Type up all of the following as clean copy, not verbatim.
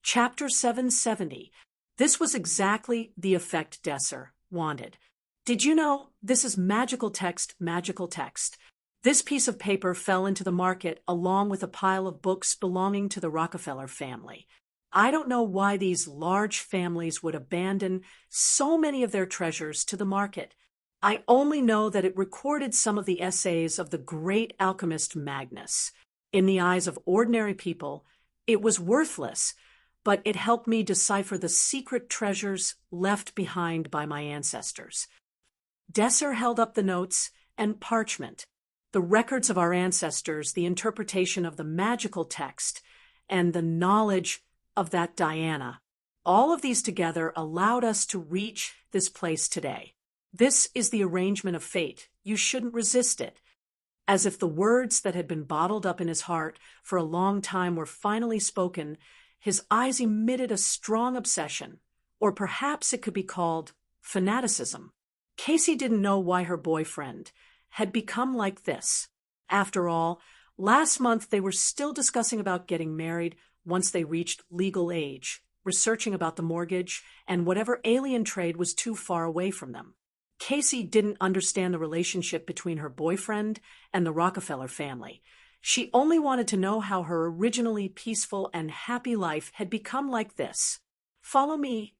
Chapter 770. This was exactly the effect Desser wanted. Did you know this is magical text, magical text? This piece of paper fell into the market along with a pile of books belonging to the Rockefeller family. I don't know why these large families would abandon so many of their treasures to the market. I only know that it recorded some of the essays of the great alchemist Magnus. In the eyes of ordinary people, it was worthless, but it helped me decipher the secret treasures left behind by my ancestors. Desser held up the notes and parchment, the records of our ancestors, the interpretation of the magical text, and the knowledge of that Diana. All of these together allowed us to reach this place today. This is the arrangement of fate. You shouldn't resist it. As if the words that had been bottled up in his heart for a long time were finally spoken, his eyes emitted a strong obsession, or perhaps it could be called fanaticism. Casey didn't know why her boyfriend had become like this. After all, last month they were still discussing about getting married once they reached legal age, researching about the mortgage and whatever alien trade was too far away from them. Casey didn't understand the relationship between her boyfriend and the Rockefeller family. She only wanted to know how her originally peaceful and happy life had become like this. Follow me.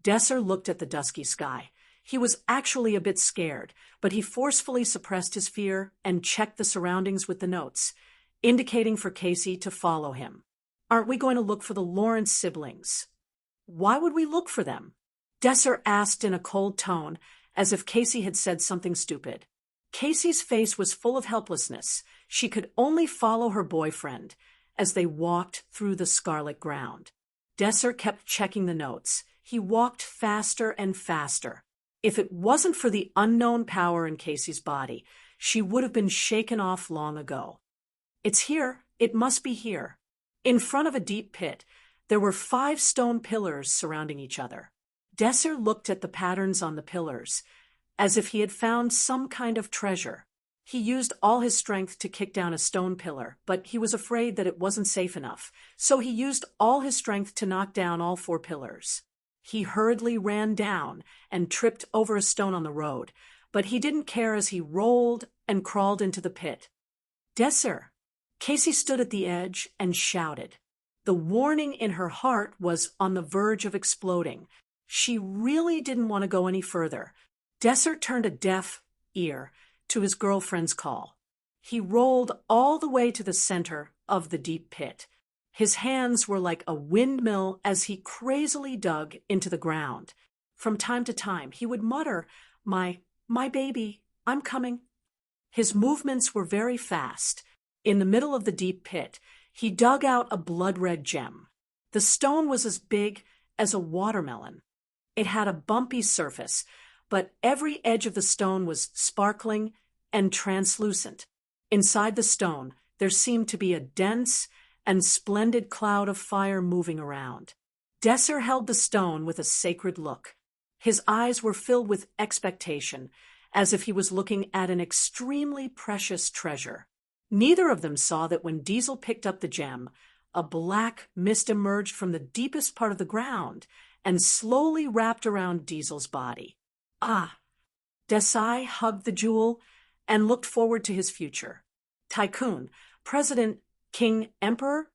Desser looked at the dusky sky. He was actually a bit scared, but he forcefully suppressed his fear and checked the surroundings with the notes, indicating for Casey to follow him. Aren't we going to look for the Lawrence siblings? Why would we look for them? Desser asked in a cold tone, as if Casey had said something stupid. Casey's face was full of helplessness. She could only follow her boyfriend as they walked through the scarlet ground. Desser kept checking the notes. He walked faster and faster. If it wasn't for the unknown power in Casey's body, she would have been shaken off long ago. It's here. It must be here. In front of a deep pit, there were 5 stone pillars surrounding each other. Desser looked at the patterns on the pillars, as if he had found some kind of treasure. He used all his strength to kick down a stone pillar, but he was afraid that it wasn't safe enough, so he used all his strength to knock down all 4 pillars. He hurriedly ran down and tripped over a stone on the road, but he didn't care as he rolled and crawled into the pit. Desser! Casey stood at the edge and shouted. The warning in her heart was on the verge of exploding. She really didn't want to go any further. Desser turned a deaf ear to his girlfriend's call. He rolled all the way to the center of the deep pit. His hands were like a windmill as he crazily dug into the ground. From time to time, he would mutter, My baby, I'm coming." His movements were very fast. In the middle of the deep pit, he dug out a blood-red gem. The stone was as big as a watermelon. It had a bumpy surface, but every edge of the stone was sparkling and translucent. Inside the stone, there seemed to be a dense and splendid cloud of fire moving around. Desser held the stone with a sacred look. His eyes were filled with expectation, as if he was looking at an extremely precious treasure. Neither of them saw that when Diesel picked up the gem, a black mist emerged from the deepest part of the ground and slowly wrapped around Diesel's body. Ah! Desai hugged the jewel and looked forward to his future. Tycoon, President, King, Emperor?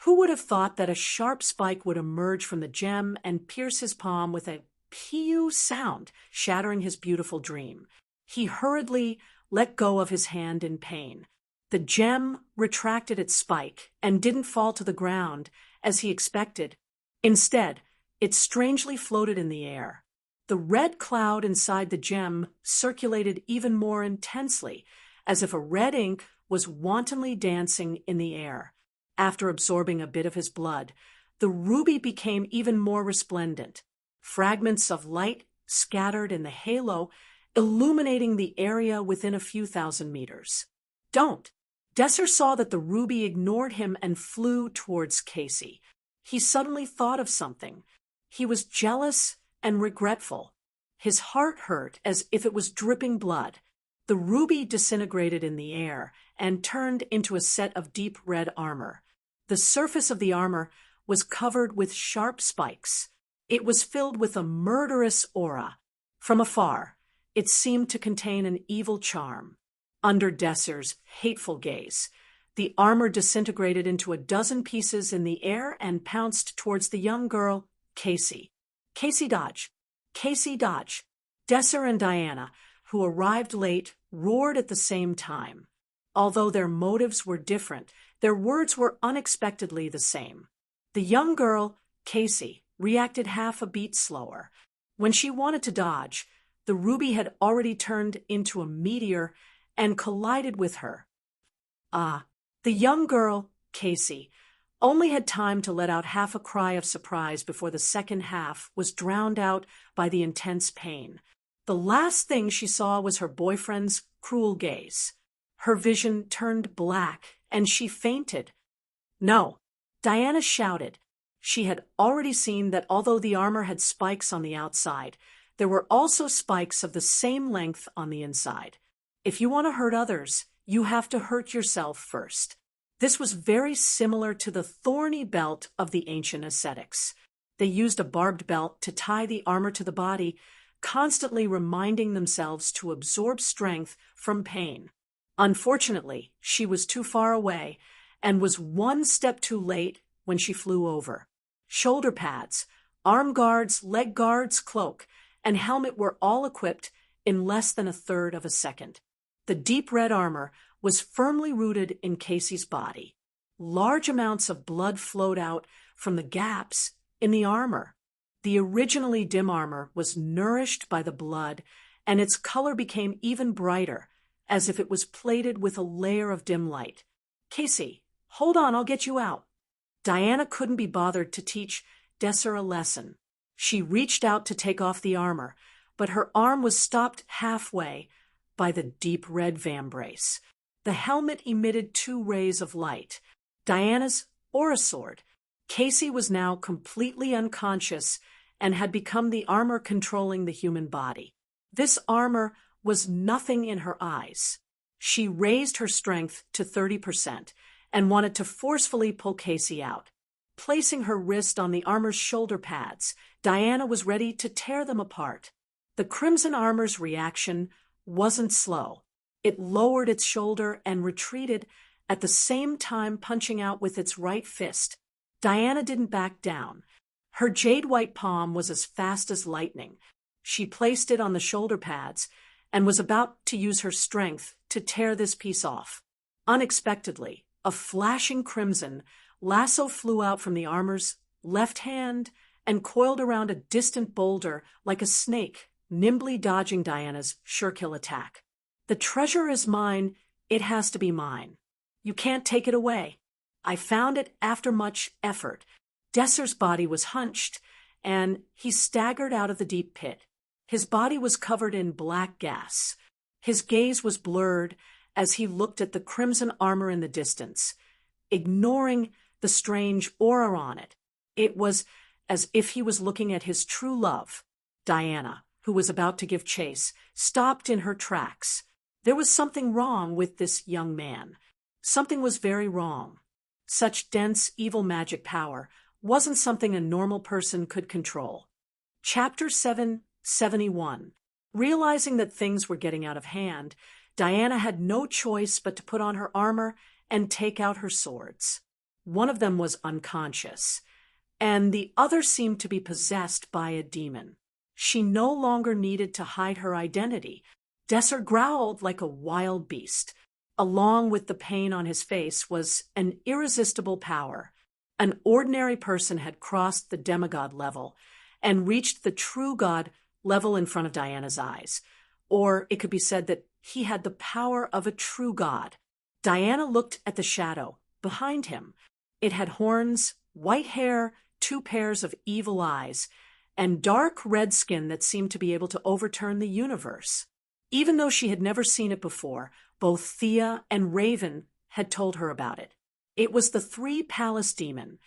Who would have thought that a sharp spike would emerge from the gem and pierce his palm with a pew sound, shattering his beautiful dream? He hurriedly let go of his hand in pain. The gem retracted its spike and didn't fall to the ground as he expected. Instead, it strangely floated in the air. The red cloud inside the gem circulated even more intensely, as if a red ink was wantonly dancing in the air. After absorbing a bit of his blood, the ruby became even more resplendent. Fragments of light scattered in the halo, illuminating the area within a few thousand meters. Don't! Desser saw that the ruby ignored him and flew towards Casey. He suddenly thought of something. He was jealous and regretful. His heart hurt as if it was dripping blood. The ruby disintegrated in the air and turned into a set of deep red armor. The surface of the armor was covered with sharp spikes. It was filled with a murderous aura. From afar, it seemed to contain an evil charm. Under Desser's hateful gaze, the armor disintegrated into a dozen pieces in the air and pounced towards the young girl, Casey. Casey, dodge! Casey, dodge! Desser and Diana, who arrived late, roared at the same time. Although their motives were different, their words were unexpectedly the same. The young girl, Casey, reacted half a beat slower. When she wanted to dodge, the ruby had already turned into a meteor and collided with her. The young girl, Casey, only had time to let out half a cry of surprise before the second half was drowned out by the intense pain. The last thing she saw was her boyfriend's cruel gaze. Her vision turned black, and she fainted. No, Diana shouted. She had already seen that although the armor had spikes on the outside, there were also spikes of the same length on the inside. If you want to hurt others, you have to hurt yourself first. This was very similar to the thorny belt of the ancient ascetics. They used a barbed belt to tie the armor to the body, constantly reminding themselves to absorb strength from pain. Unfortunately, she was too far away and was one step too late when she flew over. Shoulder pads, arm guards, leg guards, cloak, and helmet were all equipped in less than a third of a second. The deep red armor was firmly rooted in Casey's body. Large amounts of blood flowed out from the gaps in the armor. The originally dim armor was nourished by the blood, and its color became even brighter, as if it was plated with a layer of dim light. Casey, hold on, I'll get you out. Diana couldn't be bothered to teach Desser a lesson. She reached out to take off the armor, but her arm was stopped halfway by the deep red vambrace. The helmet emitted 2 rays of light. Diana's aura sword. Casey was now completely unconscious and had become the armor controlling the human body. This armor was nothing in her eyes. She raised her strength to 30% and wanted to forcefully pull Casey out. Placing her wrist on the armor's shoulder pads, Diana was ready to tear them apart. The crimson armor's reaction wasn't slow. It lowered its shoulder and retreated, at the same time punching out with its right fist. Diana didn't back down. Her jade-white palm was as fast as lightning. She placed it on the shoulder pads and was about to use her strength to tear this piece off. Unexpectedly, a flashing crimson lasso flew out from the armor's left hand and coiled around a distant boulder like a snake, nimbly dodging Diana's sure-kill attack. The treasure is mine, it has to be mine. You can't take it away. I found it after much effort. Desser's body was hunched, and he staggered out of the deep pit. His body was covered in black gas. His gaze was blurred as he looked at the crimson armor in the distance, ignoring the strange aura on it. It was as if he was looking at his true love. Diana, who was about to give chase, stopped in her tracks. There was something wrong with this young man. Something was very wrong. Such dense, evil magic power wasn't something a normal person could control. Chapter 771. Realizing that things were getting out of hand, Diana had no choice but to put on her armor and take out her swords. One of them was unconscious, and the other seemed to be possessed by a demon. She no longer needed to hide her identity. Desser growled like a wild beast. Along with the pain on his face was an irresistible power. An ordinary person had crossed the demigod level and reached the true god level in front of Diana's eyes. Or it could be said that he had the power of a true god. Diana looked at the shadow behind him. It had horns, white hair, 2 pairs of evil eyes, and dark red skin that seemed to be able to overturn the universe. Even though she had never seen it before, both Thea and Raven had told her about it. It was the 3 Palace Demon.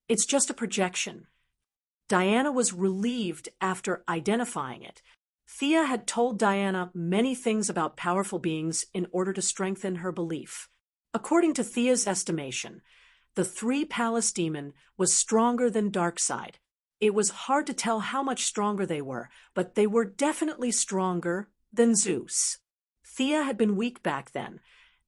It's just a projection. Diana was relieved after identifying it. Thea had told Diana many things about powerful beings in order to strengthen her belief. According to Thea's estimation, The three-palace demon was stronger than Darkseid. It was hard to tell how much stronger they were, but they were definitely stronger than Zeus. Thea had been weak back then,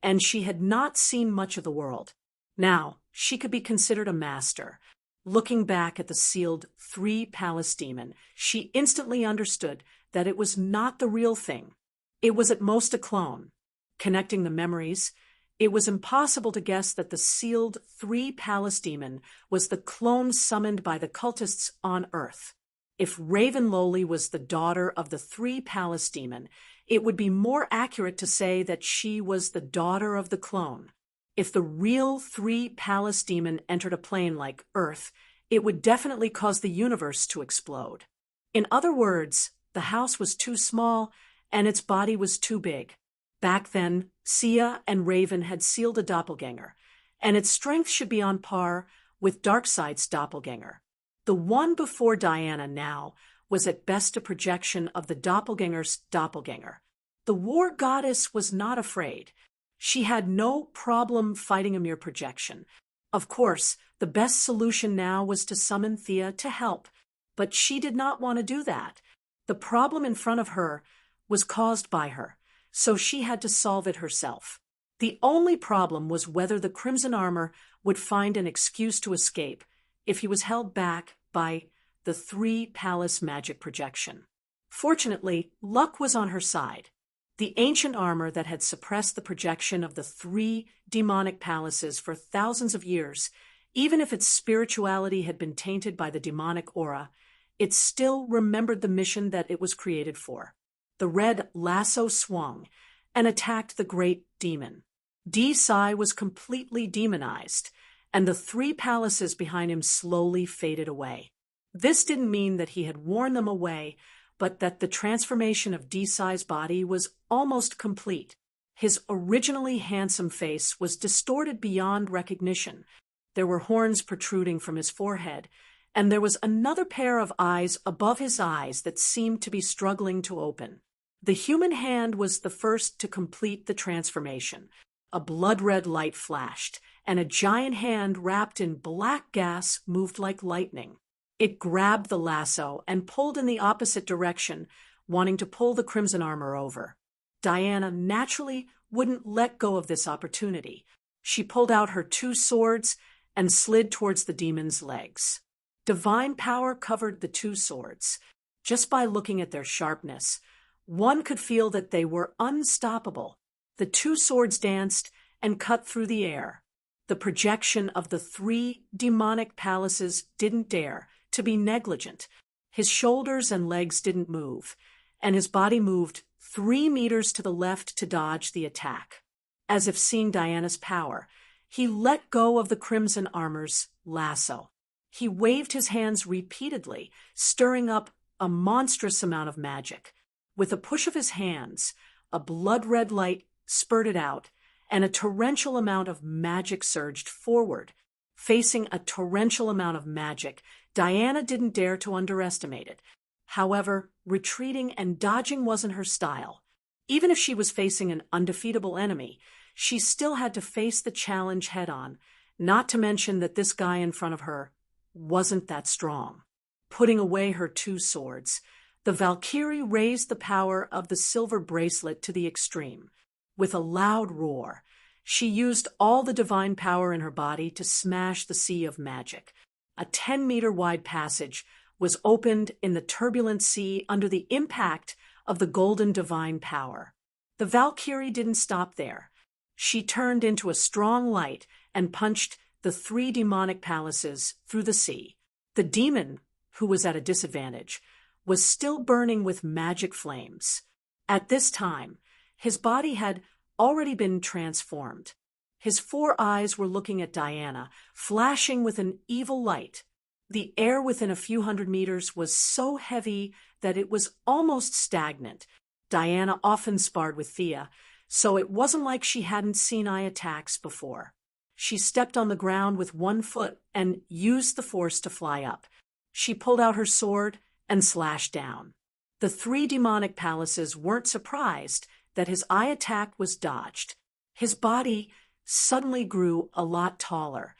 and she had not seen much of the world. Now, she could be considered a master. Looking back at the sealed three-palace demon, she instantly understood that it was not the real thing. It was at most a clone. Connecting the memories, it was impossible to guess that the sealed three-palace demon was the clone summoned by the cultists on Earth. If Ravenlowly was the daughter of the three-palace demon, it would be more accurate to say that she was the daughter of the clone. If the real three-palace demon entered a plane like Earth, it would definitely cause the universe to explode. In other words, the house was too small and its body was too big. Back then, Sia and Raven had sealed a doppelganger, and its strength should be on par with Darkseid's doppelganger. The one before Diana now was at best a projection of the doppelganger's doppelganger. The war goddess was not afraid. She had no problem fighting a mere projection. Of course, the best solution now was to summon Thea to help, but she did not want to do that. The problem in front of her was caused by her, so she had to solve it herself. The only problem was whether the Crimson Armor would find an excuse to escape if he was held back by the three-palace magic projection. Fortunately, luck was on her side. The ancient armor that had suppressed the projection of the three demonic palaces for thousands of years, even if its spirituality had been tainted by the demonic aura, it still remembered the mission that it was created for. The red lasso swung and attacked the great demon. D-Sai was completely demonized, and the three palaces behind him slowly faded away. This didn't mean that he had worn them away, but that the transformation of D-Sai's body was almost complete. His originally handsome face was distorted beyond recognition. There were horns protruding from his forehead, and there was another pair of eyes above his eyes that seemed to be struggling to open. The human hand was the first to complete the transformation. A blood-red light flashed, and a giant hand wrapped in black gas moved like lightning. It grabbed the lasso and pulled in the opposite direction, wanting to pull the Crimson Armor over. Diana naturally wouldn't let go of this opportunity. She pulled out her two swords and slid towards the demon's legs. Divine power covered the two swords. Just by looking at their sharpness, one could feel that they were unstoppable. The two swords danced and cut through the air. The projection of the three demonic palaces didn't dare to be negligent. His shoulders and legs didn't move, and his body moved 3 meters to the left to dodge the attack. As if seeing Diana's power, he let go of the Crimson Armor's lasso. He waved his hands repeatedly, stirring up a monstrous amount of magic. With a push of his hands, a blood-red light spurted out, and a torrential amount of magic surged forward. Facing a torrential amount of magic, Diana didn't dare to underestimate it. However, retreating and dodging wasn't her style. Even if she was facing an undefeatable enemy, she still had to face the challenge head-on, not to mention that this guy in front of her wasn't that strong. Putting away her two swords, the Valkyrie raised the power of the silver bracelet to the extreme. With a loud roar, she used all the divine power in her body to smash the sea of magic. A 10-meter-wide passage was opened in the turbulent sea under the impact of the golden divine power. The Valkyrie didn't stop there. She turned into a strong light and punched the three demonic palaces through the sea. The demon, who was at a disadvantage, was still burning with magic flames. At this time, his body had already been transformed. His 4 eyes were looking at Diana, flashing with an evil light. The air within a few hundred meters was so heavy that it was almost stagnant. Diana often sparred with Thea, so it wasn't like she hadn't seen eye attacks before. She stepped on the ground with 1 foot and used the force to fly up. She pulled out her sword and slashed down. The 3 demonic palaces weren't surprised that his eye attack was dodged. His body suddenly grew a lot taller.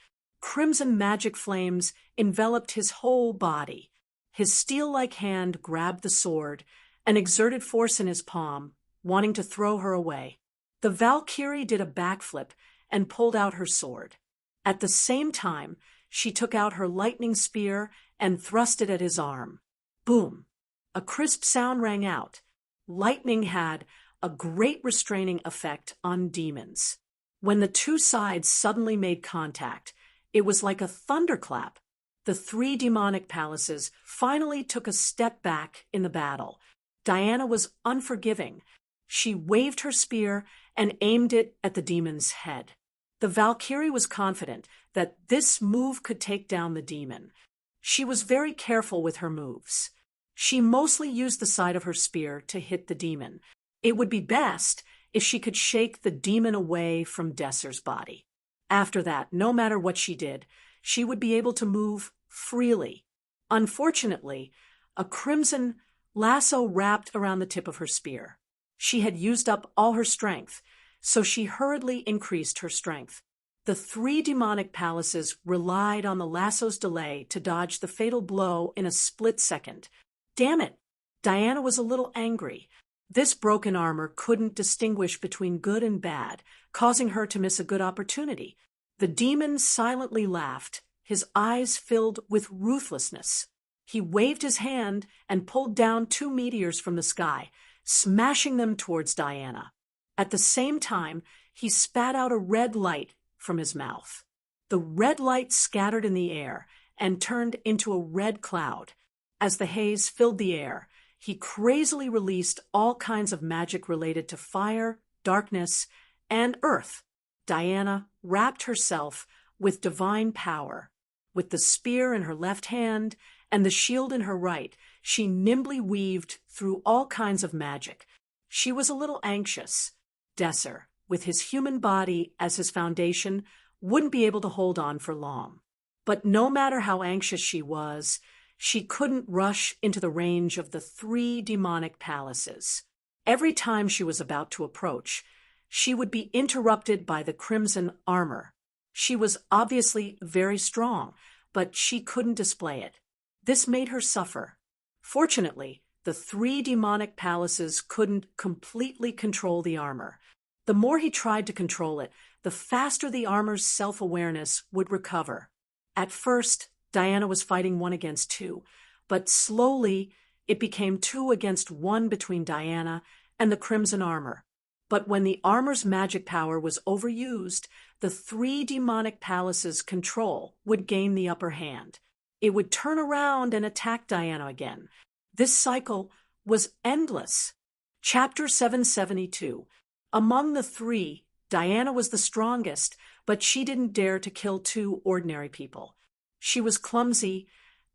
Crimson magic flames enveloped his whole body. His steel-like hand grabbed the sword and exerted force in his palm, wanting to throw her away. The Valkyrie did a backflip and pulled out her sword. At the same time, she took out her lightning spear and thrust it at his arm. Boom! A crisp sound rang out. Lightning had a great restraining effect on demons. When the two sides suddenly made contact, it was like a thunderclap. The three demonic palaces finally took a step back in the battle. Diana was unforgiving. She waved her spear and aimed it at the demon's head. The Valkyrie was confident that this move could take down the demon. She was very careful with her moves. She mostly used the side of her spear to hit the demon. It would be best if she could shake the demon away from Desser's body. After that, no matter what she did, she would be able to move freely. Unfortunately, a crimson lasso wrapped around the tip of her spear. She had used up all her strength, so she hurriedly increased her strength. The three demonic palaces relied on the lasso's delay to dodge the fatal blow in a split second. Damn it! Diana was a little angry. This broken armor couldn't distinguish between good and bad, causing her to miss a good opportunity. The demon silently laughed, his eyes filled with ruthlessness. He waved his hand and pulled down two meteors from the sky, smashing them towards Diana. At the same time, he spat out a red light from his mouth. The red light scattered in the air and turned into a red cloud. As the haze filled the air, he crazily released all kinds of magic related to fire, darkness, and earth. Diana wrapped herself with divine power. With the spear in her left hand and the shield in her right, she nimbly weaved through all kinds of magic. She was a little anxious. Desser, with his human body as his foundation, wouldn't be able to hold on for long. But no matter how anxious she was, she couldn't rush into the range of the three demonic palaces. Every time she was about to approach, she would be interrupted by the crimson armor. She was obviously very strong, but she couldn't display it. This made her suffer. Fortunately, the three demonic palaces couldn't completely control the armor. The more he tried to control it, the faster the armor's self-awareness would recover. At first, Diana was fighting 1 against 2, but slowly it became 2 against 1 between Diana and the crimson armor. But when the armor's magic power was overused, the three demonic palaces' control would gain the upper hand. It would turn around and attack Diana again. This cycle was endless. Chapter 772. Among the three, Diana was the strongest, but she didn't dare to kill 2 ordinary people. She was clumsy,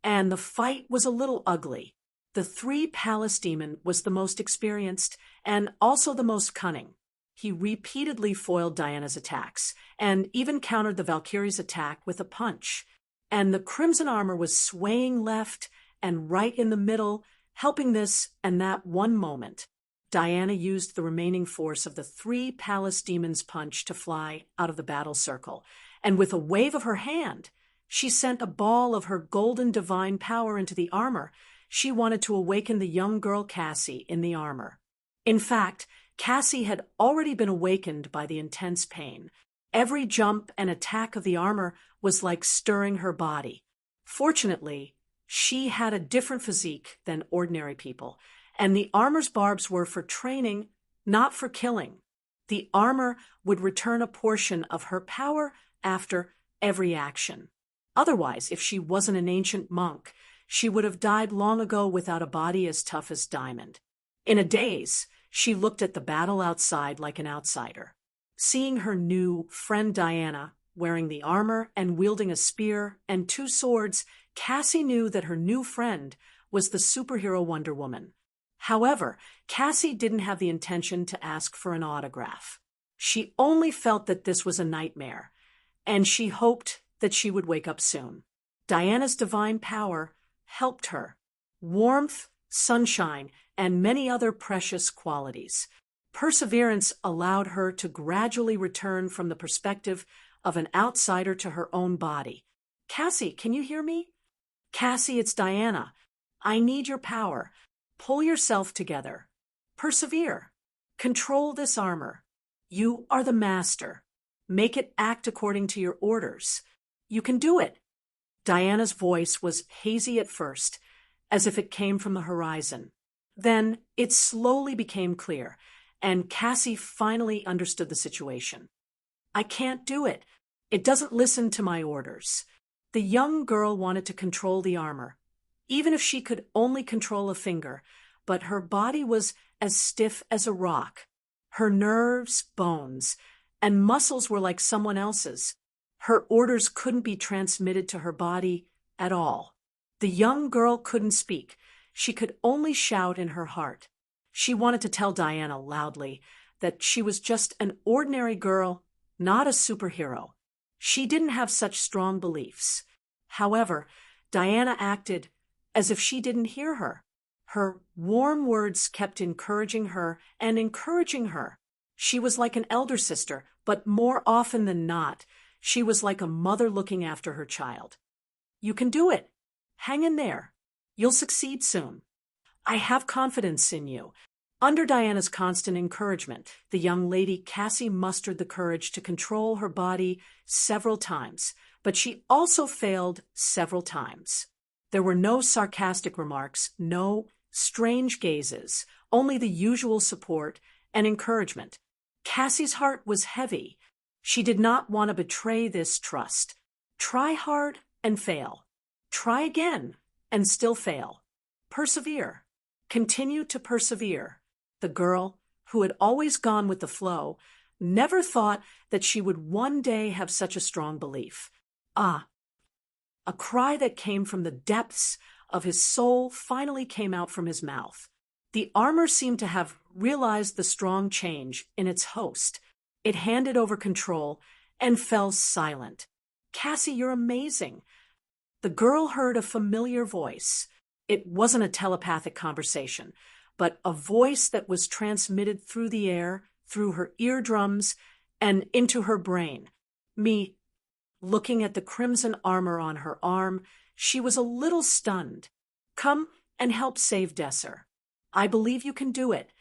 and the fight was a little ugly. The three-palace demon was the most experienced and also the most cunning. He repeatedly foiled Diana's attacks and even countered the Valkyrie's attack with a punch. And the crimson armor was swaying left and right in the middle, helping this and that one moment. Diana used the remaining force of the three-palace demon's punch to fly out of the battle circle, and with a wave of her hand, she sent a ball of her golden divine power into the armor. She wanted to awaken the young girl Cassie in the armor. In fact, Cassie had already been awakened by the intense pain. Every jump and attack of the armor was like stirring her body. Fortunately, she had a different physique than ordinary people, and the armor's barbs were for training, not for killing. The armor would return a portion of her power after every action. Otherwise, if she wasn't an ancient monk, she would have died long ago without a body as tough as diamond. In a daze, she looked at the battle outside like an outsider. Seeing her new friend Diana wearing the armor and wielding a spear and 2 swords, Cassie knew that her new friend was the superhero Wonder Woman. However, Cassie didn't have the intention to ask for an autograph. She only felt that this was a nightmare, and she hoped that she would wake up soon. Diana's divine power helped her. Warmth, sunshine, and many other precious qualities. Perseverance allowed her to gradually return from the perspective of an outsider to her own body. "Cassie, can you hear me?" "Cassie, it's Diana. I need your power. Pull yourself together. Persevere. Control this armor. You are the master. Make it act according to your orders. You can do it." Diana's voice was hazy at first, as if it came from the horizon. Then it slowly became clear, and Cassie finally understood the situation. "I can't do it. It doesn't listen to my orders." The young girl wanted to control the armor, even if she could only control a finger, but her body was as stiff as a rock. Her nerves, bones, and muscles were like someone else's. Her orders couldn't be transmitted to her body at all. The young girl couldn't speak. She could only shout in her heart. She wanted to tell Diana loudly that she was just an ordinary girl, not a superhero. She didn't have such strong beliefs. However, Diana acted as if she didn't hear her. Her warm words kept encouraging her and encouraging her. She was like an elder sister, but more often than not, she was like a mother looking after her child. "You can do it. Hang in there. You'll succeed soon. I have confidence in you." Under Diana's constant encouragement, the young lady Cassie mustered the courage to control her body several times, but she also failed several times. There were no sarcastic remarks, no strange gazes, only the usual support and encouragement. Cassie's heart was heavy. She did not want to betray this trust. Try hard and fail. Try again and still fail. Persevere. Continue to persevere. The girl, who had always gone with the flow, never thought that she would one day have such a strong belief. "Ah!" A cry that came from the depths of his soul finally came out from his mouth. The armor seemed to have realized the strong change in its host. It handed over control and fell silent. "Cassie, you're amazing." The girl heard a familiar voice. It wasn't a telepathic conversation, but a voice that was transmitted through the air, through her eardrums, and into her brain. Me. Looking at the crimson armor on her arm, she was a little stunned. "Come and help save Desser. I believe you can do it."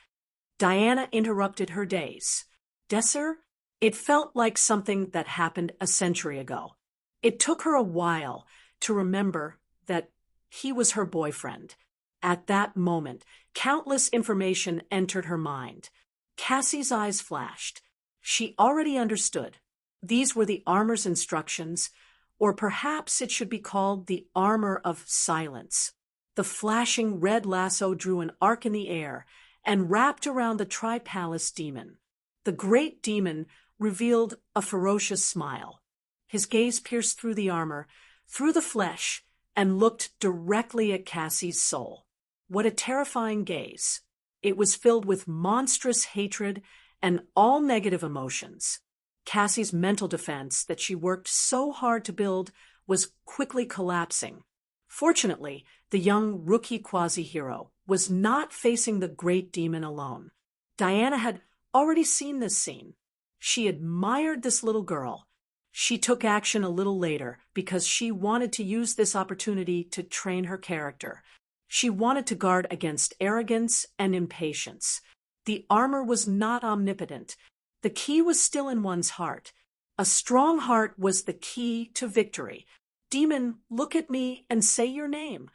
Diana interrupted her daze. Desser? It felt like something that happened a century ago. It took her a while to remember that he was her boyfriend. At that moment, countless information entered her mind. Cassie's eyes flashed. She already understood. These were the armor's instructions, or perhaps it should be called the armor of silence. The flashing red lasso drew an arc in the air and wrapped around the Tri-Palace demon. The great demon revealed a ferocious smile. His gaze pierced through the armor, through the flesh, and looked directly at Cassie's soul. What a terrifying gaze. It was filled with monstrous hatred and all negative emotions. Cassie's mental defense that she worked so hard to build was quickly collapsing. Fortunately, the young rookie quasi-hero was not facing the great demon alone. Diana had already seen this scene. She admired this little girl. She took action a little later because she wanted to use this opportunity to train her character. She wanted to guard against arrogance and impatience. The armor was not omnipotent. The key was still in one's heart. A strong heart was the key to victory. "Demon, look at me and say your name."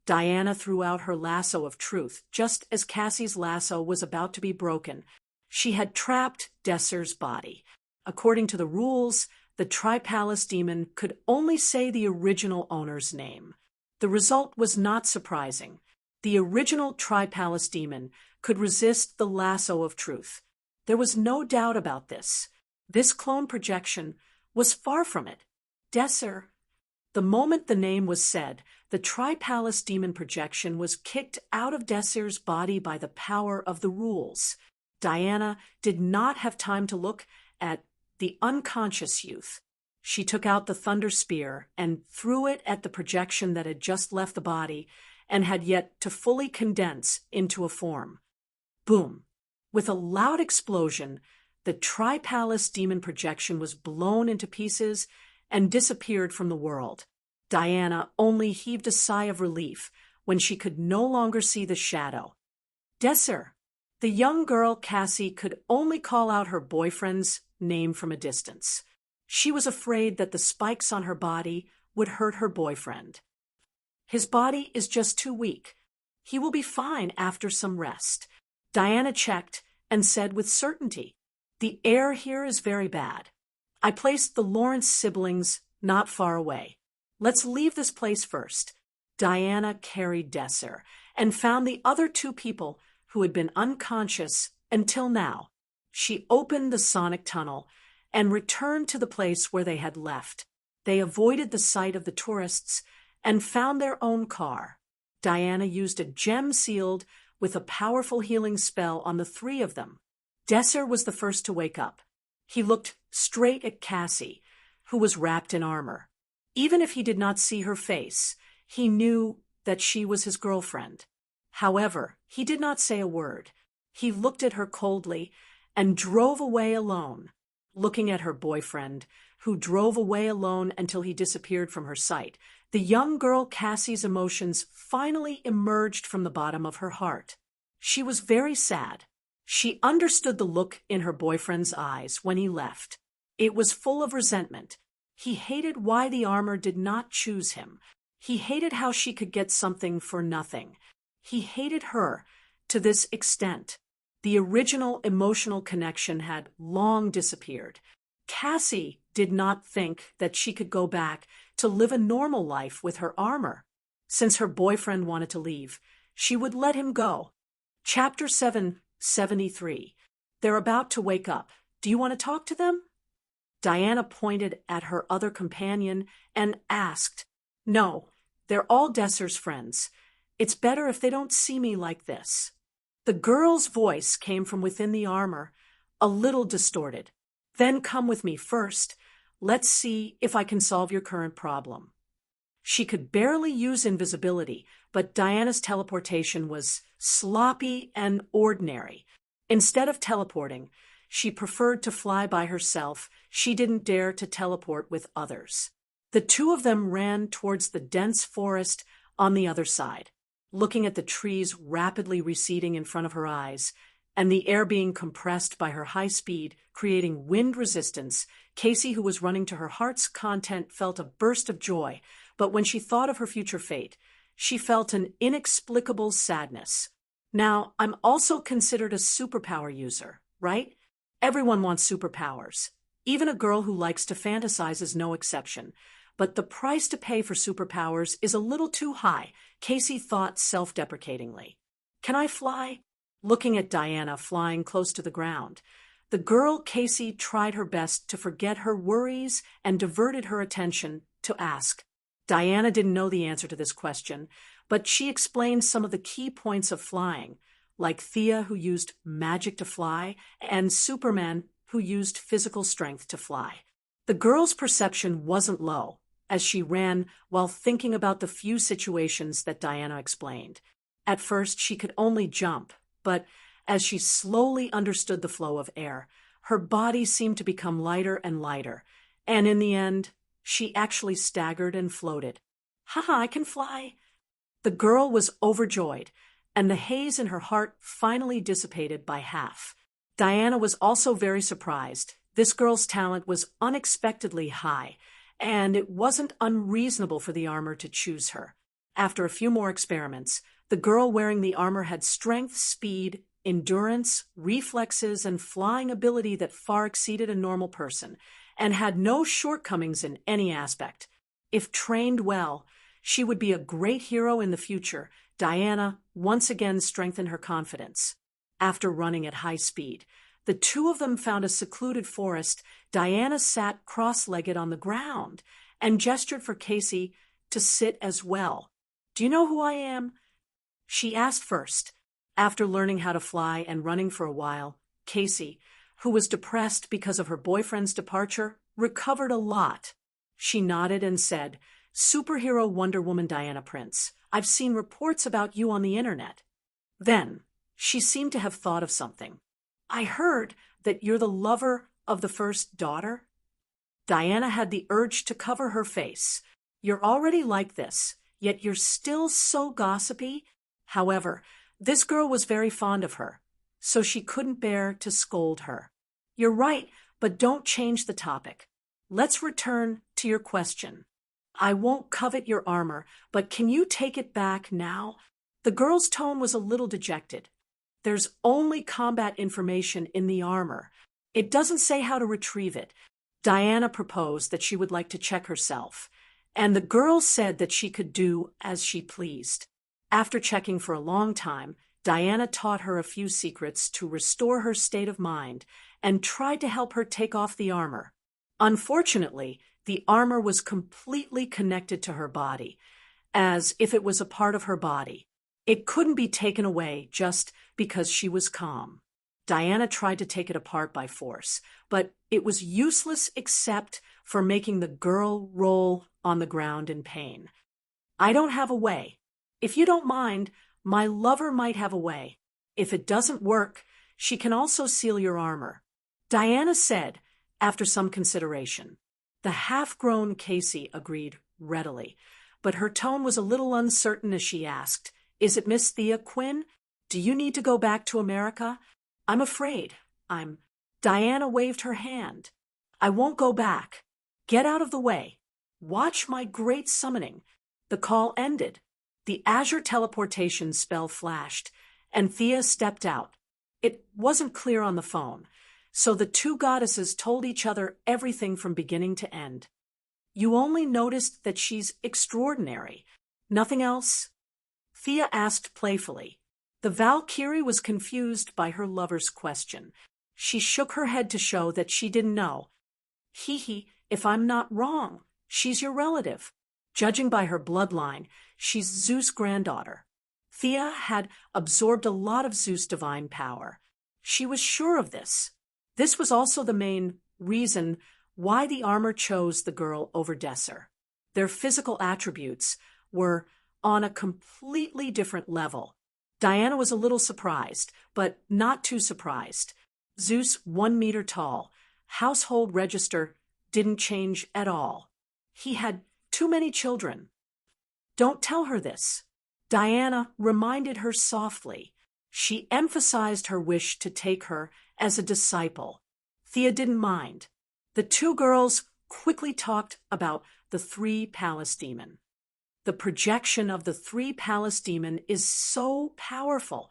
Diana threw out her lasso of truth just as Cassie's lasso was about to be broken. She had trapped Desser's body. According to the rules, the Tri-Palace demon could only say the original owner's name. The result was not surprising. The original Tri-Palace demon could resist the lasso of truth. There was no doubt about this. This clone projection was far from it. Desser. The moment the name was said, the Tri-Palace demon projection was kicked out of Desser's body by the power of the rules. Diana did not have time to look at the unconscious youth. She took out the thunder spear and threw it at the projection that had just left the body and had yet to fully condense into a form. Boom! With a loud explosion, The Tri-Palace demon projection was blown into pieces and disappeared from the world. Diana only heaved a sigh of relief when she could no longer see the shadow. Desser. The young girl Cassie could only call out her boyfriend's name from a distance. She was afraid that the spikes on her body would hurt her boyfriend. His body is just too weak. He will be fine after some rest. Diana checked and said with certainty, "The air here is very bad. I placed the Lawrence siblings not far away. Let's leave this place first." Diana carried Desser and found the other two people who had been unconscious until now. She opened the sonic tunnel and returned to the place where they had left. They avoided the sight of the tourists and found their own car. Diana used a gem sealed with a powerful healing spell on the three of them. Desser was the first to wake up. He looked straight at Cassie, who was wrapped in armor. Even if he did not see her face, he knew that she was his girlfriend. However, he did not say a word. He looked at her coldly and drove away alone, looking at her boyfriend, who drove away alone until he disappeared from her sight. The young girl Cassie's emotions finally emerged from the bottom of her heart. She was very sad. She understood the look in her boyfriend's eyes when he left. It was full of resentment. He hated why the armor did not choose him. He hated how she could get something for nothing. He hated her to this extent. The original emotional connection had long disappeared. Cassie did not think that she could go back to live a normal life with her armor. Since her boyfriend wanted to leave, she would let him go. Chapter 773. They're about to wake up. Do you want to talk to them? Diana pointed at her other companion and asked, "No, they're all Desser's friends. It's better if they don't see me like this." The girl's voice came from within the armor, a little distorted. "Then come with me first. Let's see if I can solve your current problem." She could barely use invisibility, but Diana's teleportation was sloppy and ordinary. Instead of teleporting, she preferred to fly by herself. She didn't dare to teleport with others. The two of them ran towards the dense forest on the other side, looking at the trees rapidly receding in front of her eyes, and the air being compressed by her high speed, creating wind resistance. Cassie, who was running to her heart's content, felt a burst of joy, but when she thought of her future fate, she felt an inexplicable sadness. Now, I'm also considered a superpower user, right? Everyone wants superpowers. Even a girl who likes to fantasize is no exception. But the price to pay for superpowers is a little too high, Cassie thought self-deprecatingly. "Can I fly?" Looking at Diana flying close to the ground, the girl Cassie tried her best to forget her worries and diverted her attention to ask. Diana didn't know the answer to this question, but she explained some of the key points of flying, like Thea, who used magic to fly, and Superman, who used physical strength to fly. The girl's perception wasn't low, as she ran while thinking about the few situations that Diana explained. At first, she could only jump, but as she slowly understood the flow of air, her body seemed to become lighter and lighter, and in the end, she actually staggered and floated. "Haha, I can fly!" The girl was overjoyed, and the haze in her heart finally dissipated by half. Diana was also very surprised. This girl's talent was unexpectedly high, and it wasn't unreasonable for the armor to choose her. After a few more experiments, the girl wearing the armor had strength, speed, endurance, reflexes, and flying ability that far exceeded a normal person, and had no shortcomings in any aspect. If trained well, she would be a great hero in the future. Diana once again strengthened her confidence. After running at high speed, the two of them found a secluded forest. Diana sat cross-legged on the ground and gestured for Cassie to sit as well. "Do you know who I am?" she asked first. After learning how to fly and running for a while, Cassie, who was depressed because of her boyfriend's departure, recovered a lot. She nodded and said, "Superhero Wonder Woman Diana Prince. I've seen reports about you on the internet." Then, she seemed to have thought of something. I heard that you're the lover of the first daughter. Diana had the urge to cover her face. You're already like this, yet you're still so gossipy. However, this girl was very fond of her, so she couldn't bear to scold her. You're right, but don't change the topic. Let's return to your question. I won't covet your armor, but can you take it back now? The girl's tone was a little dejected. There's only combat information in the armor. It doesn't say how to retrieve it. Diana proposed that she would like to check herself, and the girl said that she could do as she pleased. After checking for a long time, Diana taught her a few secrets to restore her state of mind and tried to help her take off the armor. Unfortunately, the armor was completely connected to her body, as if it was a part of her body. It couldn't be taken away just because she was calm. Diana tried to take it apart by force, but it was useless except for making the girl roll on the ground in pain. I don't have a way. If you don't mind, my lover might have a way. If it doesn't work, she can also seal your armor. Diana said, after some consideration. The half-grown Casey agreed readily, but her tone was a little uncertain as she asked, "Is it Miss Thea Quinn? Do you need to go back to America?" "I'm afraid. Diana waved her hand. "I won't go back. Get out of the way. Watch my great summoning." The call ended. The Azure teleportation spell flashed, and Thea stepped out. It wasn't clear on the phone, so the two goddesses told each other everything from beginning to end. "You only noticed that she's extraordinary. Nothing else?" Thea asked playfully. The Valkyrie was confused by her lover's question. She shook her head to show that she didn't know. "Hee, if I'm not wrong, she's your relative. Judging by her bloodline, she's Zeus' granddaughter." Thea had absorbed a lot of Zeus' divine power. She was sure of this. This was also the main reason why the armor chose the girl over Desser. Their physical attributes were on a completely different level. Diana was a little surprised, but not too surprised. Zeus, 1 meter tall. Household register didn't change at all. He had too many children. "Don't tell her this." Diana reminded her softly. She emphasized her wish to take her as a disciple. Thea didn't mind. The two girls quickly talked about the 3-Palace Demon. The projection of the 3-Palace Demon is so powerful.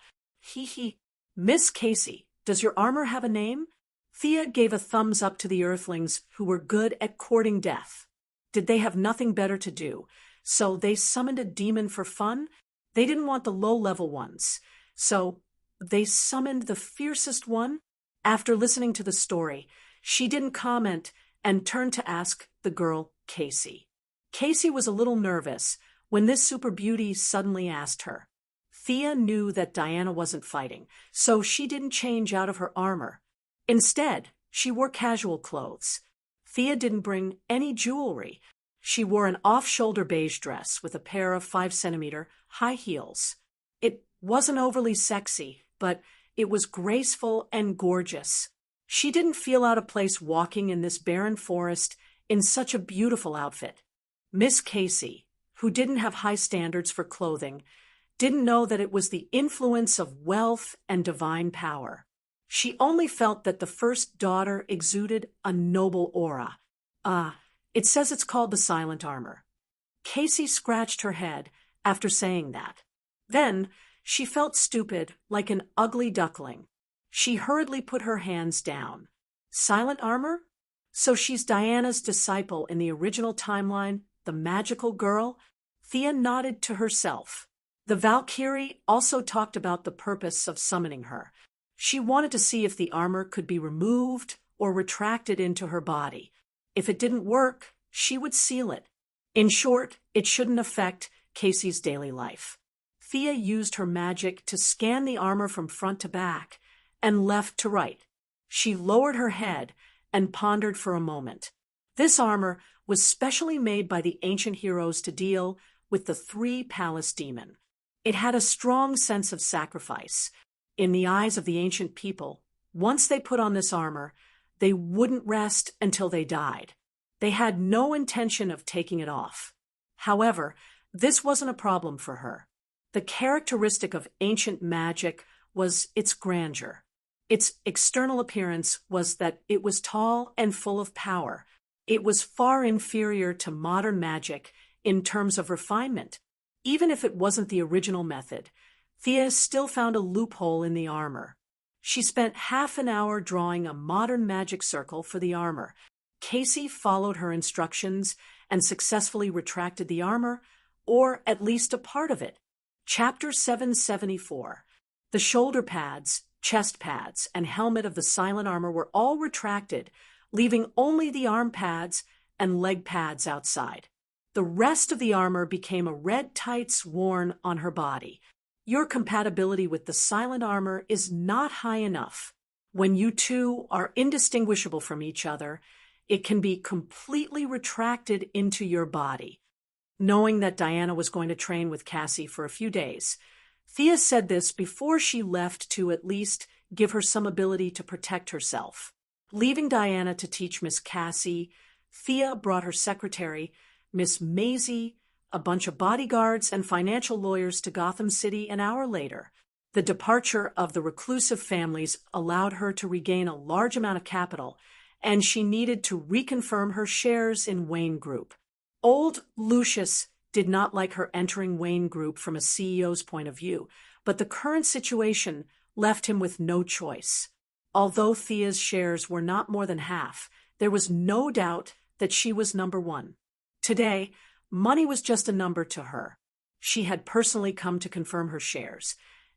Miss Casey, does your armor have a name? Thea gave a thumbs up to the Earthlings who were good at courting death. Did they have nothing better to do? So they summoned a demon for fun? They didn't want the low-level ones. So they summoned the fiercest one? After listening to the story, she didn't comment and turned to ask the girl Casey. Casey was a little nervous when this super beauty suddenly asked her. Thea knew that Diana wasn't fighting, so she didn't change out of her armor. Instead, she wore casual clothes. Thea didn't bring any jewelry. She wore an off-shoulder beige dress with a pair of 5-centimeter high heels. It wasn't overly sexy, but it was graceful and gorgeous. She didn't feel out of place walking in this barren forest in such a beautiful outfit. Miss Casey, who didn't have high standards for clothing, didn't know that it was the influence of wealth and divine power. She only felt that the first daughter exuded a noble aura. It says it's called the silent armor. Casey scratched her head after saying that. Then she felt stupid, like an ugly duckling. She hurriedly put her hands down. Silent armor? So she's Diana's disciple in the original timeline, the magical girl? Thea nodded to herself. The Valkyrie also talked about the purpose of summoning her. She wanted to see if the armor could be removed or retracted into her body. If it didn't work, she would seal it. In short, it shouldn't affect Casey's daily life. Thea used her magic to scan the armor from front to back and left to right. She lowered her head and pondered for a moment. This armor was specially made by the ancient heroes to deal with the 3-Palace Demon. It had a strong sense of sacrifice. In the eyes of the ancient people, Once they put on this armor, they wouldn't rest until they died. They had no intention of taking it off. However, this wasn't a problem for her. The characteristic of ancient magic was its grandeur. Its external appearance was that it was tall and full of power. It was far inferior to modern magic in terms of refinement. Even if it wasn't the original method, Thea still found a loophole in the armor. She spent half an hour drawing a modern magic circle for the armor. Casey followed her instructions and successfully retracted the armor, or at least a part of it. Chapter 774. The shoulder pads, chest pads, and helmet of the silent armor were all retracted, leaving only the arm pads and leg pads outside. The rest of the armor became a red tights worn on her body. Your compatibility with the silent armor is not high enough. When you two are indistinguishable from each other, it can be completely retracted into your body. Knowing that Diana was going to train with Cassie for a few days, Thea said this before she left to at least give her some ability to protect herself. Leaving Diana to teach Miss Cassie, Thea brought her secretary, Miss Maisie, a bunch of bodyguards and financial lawyers to Gotham City an hour later. The departure of the reclusive families allowed her to regain a large amount of capital, and she needed to reconfirm her shares in Wayne Group. Old Lucius did not like her entering Wayne Group from a CEO's point of view, but the current situation left him with no choice. Although Thea's shares were not more than half, there was no doubt that she was number one. Today, money was just a number to her. She had personally come to confirm her shares.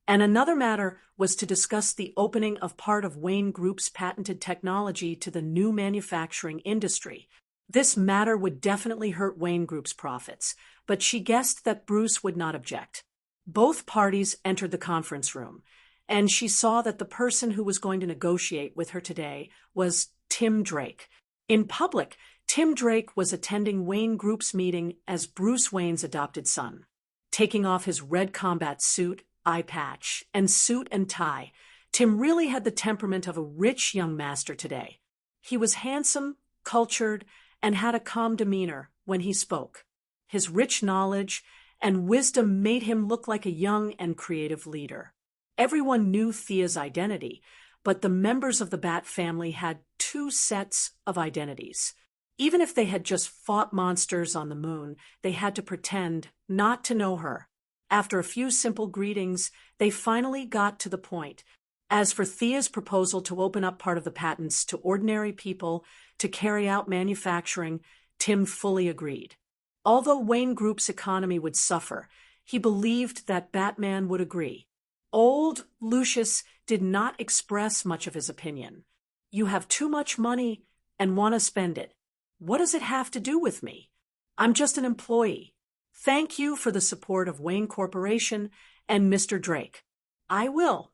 And another matter was to discuss the opening of part of Wayne Group's patented technology to the new manufacturing industry. This matter would definitely hurt Wayne Group's profits, but she guessed that Bruce would not object. Both parties entered the conference room, and she saw that the person who was going to negotiate with her today was Tim Drake. In public, Tim Drake was attending Wayne Group's meeting as Bruce Wayne's adopted son. Taking off his red combat suit, eye patch, and suit and tie, Tim really had the temperament of a rich young master today. He was handsome, cultured, and had a calm demeanor when he spoke. His rich knowledge and wisdom made him look like a young and creative leader. Everyone knew Thea's identity, but the members of the Bat family had two sets of identities. Even if they had just fought monsters on the moon, they had to pretend not to know her. After a few simple greetings, they finally got to the point. As for Thea's proposal to open up part of the patents to ordinary people to carry out manufacturing, Tim fully agreed. Although Wayne Group's economy would suffer, he believed that Batman would agree. Old Lucius did not express much of his opinion. You have too much money and want to spend it. What does it have to do with me? I'm just an employee. Thank you for the support of Wayne Corporation and Mr. Drake. I will.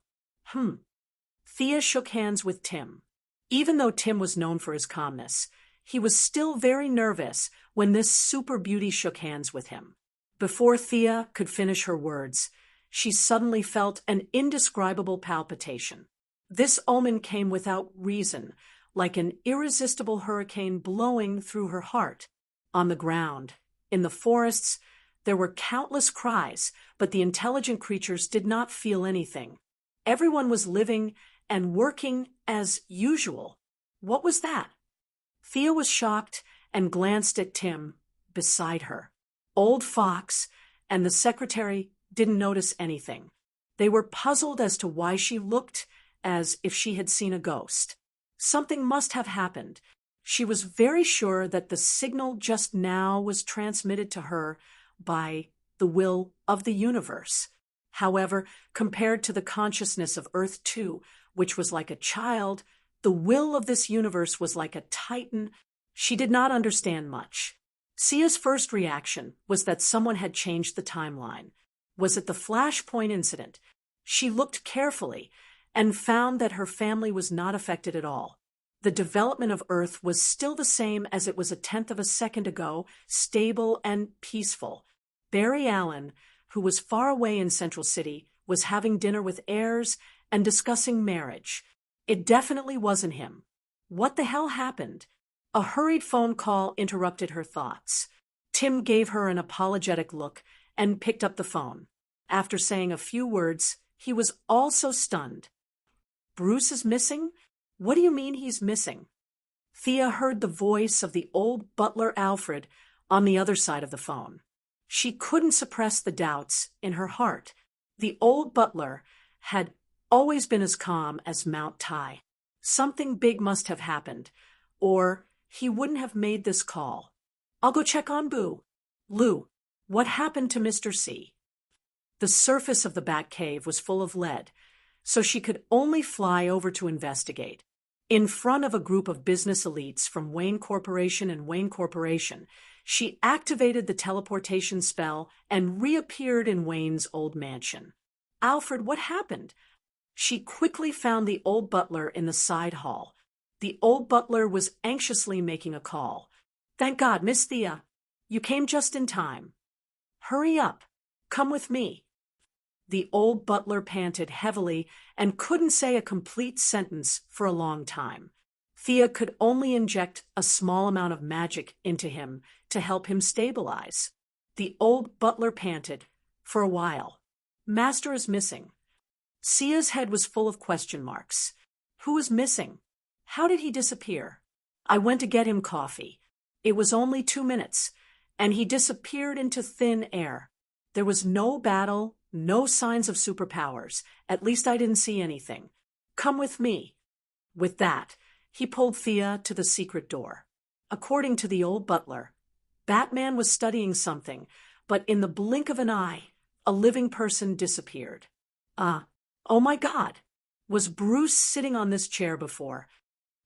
Thea shook hands with Tim. Even though Tim was known for his calmness, he was still very nervous when this super beauty shook hands with him. Before Thea could finish her words, she suddenly felt an indescribable palpitation. This omen came without reason, like an irresistible hurricane blowing through her heart. On the ground, in the forests, there were countless cries, but the intelligent creatures did not feel anything. Everyone was living and working as usual. What was that? Thea was shocked and glanced at Tim beside her. Old Fox and the secretary didn't notice anything. They were puzzled as to why she looked as if she had seen a ghost. Something must have happened. She was very sure that the signal just now was transmitted to her by the will of the universe. However, compared to the consciousness of Earth 2, which was like a child, the will of this universe was like a titan. She did not understand much. Sia's first reaction was that someone had changed the timeline. Was it the Flashpoint incident? She looked carefully and found that her family was not affected at all. The development of Earth was still the same as it was a tenth of a second ago, stable and peaceful. Barry Allen, who was far away in Central City, was having dinner with heirs and discussing marriage. It definitely wasn't him. What the hell happened? A hurried phone call interrupted her thoughts. Tim gave her an apologetic look and picked up the phone. After saying a few words, he was also stunned. Bruce is missing? What do you mean he's missing? Thea heard the voice of the old butler Alfred on the other side of the phone. She couldn't suppress the doubts in her heart. The old butler had always been as calm as Mount Tai. Something big must have happened, or he wouldn't have made this call. I'll go check on Boo. Lou, what happened to Mr. C? The surface of the Batcave was full of lead, so she could only fly over to investigate. In front of a group of business elites from Wayne Corporation and Wayne Corporation, she activated the teleportation spell and reappeared in Wayne's old mansion. Alfred, what happened? She quickly found the old butler in the side hall. The old butler was anxiously making a call. Thank God, Miss Thea. You came just in time. Hurry up. Come with me. The old butler panted heavily and couldn't say a complete sentence for a long time. Thea could only inject a small amount of magic into him to help him stabilize. The old butler panted for a while. Master is missing. Sia's head was full of question marks. Who is missing? How did he disappear? I went to get him coffee. It was only 2 minutes, and he disappeared into thin air. There was no battle, no signs of superpowers. At least I didn't see anything. Come with me. With that, he pulled Thea to the secret door. According to the old butler, Batman was studying something, but in the blink of an eye, a living person disappeared. Oh my God! Was Bruce sitting on this chair before?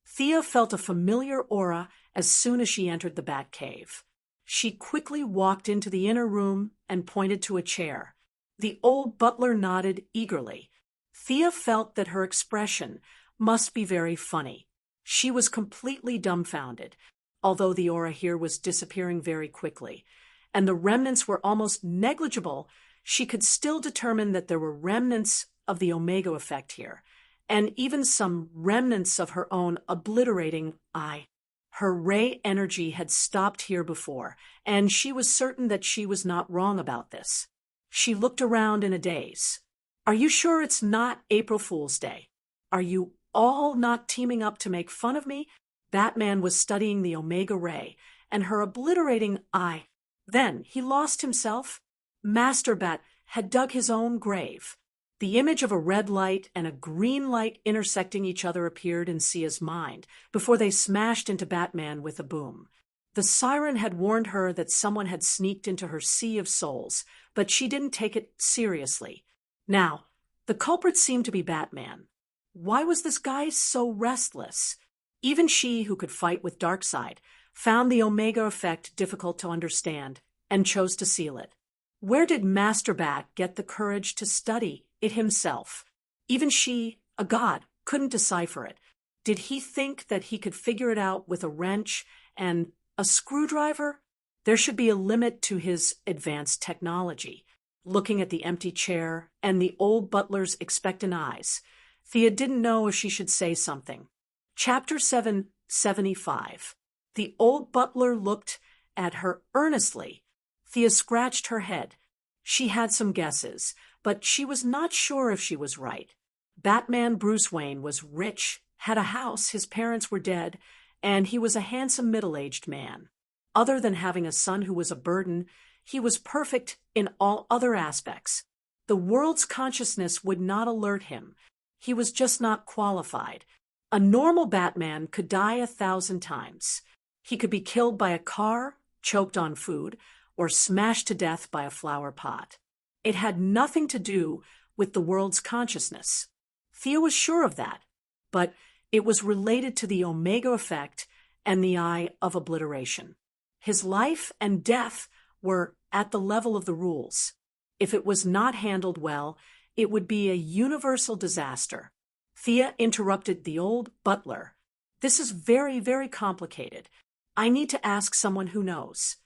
Thea felt a familiar aura as soon as she entered the Batcave. She quickly walked into the inner room and pointed to a chair. The old butler nodded eagerly. Thea felt that her expression must be very funny. She was completely dumbfounded, although the aura here was disappearing very quickly, and the remnants were almost negligible. She could still determine that there were remnants of the Omega effect here, and even some remnants of her own obliterating eye. Her ray energy had stopped here before, and she was certain that she was not wrong about this. She looked around in a daze. Are you sure it's not April Fool's Day? Are you all not teaming up to make fun of me? Batman was studying the Omega ray and her obliterating eye. Then he lost himself. Master Bat had dug his own grave. The image of a red light and a green light intersecting each other appeared in Sia's mind before they smashed into Batman with a boom. The siren had warned her that someone had sneaked into her sea of souls, but she didn't take it seriously. Now, the culprit seemed to be Batman. Why was this guy so restless? Even she, who could fight with Darkseid, found the Omega effect difficult to understand and chose to seal it. Where did Master Bat get the courage to study it himself? Even she, a god, couldn't decipher it. Did he think that he could figure it out with a wrench and a screwdriver? There should be a limit to his advanced technology. Looking at the empty chair and the old butler's expectant eyes, Thea didn't know if she should say something. Chapter 775. The old butler looked at her earnestly. Thea scratched her head. She had some guesses, but she was not sure if she was right. Batman Bruce Wayne was rich, had a house, his parents were dead, and he was a handsome middle-aged man. Other than having a son who was a burden, he was perfect in all other aspects. The world's consciousness would not alert him. He was just not qualified. A normal Batman could die 1,000 times. He could be killed by a car, choked on food, or smashed to death by a flower pot. It had nothing to do with the world's consciousness. Thea was sure of that, but it was related to the Omega effect and the Eye of Obliteration. His life and death were at the level of the rules. If it was not handled well, it would be a universal disaster. Thea interrupted the old butler. This is very, very complicated. I need to ask someone who knows.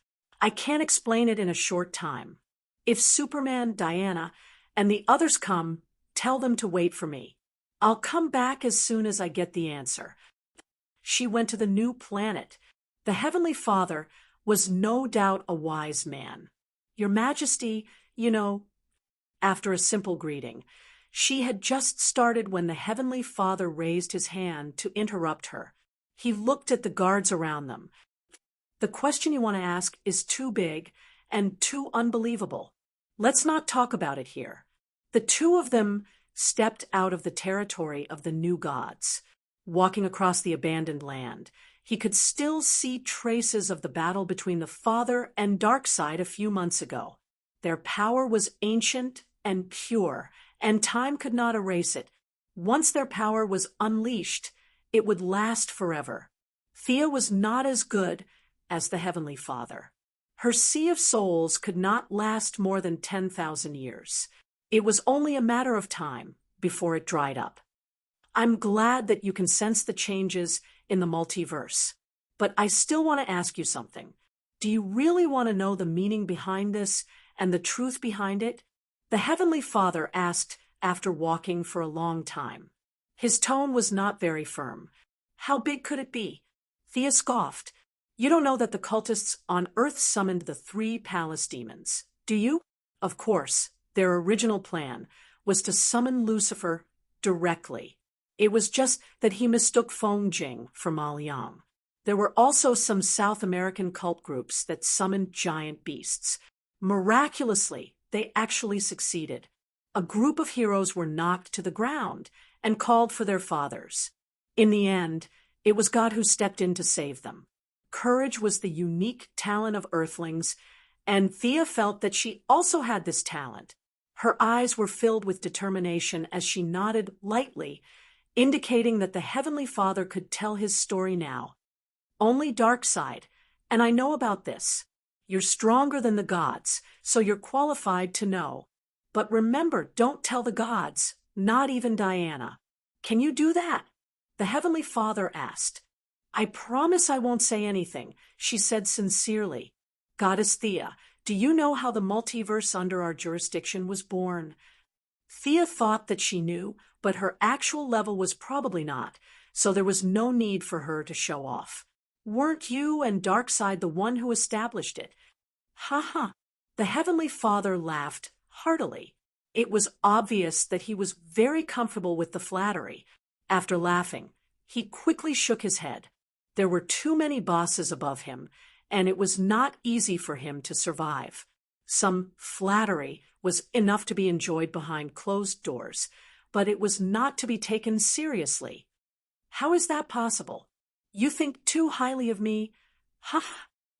I can't explain it in a short time. If Superman, Diana, and the others come, tell them to wait for me. I'll come back as soon as I get the answer. She went to the new planet. The Heavenly Father was no doubt a wise man. Your Majesty, after a simple greeting. She had just started when the Heavenly Father raised his hand to interrupt her. He looked at the guards around them. The question you want to ask is too big and too unbelievable. Let's not talk about it here. The two of them stepped out of the territory of the new gods, walking across the abandoned land. He could still see traces of the battle between the Father and Darkseid a few months ago. Their power was ancient and pure, and time could not erase it. Once their power was unleashed, it would last forever. Thea was not as good as the Heavenly Father. Her Sea of Souls could not last more than 10,000 years. It was only a matter of time before it dried up. I'm glad that you can sense the changes in the multiverse, but I still want to ask you something. Do you really want to know the meaning behind this and the truth behind it? The Heavenly Father asked after walking for a long time. His tone was not very firm. How big could it be? Thea scoffed. You don't know that the cultists on Earth summoned the 3 palace demons, do you? Of course, their original plan was to summon Lucifer directly. It was just that he mistook Feng Jing for Ma Liang. There were also some South American cult groups that summoned giant beasts. Miraculously, they actually succeeded. A group of heroes were knocked to the ground and called for their fathers. In the end, it was God who stepped in to save them. Courage was the unique talent of Earthlings, and Thea felt that she also had this talent. Her eyes were filled with determination as she nodded lightly, indicating that the Heavenly Father could tell his story now. Only Darkseid, and I know about this. You're stronger than the gods, so you're qualified to know. But remember, don't tell the gods, not even Diana. Can you do that? The Heavenly Father asked. I promise I won't say anything, she said sincerely. Goddess Thea, do you know how the multiverse under our jurisdiction was born? Thea thought that she knew, but her actual level was probably not, so there was no need for her to show off. Weren't you and Darkseid the one who established it? Ha ha! The Heavenly Father laughed heartily. It was obvious that he was very comfortable with the flattery. After laughing, he quickly shook his head. There were too many bosses above him, and it was not easy for him to survive. Some flattery was enough to be enjoyed behind closed doors, but it was not to be taken seriously. How is that possible? You think too highly of me? Ha!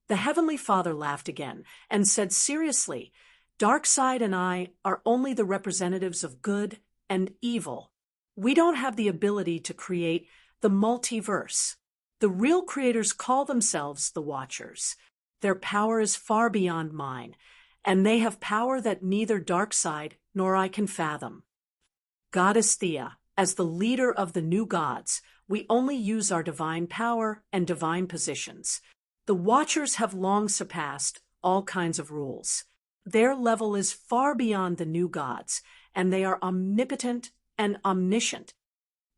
The Heavenly Father laughed again and said seriously, Darkseid and I are only the representatives of good and evil. We don't have the ability to create the multiverse. The real creators call themselves the Watchers. Their power is far beyond mine, and they have power that neither Darkseid nor I can fathom. Goddess Thea, as the leader of the new gods, we only use our divine power and divine positions. The Watchers have long surpassed all kinds of rules. Their level is far beyond the new gods, and they are omnipotent and omniscient.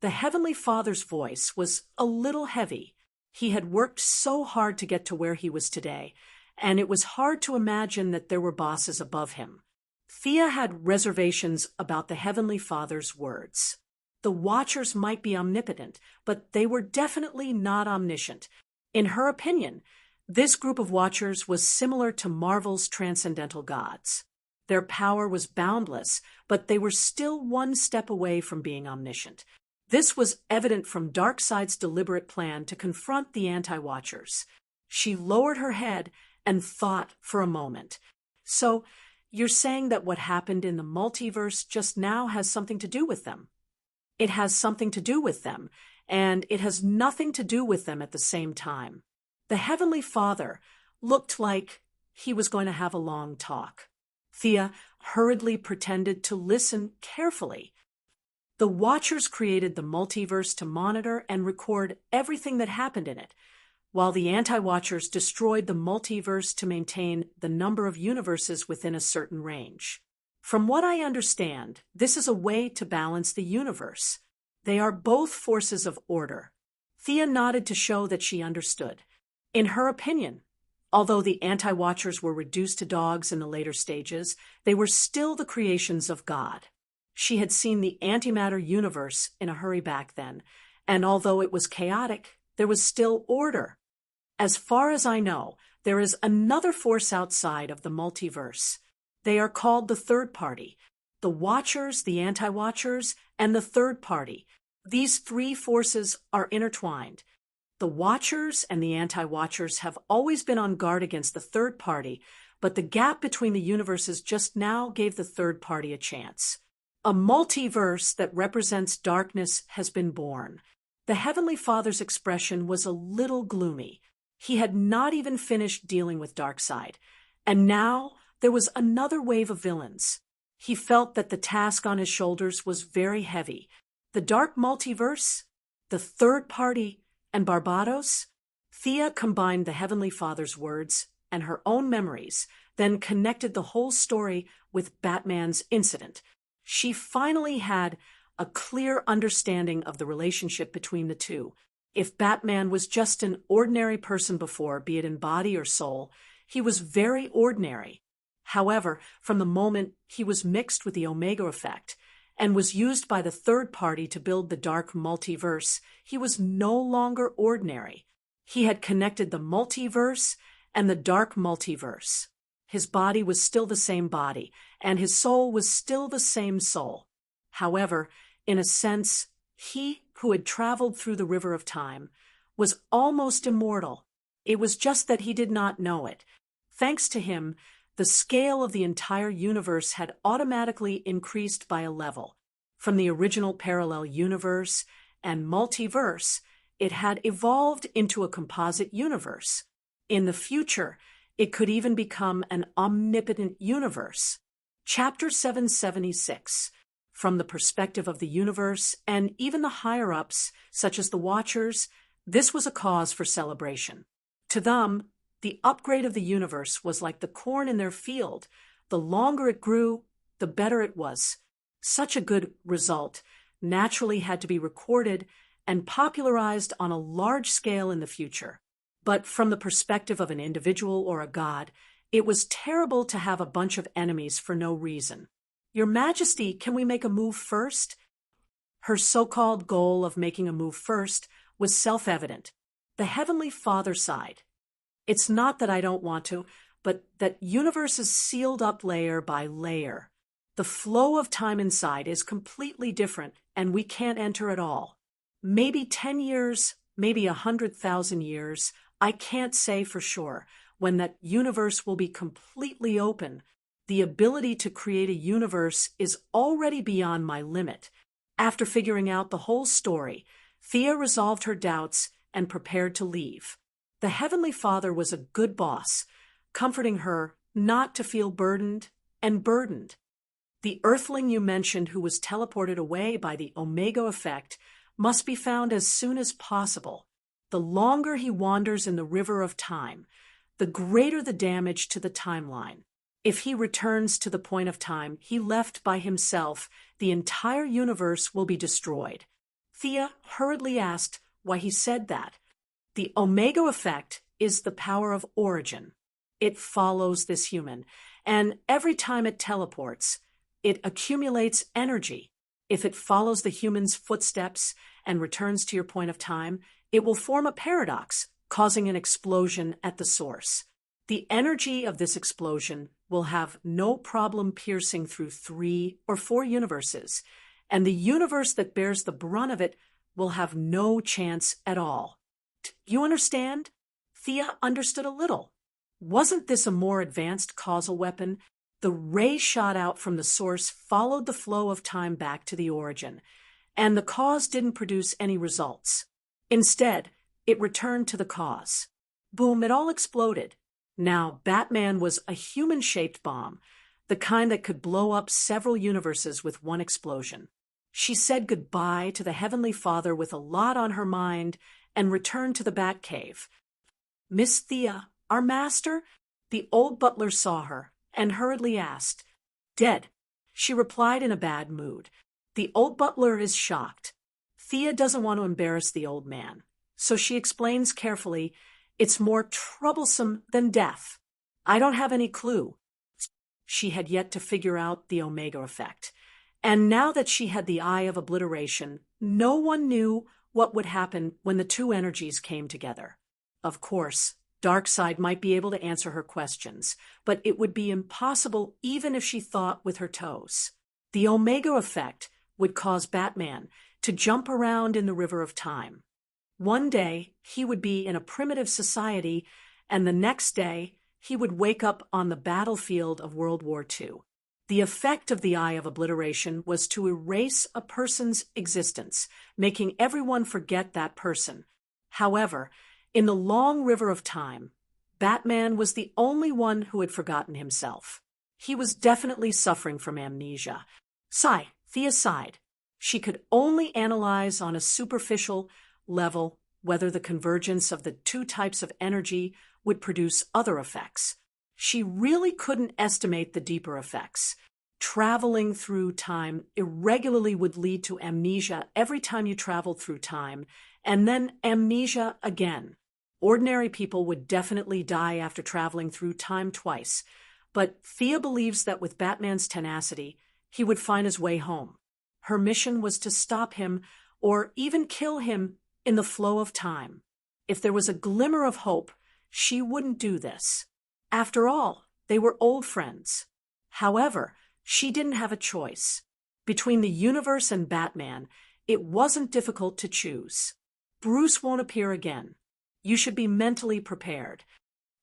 The Heavenly Father's voice was a little heavy. He had worked so hard to get to where he was today, and it was hard to imagine that there were bosses above him. Thea had reservations about the Heavenly Father's words. The Watchers might be omnipotent, but they were definitely not omniscient. In her opinion, this group of Watchers was similar to Marvel's transcendental gods. Their power was boundless, but they were still one step away from being omniscient. This was evident from Darkseid's deliberate plan to confront the anti-Watchers. She lowered her head and thought for a moment. So, you're saying that what happened in the multiverse just now has something to do with them? It has something to do with them, and it has nothing to do with them at the same time. The Heavenly Father looked like he was going to have a long talk. Thea hurriedly pretended to listen carefully. The Watchers created the multiverse to monitor and record everything that happened in it, while the anti-Watchers destroyed the multiverse to maintain the number of universes within a certain range. From what I understand, this is a way to balance the universe. They are both forces of order. Thea nodded to show that she understood. In her opinion, although the anti-watchers were reduced to dogs in the later stages, they were still the creations of God. She had seen the antimatter universe in a hurry back then, and although it was chaotic, there was still order. As far as I know, there is another force outside of the multiverse. They are called the third party. The Watchers, the anti-watchers, and the third party. These three forces are intertwined. The Watchers and the anti-watchers have always been on guard against the third party, but the gap between the universes just now gave the third party a chance. A multiverse that represents darkness has been born. The Heavenly Father's expression was a little gloomy. He had not even finished dealing with Darkseid, and now there was another wave of villains. He felt that the task on his shoulders was very heavy. The Dark Multiverse, the Third Party, and Barbados. Thea combined the Heavenly Father's words and her own memories, then connected the whole story with Batman's incident. She finally had a clear understanding of the relationship between the two. If Batman was just an ordinary person before, be it in body or soul, he was very ordinary. However, from the moment he was mixed with the Omega effect and was used by the third party to build the dark multiverse, he was no longer ordinary. He had connected the multiverse and the dark multiverse. His body was still the same body, and his soul was still the same soul. However, in a sense, he who had traveled through the river of time was almost immortal. It was just that he did not know it. Thanks to him, the scale of the entire universe had automatically increased by a level. From the original parallel universe and multiverse, it had evolved into a composite universe. In the future, it could even become an omnipotent universe. Chapter 776. From the perspective of the universe and even the higher-ups, such as the Watchers, this was a cause for celebration. To them, the upgrade of the universe was like the corn in their field. The longer it grew, the better it was. Such a good result naturally had to be recorded and popularized on a large scale in the future. But from the perspective of an individual or a god, it was terrible to have a bunch of enemies for no reason. Your Majesty, can we make a move first? Her so-called goal of making a move first was self-evident. The Heavenly Father sighed. It's not that I don't want to, but that universe is sealed up layer by layer. The flow of time inside is completely different, and we can't enter at all. Maybe 10 years, maybe 100,000 years, I can't say for sure, when that universe will be completely open. The ability to create a universe is already beyond my limit. After figuring out the whole story, Thea resolved her doubts and prepared to leave. The Heavenly Father was a good boss, comforting her not to feel burdened and burdened. The Earthling you mentioned who was teleported away by the Omega effect must be found as soon as possible. The longer he wanders in the river of time, the greater the damage to the timeline. If he returns to the point of time he left by himself, the entire universe will be destroyed. Thea hurriedly asked why he said that. The Omega effect is the power of origin. It follows this human, and every time it teleports, it accumulates energy. If it follows the human's footsteps and returns to your point of time, it will form a paradox, causing an explosion at the source. The energy of this explosion will have no problem piercing through 3 or 4 universes, and the universe that bears the brunt of it will have no chance at all. You understand? Thea understood a little. Wasn't this a more advanced causal weapon? The ray shot out from the source followed the flow of time back to the origin, and the cause didn't produce any results. Instead, it returned to the cause. Boom, it all exploded. Now, Batman was a human-shaped bomb, the kind that could blow up several universes with one explosion. She said goodbye to the Heavenly Father with a lot on her mind and returned to the Batcave. Miss Thea, our master? The old butler saw her and hurriedly asked. Dead. She replied in a bad mood. The old butler is shocked. Thea doesn't want to embarrass the old man, so she explains carefully, "It's more troublesome than death. I don't have any clue." She had yet to figure out the Omega effect. And now that she had the Eye of Obliteration, no one knew what would happen when the two energies came together. Of course, Darkseid might be able to answer her questions, but it would be impossible even if she thought with her toes. The Omega effect would cause Batman to jump around in the river of time. One day, he would be in a primitive society, and the next day, he would wake up on the battlefield of World War II. The effect of the Eye of Obliteration was to erase a person's existence, making everyone forget that person. However, in the long river of time, Batman was the only one who had forgotten himself. He was definitely suffering from amnesia. Thea sighed. She could only analyze on a superficial level whether the convergence of the two types of energy would produce other effects. She really couldn't estimate the deeper effects. Traveling through time irregularly would lead to amnesia every time you traveled through time, and then amnesia again. Ordinary people would definitely die after traveling through time twice, but Thea believes that with Batman's tenacity, he would find his way home. Her mission was to stop him or even kill him in the flow of time. If there was a glimmer of hope, she wouldn't do this. After all, they were old friends. However, she didn't have a choice. Between the universe and Batman, it wasn't difficult to choose. Bruce won't appear again. You should be mentally prepared.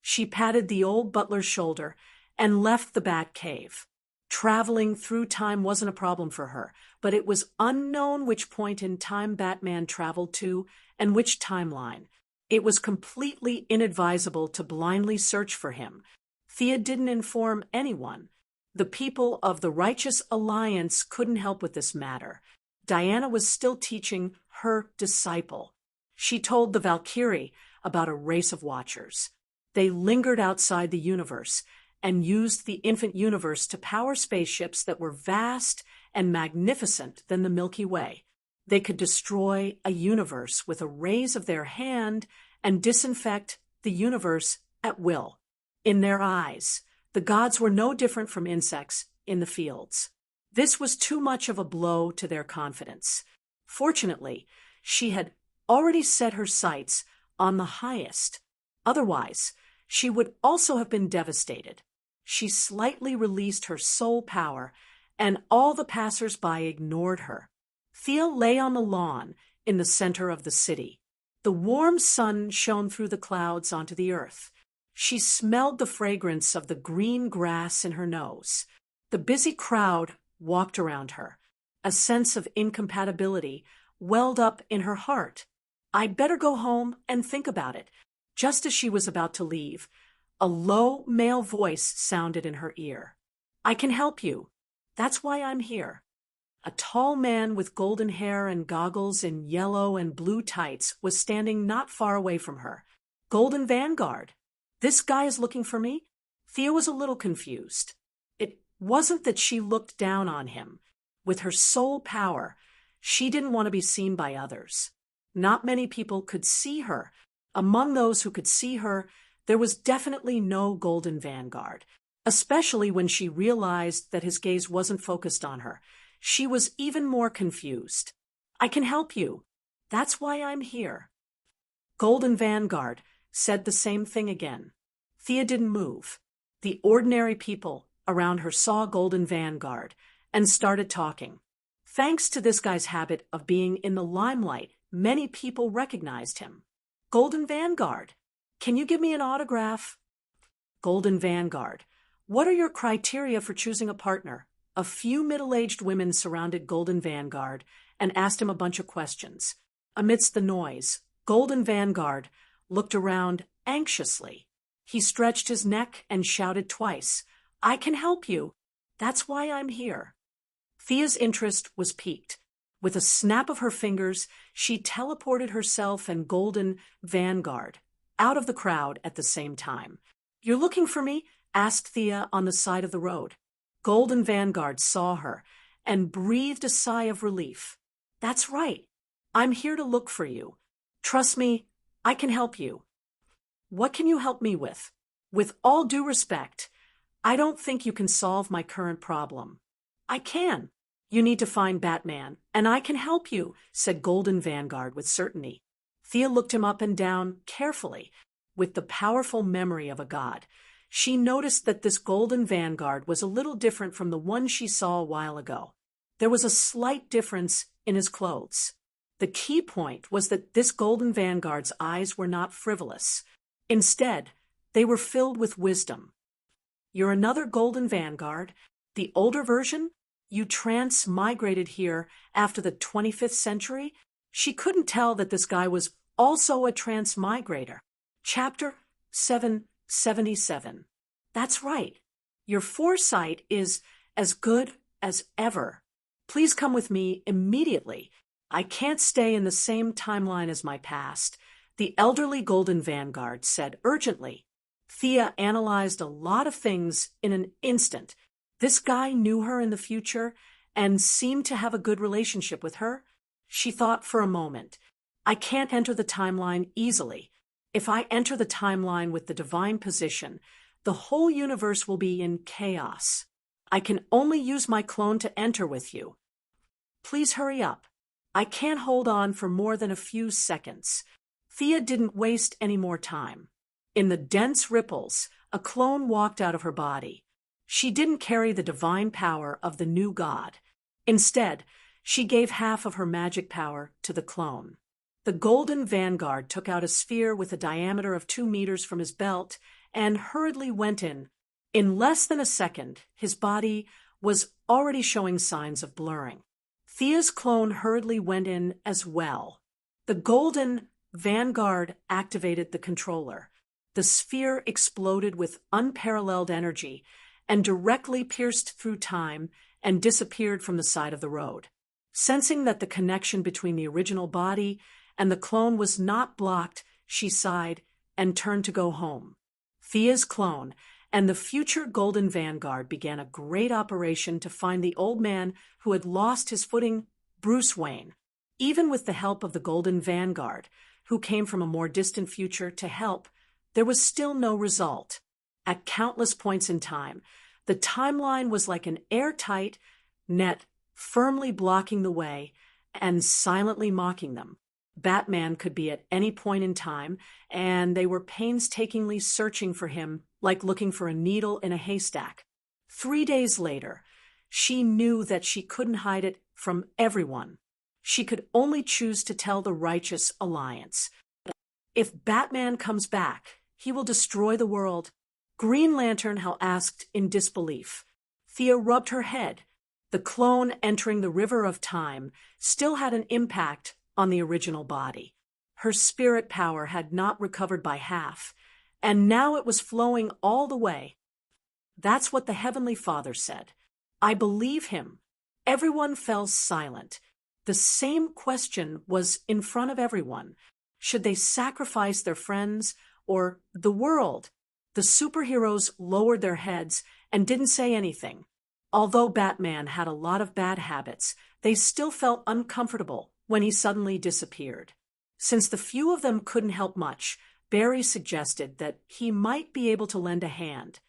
She patted the old butler's shoulder and left the Batcave. Traveling through time wasn't a problem for her, but it was unknown which point in time Batman traveled to and which timeline. It was completely inadvisable to blindly search for him. Thea didn't inform anyone. The people of the Righteous Alliance couldn't help with this matter. Diana was still teaching her disciple. She told the Valkyrie about a race of watchers. They lingered outside the universe and used the infant universe to power spaceships that were vast and magnificent than the Milky Way. They could destroy a universe with a raise of their hand and disinfect the universe at will. In their eyes, the gods were no different from insects in the fields. This was too much of a blow to their confidence. Fortunately, she had already set her sights on the highest. Otherwise, she would also have been devastated. She slightly released her soul power, and all the passers-by ignored her. Thea lay on the lawn in the center of the city. The warm sun shone through the clouds onto the earth. She smelled the fragrance of the green grass in her nose. The busy crowd walked around her. A sense of incompatibility welled up in her heart. I'd better go home and think about it. Just as she was about to leave, a low male voice sounded in her ear. "I can help you. That's why I'm here." A tall man with golden hair and goggles in yellow and blue tights was standing not far away from her. "Golden Vanguard. This guy is looking for me?" Thea was a little confused. It wasn't that she looked down on him. With her soul power, she didn't want to be seen by others. Not many people could see her. Among those who could see her, there was definitely no Golden Vanguard, especially when she realized that his gaze wasn't focused on her. She was even more confused. "I can help you. That's why I'm here." Golden Vanguard said the same thing again. Thea didn't move. The ordinary people around her saw Golden Vanguard and started talking. Thanks to this guy's habit of being in the limelight, many people recognized him. "Golden Vanguard, can you give me an autograph?" Golden Vanguard, what are your criteria for choosing a partner? A few middle-aged women surrounded Golden Vanguard and asked him a bunch of questions. Amidst the noise, Golden Vanguard looked around anxiously. He stretched his neck and shouted twice, "I can help you. That's why I'm here." Thea's interest was piqued. With a snap of her fingers, she teleported herself and Golden Vanguard out of the crowd at the same time. "You're looking for me?" asked Thea on the side of the road. Golden Vanguard saw her and breathed a sigh of relief. "That's right. I'm here to look for you. Trust me, I can help you. What can you help me with? With all due respect, I don't think you can solve my current problem. I can. You need to find Batman, and I can help you, said Golden Vanguard with certainty. Thea looked him up and down carefully. With the powerful memory of a god, she noticed that this Golden Vanguard was a little different from the one she saw a while ago. There was a slight difference in his clothes. The key point was that this Golden Vanguard's eyes were not frivolous. Instead, they were filled with wisdom. You're another Golden Vanguard, the older version? You transmigrated here after the 25th century? She couldn't tell that this guy was also a transmigrator. Chapter 777. That's right. Your foresight is as good as ever. Please come with me immediately. I can't stay in the same timeline as my past, the elderly Golden Vanguard said urgently. Thea analyzed a lot of things in an instant. This guy knew her in the future and seemed to have a good relationship with her. She thought for a moment. I can't enter the timeline easily. If I enter the timeline with the divine position, the whole universe will be in chaos. I can only use my clone to enter with you. Please hurry up. I can't hold on for more than a few seconds. Thea didn't waste any more time. In the dense ripples, a clone walked out of her body. She didn't carry the divine power of the new god. Instead, she gave half of her magic power to the clone. The Golden Vanguard took out a sphere with a diameter of 2 meters from his belt and hurriedly went in. In less than a second, his body was already showing signs of blurring. Thea's clone hurriedly went in as well. The Golden Vanguard activated the controller. The sphere exploded with unparalleled energy and directly pierced through time and disappeared from the side of the road. Sensing that the connection between the original body and the clone was not blocked, she sighed and turned to go home. Thea's clone and the future Golden Vanguard began a great operation to find the old man who had lost his footing, Bruce Wayne. Even with the help of the Golden Vanguard, who came from a more distant future to help, there was still no result. At countless points in time, the timeline was like an airtight net firmly blocking the way and silently mocking them. Batman could be at any point in time, and they were painstakingly searching for him like looking for a needle in a haystack. 3 days later, she knew that she couldn't hide it from everyone. She could only choose to tell the Righteous Alliance. If Batman comes back, he will destroy the world. Green Lantern asked in disbelief. Thea rubbed her head. The clone entering the river of time still had an impact on the original body. Her spirit power had not recovered by half, and now it was flowing all the way. That's what the Heavenly Father said. I believe him. Everyone fell silent. The same question was in front of everyone. Should they sacrifice their friends or the world? The superheroes lowered their heads and didn't say anything. Although Batman had a lot of bad habits, they still felt uncomfortable when he suddenly disappeared. Since the few of them couldn't help much, Barry suggested that he might be able to lend a hand.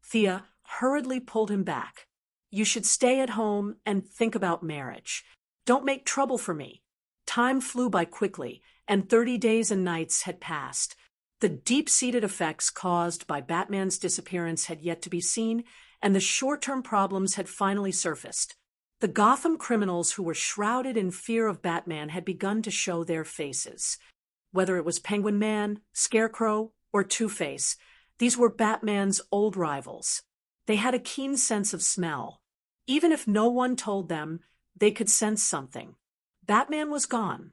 Thea hurriedly pulled him back. You should stay at home and think about marriage. Don't make trouble for me. Time flew by quickly, and 30 days and nights had passed. The deep-seated effects caused by Batman's disappearance had yet to be seen, and the short-term problems had finally surfaced. The Gotham criminals who were shrouded in fear of Batman had begun to show their faces. Whether it was Penguin Man, Scarecrow, or Two-Face, these were Batman's old rivals. They had a keen sense of smell. Even if no one told them, they could sense something. Batman was gone.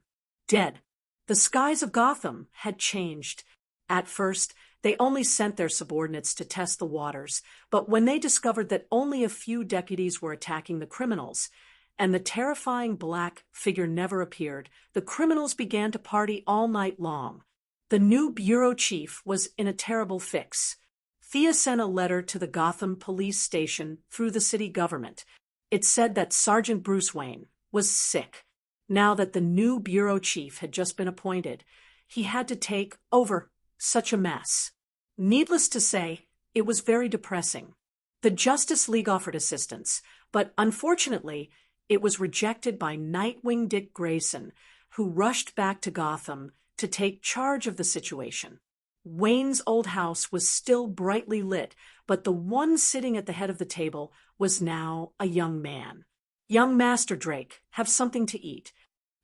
Dead. The skies of Gotham had changed. At first, they only sent their subordinates to test the waters, but when they discovered that only a few deputies were attacking the criminals, and the terrifying black figure never appeared, the criminals began to party all night long. The new bureau chief was in a terrible fix. Thea sent a letter to the Gotham police station through the city government. It said that Sergeant Bruce Wayne was sick. Now that the new bureau chief had just been appointed, he had to take over such a mess. Needless to say, it was very depressing. The Justice League offered assistance, but unfortunately, it was rejected by Nightwing Dick Grayson, who rushed back to Gotham to take charge of the situation. Wayne's old house was still brightly lit, but the one sitting at the head of the table was now a young man. "Young Master Drake, have something to eat."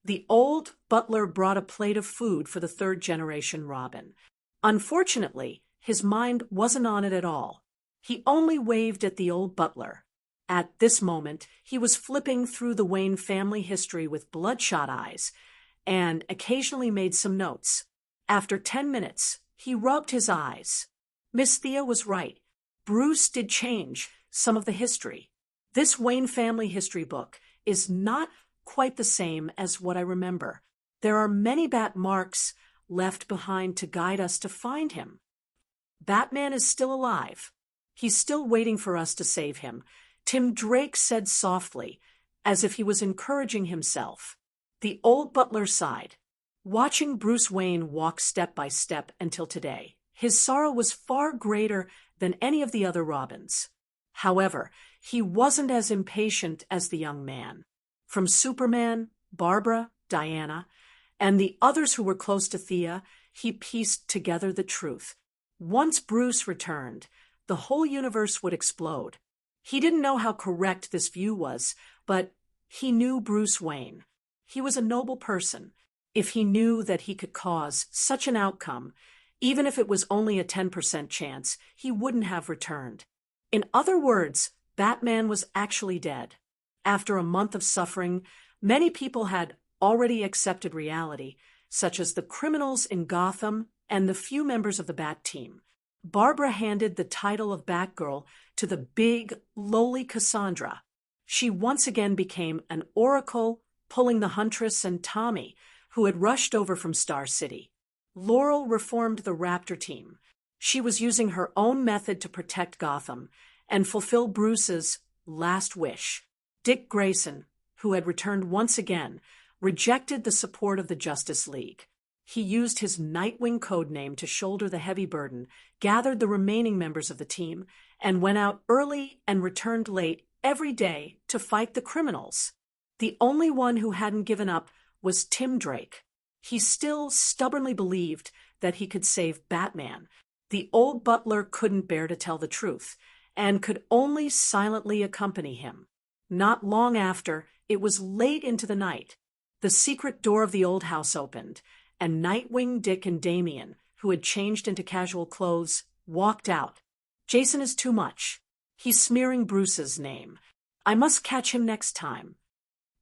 The old butler brought a plate of food for the third-generation Robin. Unfortunately, his mind wasn't on it at all. He only waved at the old butler. At this moment, he was flipping through the Wayne family history with bloodshot eyes, and occasionally made some notes. After 10 minutes, he rubbed his eyes. Miss Thea was right. Bruce did change some of the history. This Wayne family history book is not quite the same as what I remember. There are many bat marks left behind to guide us to find him. Batman is still alive. He's still waiting for us to save him, Tim Drake said softly, as if he was encouraging himself. The old butler sighed. Watching Bruce Wayne walk step by step until today, his sorrow was far greater than any of the other Robins. However, he wasn't as impatient as the young man. From Superman, Barbara, Diana, and the others who were close to Thea, he pieced together the truth. Once Bruce returned, the whole universe would explode. He didn't know how correct this view was, but he knew Bruce Wayne. He was a noble person. If he knew that he could cause such an outcome, even if it was only a 10% chance, he wouldn't have returned. In other words, Batman was actually dead. After a month of suffering, many people had already accepted reality, such as the criminals in Gotham and the few members of the Bat team. Barbara handed the title of Batgirl to the big, lowly Cassandra. She once again became an oracle, pulling the Huntress and Tommy, who had rushed over from Star City. Laurel reformed the Raptor team. She was using her own method to protect Gotham and fulfill Bruce's last wish. Dick Grayson, who had returned once again, rejected the support of the Justice League. He used his Nightwing codename to shoulder the heavy burden, gathered the remaining members of the team, and went out early and returned late every day to fight the criminals. The only one who hadn't given up was Tim Drake. He still stubbornly believed that he could save Batman. The old butler couldn't bear to tell the truth, and could only silently accompany him. Not long after, it was late into the night. The secret door of the old house opened, and Nightwing, Dick, and Damian, who had changed into casual clothes, walked out. "Jason is too much. He's smearing Bruce's name. I must catch him next time."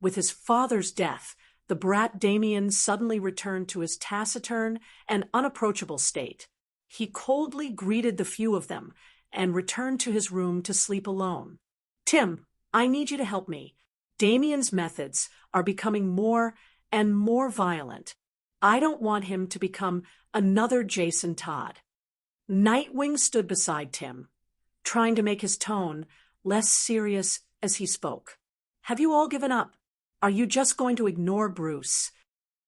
With his father's death, the brat Damian suddenly returned to his taciturn and unapproachable state. He coldly greeted the few of them and returned to his room to sleep alone. "Tim, I need you to help me. Damian's methods are becoming more and more violent. I don't want him to become another Jason Todd." Nightwing stood beside Tim, trying to make his tone less serious as he spoke. "Have you all given up? Are you just going to ignore Bruce?"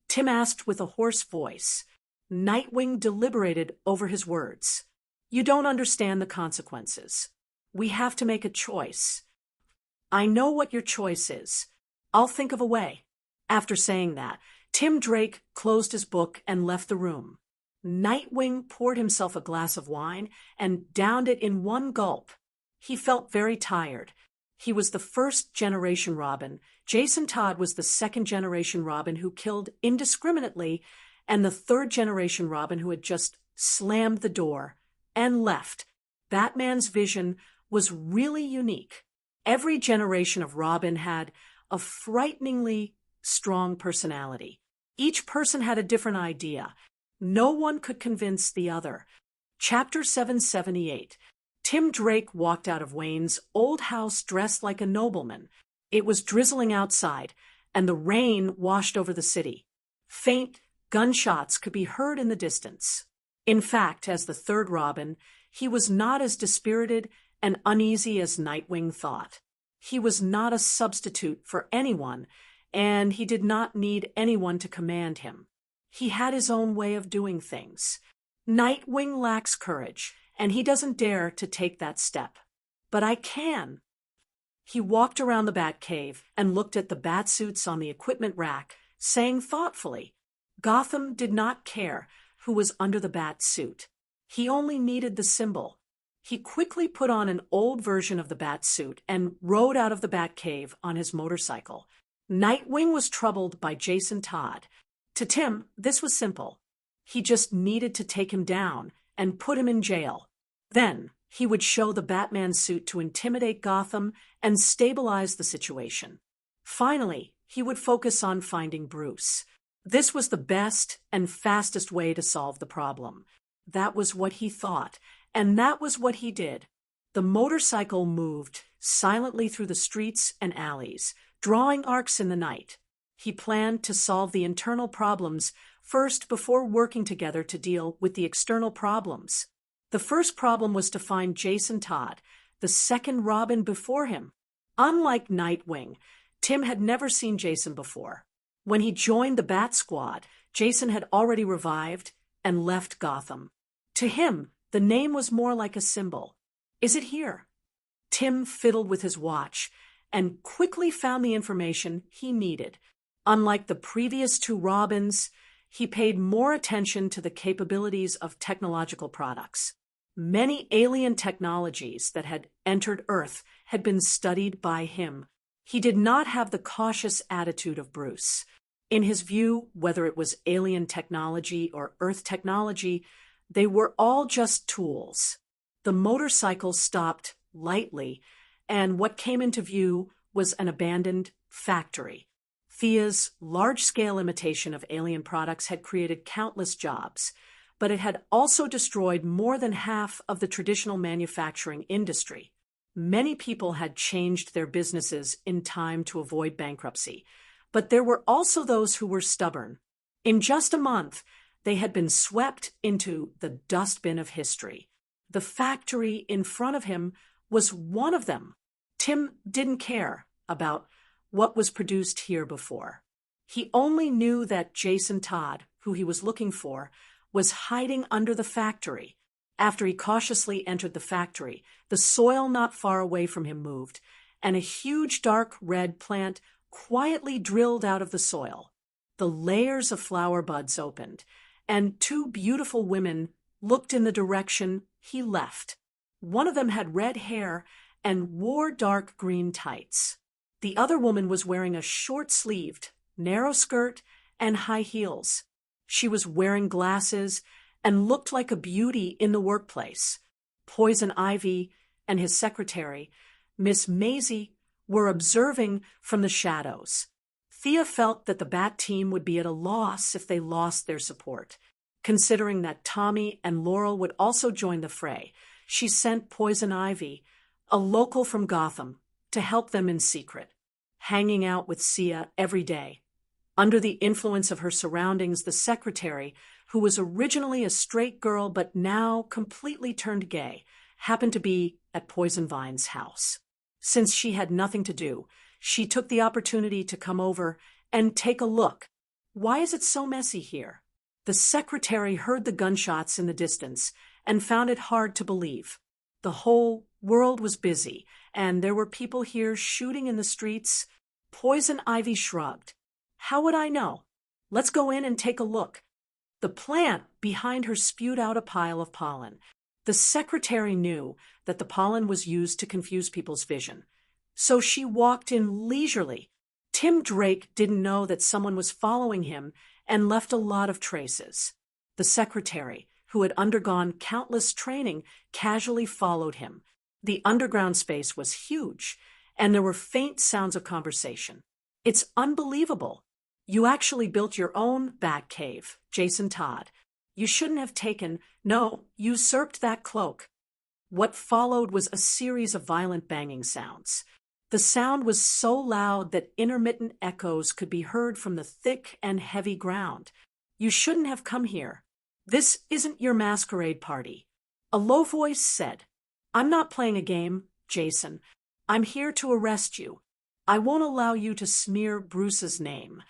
Tim asked with a hoarse voice. Nightwing deliberated over his words. "You don't understand the consequences. We have to make a choice." "I know what your choice is. I'll think of a way." After saying that, Tim Drake closed his book and left the room. Nightwing poured himself a glass of wine and downed it in one gulp. He felt very tired. He was the first-generation Robin. Jason Todd was the second-generation Robin who killed indiscriminately, and the third-generation Robin who had just slammed the door and left. Batman's vision was really unique. Every generation of Robin had a frighteningly strong personality. Each person had a different idea. No one could convince the other. Chapter 778. Tim Drake walked out of Wayne's old house dressed like a nobleman. It was drizzling outside, and the rain washed over the city. Faint gunshots could be heard in the distance. In fact, as the third Robin, he was not as dispirited and uneasy as Nightwing thought. He was not a substitute for anyone, and he did not need anyone to command him. He had his own way of doing things. Nightwing lacks courage, and he doesn't dare to take that step. But I can. He walked around the Batcave and looked at the batsuits on the equipment rack, saying thoughtfully, Gotham did not care who was under the bat suit. He only needed the symbol. He quickly put on an old version of the bat suit and rode out of the Batcave on his motorcycle. Nightwing was troubled by Jason Todd. To Tim, this was simple. He just needed to take him down and put him in jail. Then he would show the Batman suit to intimidate Gotham and stabilize the situation. Finally, he would focus on finding Bruce. This was the best and fastest way to solve the problem. That was what he thought, and that was what he did. The motorcycle moved silently through the streets and alleys, drawing arcs in the night. He planned to solve the internal problems first before working together to deal with the external problems. The first problem was to find Jason Todd, the second Robin before him. Unlike Nightwing, Tim had never seen Jason before. When he joined the Bat Squad, Jason had already revived and left Gotham. To him, the name was more like a symbol. Is it here? Tim fiddled with his watch and quickly found the information he needed. Unlike the previous two Robins, he paid more attention to the capabilities of technological products. Many alien technologies that had entered Earth had been studied by him. He did not have the cautious attitude of Bruce. In his view, whether it was alien technology or Earth technology, they were all just tools. The motorcycle stopped lightly, and what came into view was an abandoned factory. Thea's large-scale imitation of alien products had created countless jobs, but it had also destroyed more than half of the traditional manufacturing industry. Many people had changed their businesses in time to avoid bankruptcy, but there were also those who were stubborn. In just a month, they had been swept into the dustbin of history. The factory in front of him was one of them. Tim didn't care about what was produced here before. He only knew that Jason Todd, who he was looking for, was hiding under the factory. After he cautiously entered the factory, the soil not far away from him moved, and a huge dark red plant quietly drilled out of the soil. The layers of flower buds opened, and two beautiful women looked in the direction he left. One of them had red hair and wore dark green tights. The other woman was wearing a short-sleeved, narrow skirt and high heels. She was wearing glasses and looked like a beauty in the workplace. Poison Ivy and his secretary, Miss Maisie, were observing from the shadows. Thea felt that the Bat team would be at a loss if they lost their support. Considering that Tommy and Laurel would also join the fray, she sent Poison Ivy, a local from Gotham, to help them in secret, hanging out with Sia every day. Under the influence of her surroundings, the secretary, who was originally a straight girl but now completely turned gay, happened to be at Poison Vine's house. Since she had nothing to do, she took the opportunity to come over and take a look. Why is it so messy here? The secretary heard the gunshots in the distance and found it hard to believe. The whole world was busy, and there were people here shooting in the streets. Poison Ivy shrugged. How would I know? Let's go in and take a look. The plant behind her spewed out a pile of pollen. The secretary knew that the pollen was used to confuse people's vision, so she walked in leisurely. Tim Drake didn't know that someone was following him and left a lot of traces. The secretary, who had undergone countless training, casually followed him. The underground space was huge, and there were faint sounds of conversation. It's unbelievable. You actually built your own Batcave, Jason Todd. You shouldn't have usurped that cloak. What followed was a series of violent banging sounds. The sound was so loud that intermittent echoes could be heard from the thick and heavy ground. You shouldn't have come here. This isn't your masquerade party. A low voice said, I'm not playing a game, Jason. I'm here to arrest you. I won't allow you to smear Bruce's name."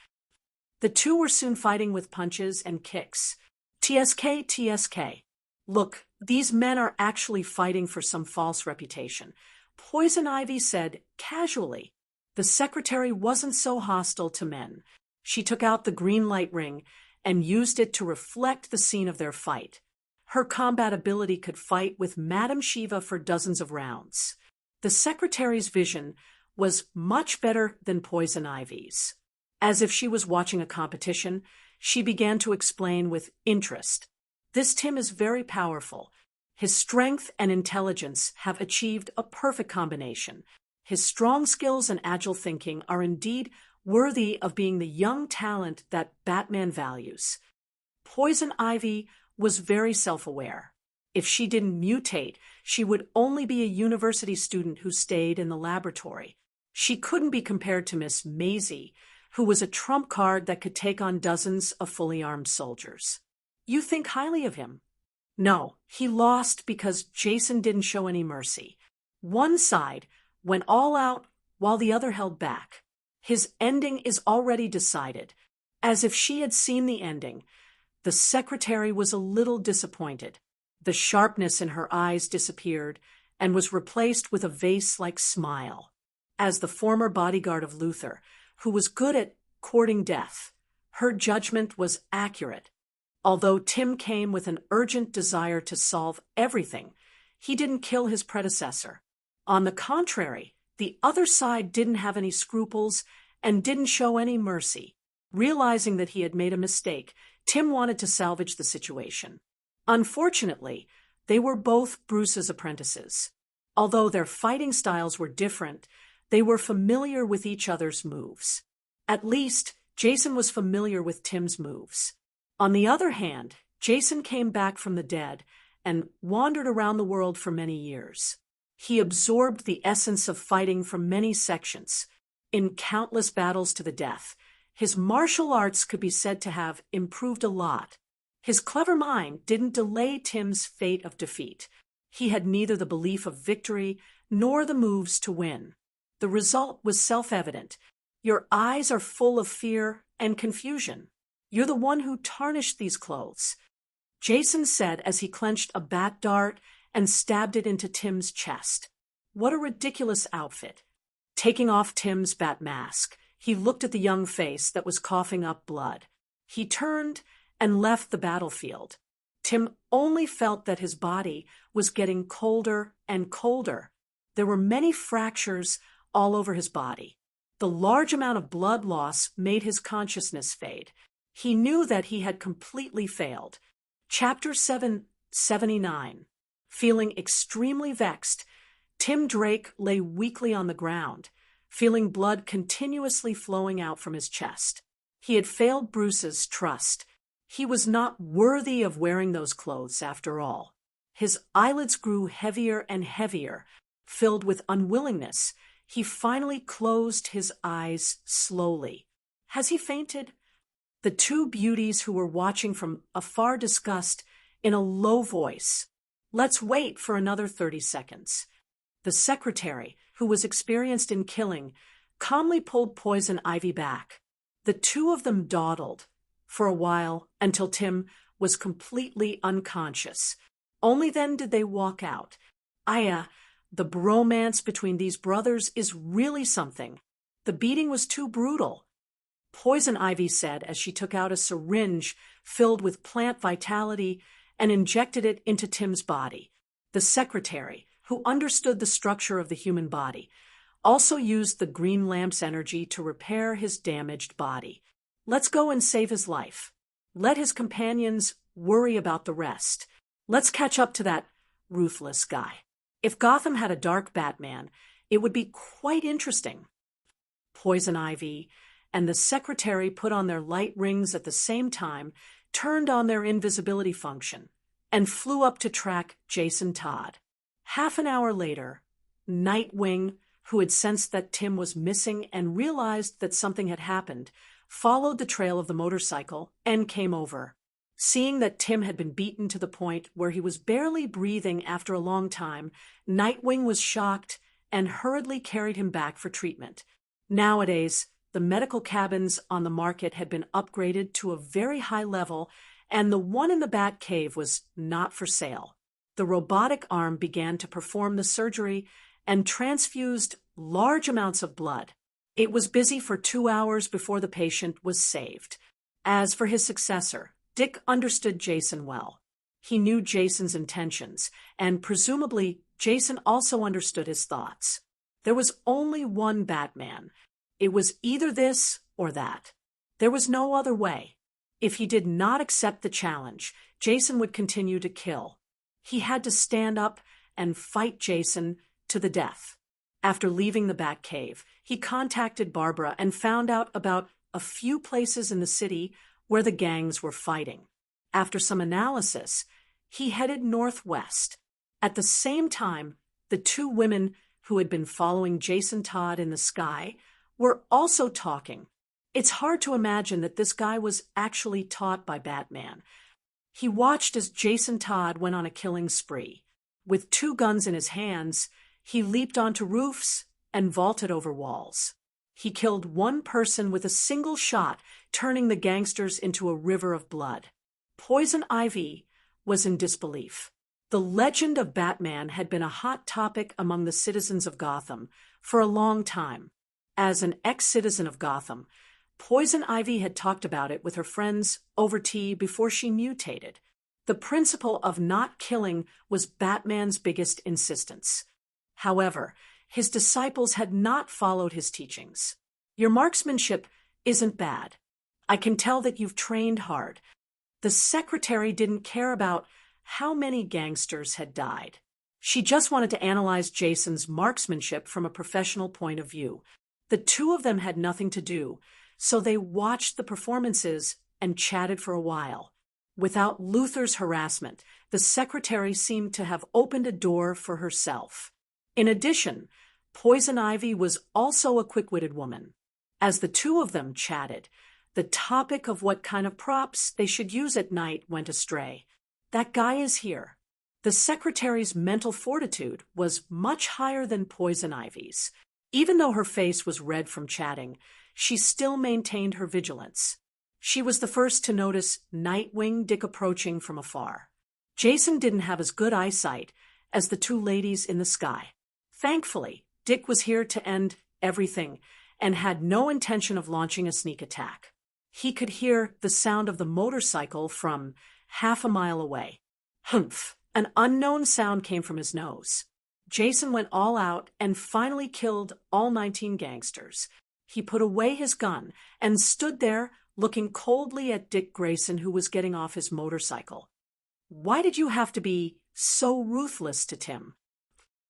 The two were soon fighting with punches and kicks. TSK, TSK. "Look, these men are actually fighting for some false reputation," Poison Ivy said casually. The secretary wasn't so hostile to men. She took out the green light ring and used it to reflect the scene of their fight. Her combat ability could fight with Madame Shiva for dozens of rounds. The secretary's vision was much better than Poison Ivy's. As if she was watching a competition, she began to explain with interest. "This Tim is very powerful. His strength and intelligence have achieved a perfect combination. His strong skills and agile thinking are indeed worthy of being the young talent that Batman values." Poison Ivy was very self-aware. If she didn't mutate, she would only be a university student who stayed in the laboratory. She couldn't be compared to Miss Maisie, who was a trump card that could take on dozens of fully armed soldiers. "You think highly of him?" "No, he lost because Jason didn't show any mercy. One side went all out while the other held back. His ending is already decided." As if she had seen the ending, the secretary was a little disappointed. The sharpness in her eyes disappeared and was replaced with a vase-like smile. As the former bodyguard of Luther, who was good at courting death, her judgment was accurate. Although Tim came with an urgent desire to solve everything, he didn't kill his predecessor. On the contrary, the other side didn't have any scruples and didn't show any mercy. Realizing that he had made a mistake, Tim wanted to salvage the situation. Unfortunately, they were both Bruce's apprentices. Although their fighting styles were different, they were familiar with each other's moves. At least, Jason was familiar with Tim's moves. On the other hand, Jason came back from the dead and wandered around the world for many years. He absorbed the essence of fighting from many sections. In countless battles to the death, his martial arts could be said to have improved a lot. His clever mind didn't delay Tim's fate of defeat. He had neither the belief of victory nor the moves to win. The result was self-evident. Your eyes are full of fear and confusion. You're the one who tarnished these clothes, Jason said as he clenched a bat dart and stabbed it into Tim's chest. What a ridiculous outfit. Taking off Tim's bat mask, he looked at the young face that was coughing up blood. He turned and left the battlefield. Tim only felt that his body was getting colder and colder. There were many fractures all over his body. The large amount of blood loss made his consciousness fade. He knew that he had completely failed. Chapter 779. Feeling extremely vexed, Tim Drake lay weakly on the ground, feeling blood continuously flowing out from his chest. He had failed Bruce's trust. He was not worthy of wearing those clothes after all. His eyelids grew heavier and heavier. Filled with unwillingness, he finally closed his eyes slowly. Has he fainted? The two beauties who were watching from afar discussed in a low voice. Let's wait for another 30 seconds. The secretary, who was experienced in killing, calmly pulled Poison Ivy back. The two of them dawdled for a while until Tim was completely unconscious. Only then did they walk out. The bromance between these brothers is really something. The beating was too brutal, Poison Ivy said as she took out a syringe filled with plant vitality and injected it into Tim's body. The secretary, who understood the structure of the human body, also used the green lamp's energy to repair his damaged body. Let's go and save his life. Let his companions worry about the rest. Let's catch up to that ruthless guy. If Gotham had a dark Batman, it would be quite interesting. Poison Ivy and the secretary put on their light rings at the same time, turned on their invisibility function, and flew up to track Jason Todd. Half an hour later, Nightwing, who had sensed that Tim was missing and realized that something had happened, followed the trail of the motorcycle and came over. Seeing that Tim had been beaten to the point where he was barely breathing after a long time, Nightwing was shocked and hurriedly carried him back for treatment. Nowadays, the medical cabins on the market had been upgraded to a very high level, and the one in the Bat Cave was not for sale. The robotic arm began to perform the surgery and transfused large amounts of blood. It was busy for 2 hours before the patient was saved. As for his successor, Dick understood Jason well. He knew Jason's intentions, and presumably Jason also understood his thoughts. There was only one Batman. It was either this or that. There was no other way. If he did not accept the challenge, Jason would continue to kill. He had to stand up and fight Jason to the death. After leaving the Batcave, he contacted Barbara and found out about a few places in the city where the gangs were fighting. After some analysis, he headed northwest. At the same time, the two women who had been following Jason Todd in the sky were also talking. It's hard to imagine that this guy was actually taught by Batman. He watched as Jason Todd went on a killing spree. With 2 guns in his hands, he leaped onto roofs and vaulted over walls. He killed 1 person with a single shot, turning the gangsters into a river of blood. Poison Ivy was in disbelief. The legend of Batman had been a hot topic among the citizens of Gotham for a long time. As an ex-citizen of Gotham, Poison Ivy had talked about it with her friends over tea before she mutated. The principle of not killing was Batman's biggest insistence. However, his disciples had not followed his teachings. Your marksmanship isn't bad. I can tell that you've trained hard. The secretary didn't care about how many gangsters had died. She just wanted to analyze Jason's marksmanship from a professional point of view. The 2 of them had nothing to do, so they watched the performances and chatted for a while. Without Luther's harassment, the secretary seemed to have opened a door for herself. In addition, Poison Ivy was also a quick-witted woman. As the 2 of them chatted, the topic of what kind of props they should use at night went astray. That guy is here. The secretary's mental fortitude was much higher than Poison Ivy's. Even though her face was red from chatting, she still maintained her vigilance. She was the first to notice Nightwing Dick approaching from afar. Jason didn't have as good eyesight as the 2 ladies in the sky. Thankfully, Dick was here to end everything and had no intention of launching a sneak attack. He could hear the sound of the motorcycle from half a mile away. Humph! An unknown sound came from his nose. Jason went all out and finally killed all 19 gangsters. He put away his gun and stood there looking coldly at Dick Grayson, who was getting off his motorcycle. Why did you have to be so ruthless to Tim?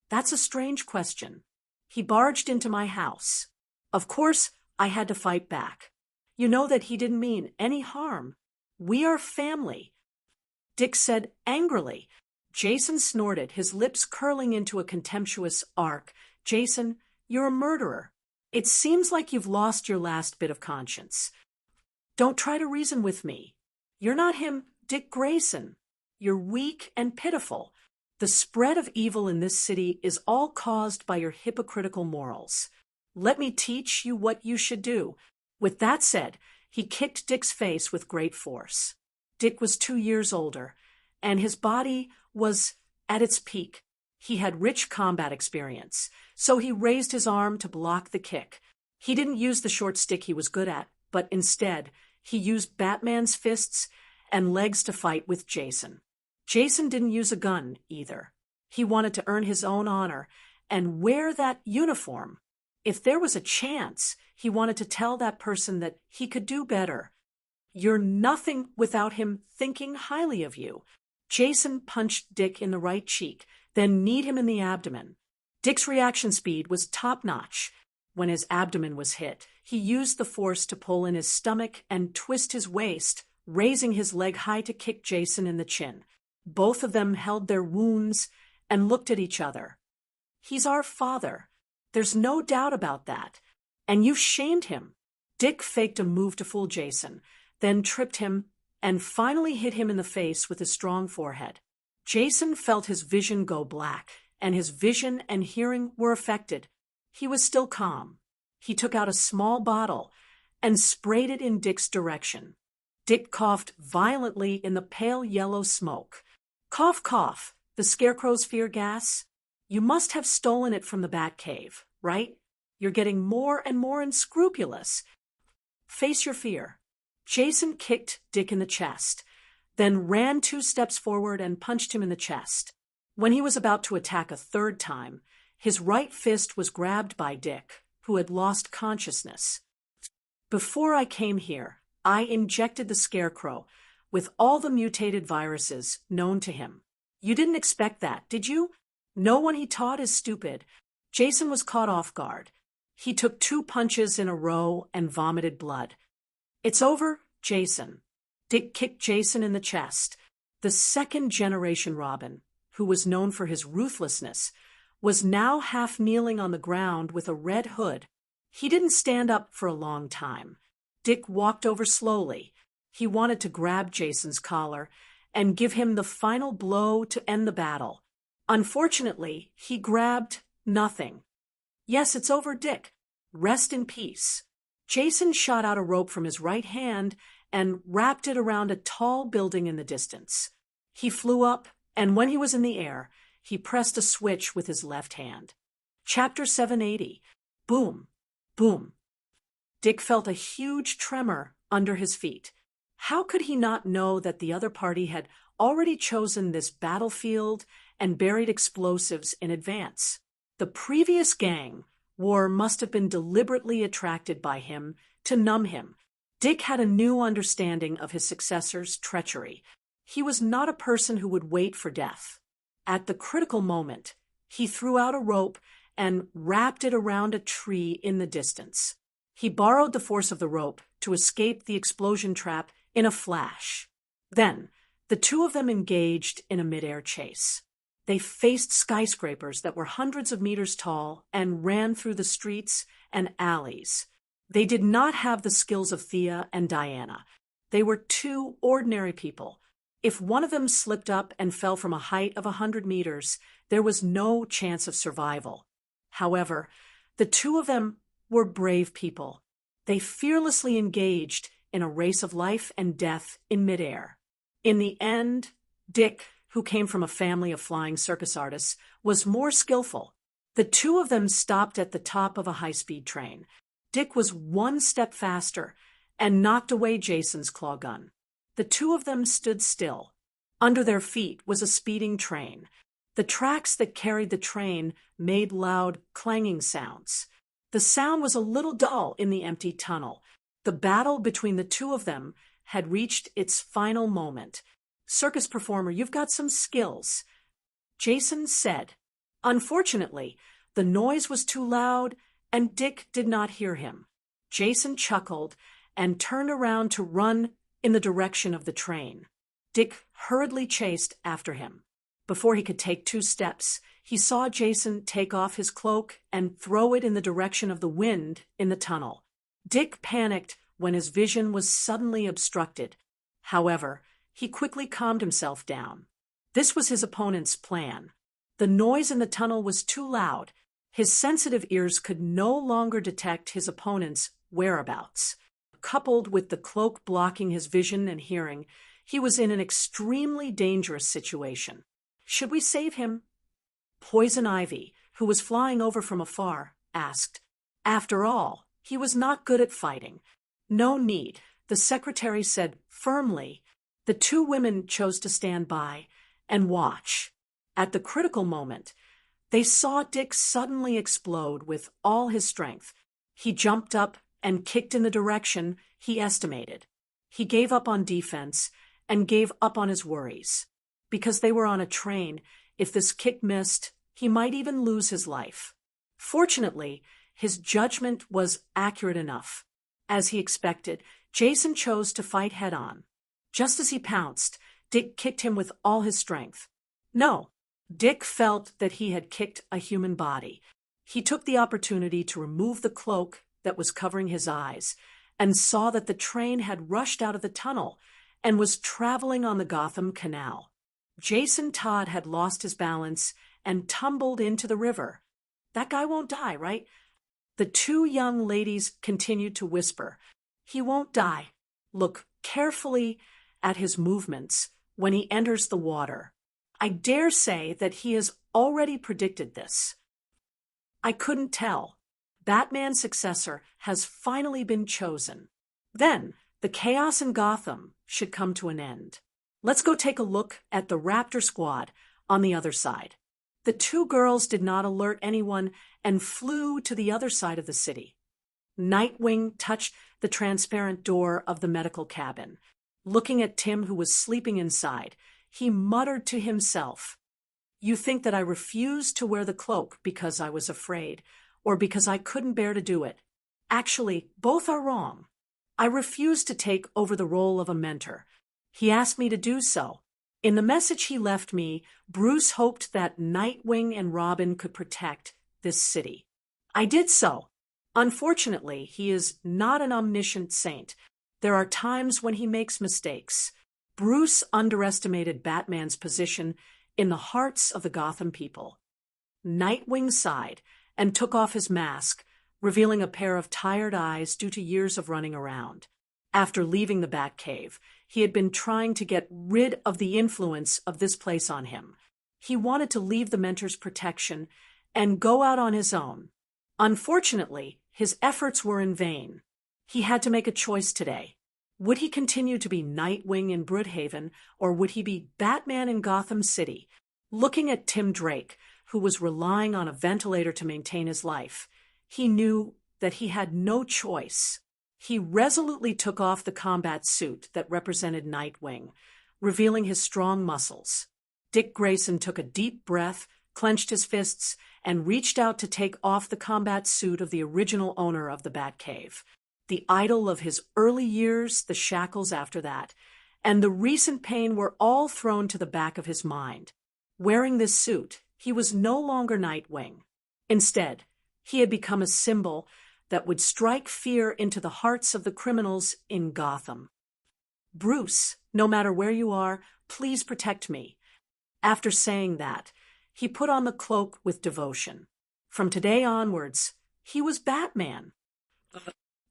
That's a strange question. He barged into my house. Of course, I had to fight back. You know that he didn't mean any harm. We are family. Dick said angrily. Jason snorted, his lips curling into a contemptuous arc. Jason, you're a murderer. It seems like you've lost your last bit of conscience. Don't try to reason with me. You're not him, Dick Grayson. You're weak and pitiful. The spread of evil in this city is all caused by your hypocritical morals. Let me teach you what you should do. With that said, he kicked Dick's face with great force. Dick was 2 years older, and his body was at its peak. He had rich combat experience, so he raised his arm to block the kick. He didn't use the short stick he was good at, but instead, he used Batman's fists and legs to fight with Jason. Jason didn't use a gun, either. He wanted to earn his own honor and wear that uniform. If there was a chance, he wanted to tell that person that he could do better. You're nothing without him thinking highly of you. Jason punched Dick in the right cheek, then kneed him in the abdomen. Dick's reaction speed was top-notch. When his abdomen was hit, he used the force to pull in his stomach and twist his waist, raising his leg high to kick Jason in the chin. Both of them held their wounds and looked at each other. He's our father. There's no doubt about that. And you shamed him. Dick faked a move to fool Jason, then tripped him and finally hit him in the face with his strong forehead. Jason felt his vision go black, and his vision and hearing were affected. He was still calm. He took out a small bottle and sprayed it in Dick's direction. Dick coughed violently in the pale yellow smoke. Cough, cough, the Scarecrow's fear gas. You must have stolen it from the Batcave, right? You're getting more and more unscrupulous. Face your fear. Jason kicked Dick in the chest, then ran 2 steps forward and punched him in the chest. When he was about to attack a third time, his right fist was grabbed by Dick, who had lost consciousness. Before I came here, I injected the Scarecrow with all the mutated viruses known to him. You didn't expect that, did you? No one he taught is stupid. Jason was caught off guard. He took 2 punches in a row and vomited blood. It's over, Jason. Dick kicked Jason in the chest. The second-generation Robin, who was known for his ruthlessness, was now half kneeling on the ground with a red hood. He didn't stand up for a long time. Dick walked over slowly. He wanted to grab Jason's collar and give him the final blow to end the battle. Unfortunately, he grabbed nothing. Yes, it's over, Dick. Rest in peace. Jason shot out a rope from his right hand and wrapped it around a tall building in the distance. He flew up, and when he was in the air, he pressed a switch with his left hand. Chapter 780. Boom. Boom. Dick felt a huge tremor under his feet. How could he not know that the other party had already chosen this battlefield and buried explosives in advance? The previous gang war must have been deliberately attracted by him to numb him. Dick had a new understanding of his successor's treachery. He was not a person who would wait for death. At the critical moment, he threw out a rope and wrapped it around a tree in the distance. He borrowed the force of the rope to escape the explosion trap in a flash. Then, the 2 of them engaged in a mid-air chase. They faced skyscrapers that were hundreds of meters tall and ran through the streets and alleys. They did not have the skills of Thea and Diana. They were 2 ordinary people. If one of them slipped up and fell from a height of 100 meters, there was no chance of survival. However, the 2 of them were brave people. They fearlessly engaged in a race of life and death in midair. In the end, Dick, who came from a family of flying circus artists, was more skillful. The 2 of them stopped at the top of a high-speed train. Dick was 1 step faster and knocked away Jason's claw gun. The 2 of them stood still. Under their feet was a speeding train. The tracks that carried the train made loud, clanging sounds. The sound was a little dull in the empty tunnel. The battle between the 2 of them had reached its final moment. Circus performer, you've got some skills, Jason said. Unfortunately, the noise was too loud, and Dick did not hear him. Jason chuckled and turned around to run in the direction of the train. Dick hurriedly chased after him. Before he could take 2 steps, he saw Jason take off his cloak and throw it in the direction of the wind in the tunnel. Dick panicked when his vision was suddenly obstructed. However, he quickly calmed himself down. This was his opponent's plan. The noise in the tunnel was too loud. His sensitive ears could no longer detect his opponent's whereabouts. Coupled with the cloak blocking his vision and hearing, he was in an extremely dangerous situation. Should we save him? Poison Ivy, who was flying over from afar, asked. After all, he was not good at fighting. No need, the secretary said firmly. The 2 women chose to stand by and watch. At the critical moment, they saw Dick suddenly explode with all his strength. He jumped up and kicked in the direction he estimated. He gave up on defense and gave up on his worries. Because they were on a train, if this kick missed, he might even lose his life. Fortunately, his judgment was accurate enough. As he expected, Jason chose to fight head-on. Just as he pounced, Dick kicked him with all his strength. No, Dick felt that he had kicked a human body. He took the opportunity to remove the cloak that was covering his eyes and saw that the train had rushed out of the tunnel and was traveling on the Gotham Canal. Jason Todd had lost his balance and tumbled into the river. That guy won't die, right? The two young ladies continued to whisper, "He won't die. Look carefully at his movements when he enters the water. I dare say that he has already predicted this." I couldn't tell. Batman's successor has finally been chosen. Then, the chaos in Gotham should come to an end. Let's go take a look at the Raptor Squad on the other side. The two girls did not alert anyone and flew to the other side of the city. Nightwing touched the transparent door of the medical cabin. Looking at Tim, who was sleeping inside, he muttered to himself, "You think that I refused to wear the cloak because I was afraid, or because I couldn't bear to do it. Actually, both are wrong. I refused to take over the role of a mentor. He asked me to do so. In the message he left me, Bruce hoped that Nightwing and Robin could protect this city. I did so. Unfortunately, he is not an omniscient saint. There are times when he makes mistakes. Bruce underestimated Batman's position in the hearts of the Gotham people." Nightwing sighed and took off his mask, revealing a pair of tired eyes due to years of running around. After leaving the Batcave, he had been trying to get rid of the influence of this place on him. He wanted to leave the mentor's protection and go out on his own. Unfortunately, his efforts were in vain. He had to make a choice today. Would he continue to be Nightwing in Brookhaven, or would he be Batman in Gotham City? Looking at Tim Drake, who was relying on a ventilator to maintain his life, he knew that he had no choice. He resolutely took off the combat suit that represented Nightwing, revealing his strong muscles. Dick Grayson took a deep breath, clenched his fists, and reached out to take off the combat suit of the original owner of the Batcave. The idol of his early years, the shackles after that, and the recent pain were all thrown to the back of his mind. Wearing this suit, he was no longer Nightwing. Instead, he had become a symbol that would strike fear into the hearts of the criminals in Gotham. "Bruce, no matter where you are, please protect me." After saying that, he put on the cloak with devotion. From today onwards, he was Batman.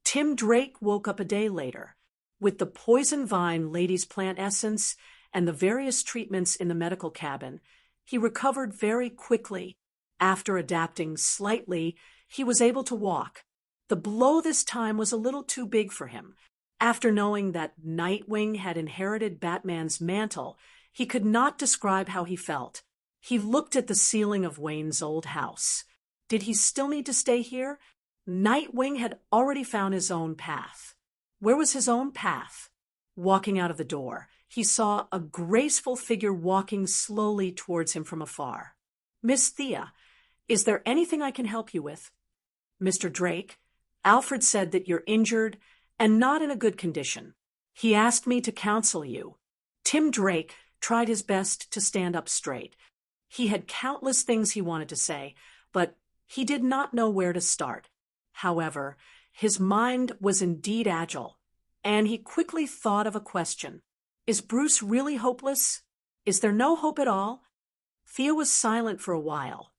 Tim Drake woke up a day later. With the poison vine lady's plant essence and the various treatments in the medical cabin, he recovered very quickly. After adapting slightly, he was able to walk. The blow this time was a little too big for him. After knowing that Nightwing had inherited Batman's mantle, he could not describe how he felt. He looked at the ceiling of Wayne's old house. Did he still need to stay here? Nightwing had already found his own path. Where was his own path? Walking out of the door, he saw a graceful figure walking slowly towards him from afar. "Miss Thea, is there anything I can help you with?" "Mr. Drake, Alfred said that you're injured and not in a good condition. He asked me to counsel you." Tim Drake tried his best to stand up straight. He had countless things he wanted to say, but he did not know where to start. However, his mind was indeed agile, and he quickly thought of a question. Is Bruce really hopeless? Is there no hope at all? Thea was silent for a while.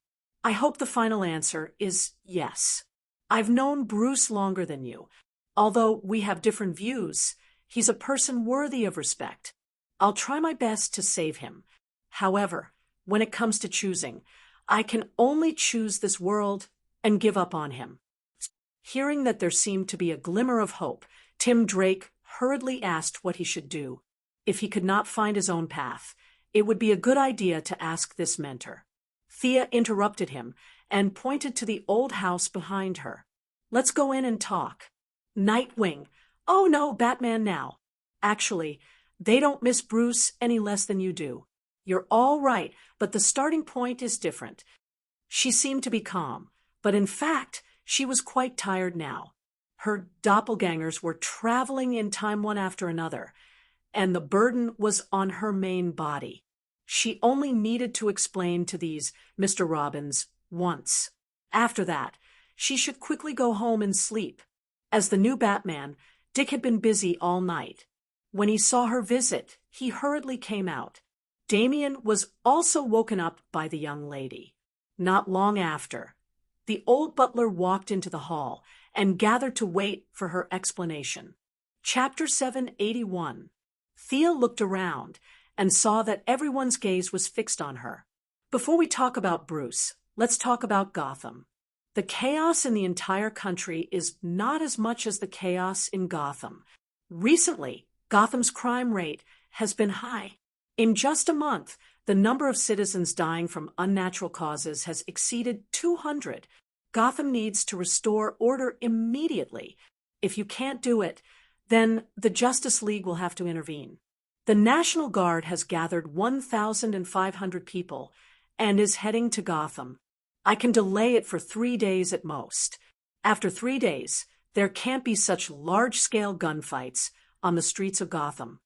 "I hope the final answer is yes. I've known Bruce longer than you. Although we have different views, he's a person worthy of respect. I'll try my best to save him. However, when it comes to choosing, I can only choose this world and give up on him." Hearing that there seemed to be a glimmer of hope, Tim Drake hurriedly asked what he should do. If he could not find his own path, it would be a good idea to ask this mentor. Thea interrupted him and pointed to the old house behind her. "Let's go in and talk." Nightwing. "Oh no, Batman now." "Actually, they don't miss Bruce any less than you do. You're all right, but the starting point is different." She seemed to be calm, but in fact, she was quite tired now. Her doppelgangers were traveling in time one after another, and the burden was on her main body. She only needed to explain to these Mr. Robins once. After that, she should quickly go home and sleep. As the new Batman, Dick had been busy all night. When he saw her visit, he hurriedly came out. Damien was also woken up by the young lady. Not long after, The old butler walked into the hall and gathered to wait for her explanation. Chapter 781. Thea looked around and saw that everyone's gaze was fixed on her. Before we talk about Bruce, let's talk about Gotham. The chaos in the entire country is not as much as the chaos in Gotham. Recently, Gotham's crime rate has been high. In just a month, the number of citizens dying from unnatural causes has exceeded 200. Gotham needs to restore order immediately. If you can't do it, then the Justice League will have to intervene. The National Guard has gathered 1,500 people and is heading to Gotham. I can delay it for 3 days at most. After 3 days, there can't be such large-scale gunfights on the streets of Gotham.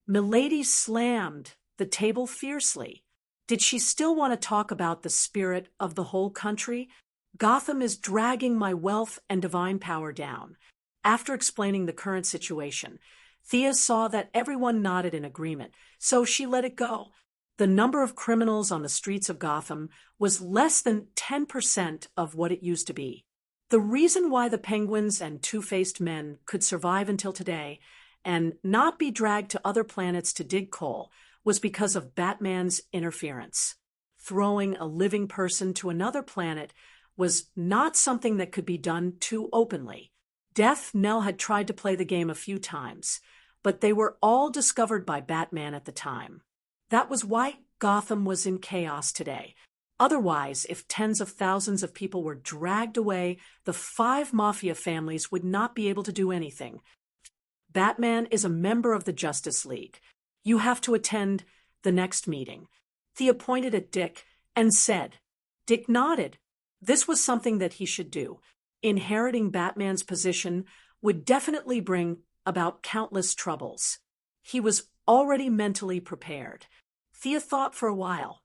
Milady slammed the table fiercely. Did she still want to talk about the spirit of the whole country? Gotham is dragging my wealth and divine power down. After explaining the current situation, Thea saw that everyone nodded in agreement, so she let it go. The number of criminals on the streets of Gotham was less than 10% of what it used to be. The reason why the Penguins and Two-Faced Men could survive until today and not be dragged to other planets to dig coal was because of Batman's interference. Throwing a living person to another planet was not something that could be done too openly. Death Knell had tried to play the game a few times, but they were all discovered by Batman at the time. That was why Gotham was in chaos today. Otherwise, if tens of thousands of people were dragged away, the 5 mafia families would not be able to do anything. Batman is a member of the Justice League. You have to attend the next meeting. Thea pointed at Dick and said. Dick nodded. This was something that he should do. Inheriting Batman's position would definitely bring about countless troubles. He was already mentally prepared. Thea thought for a while.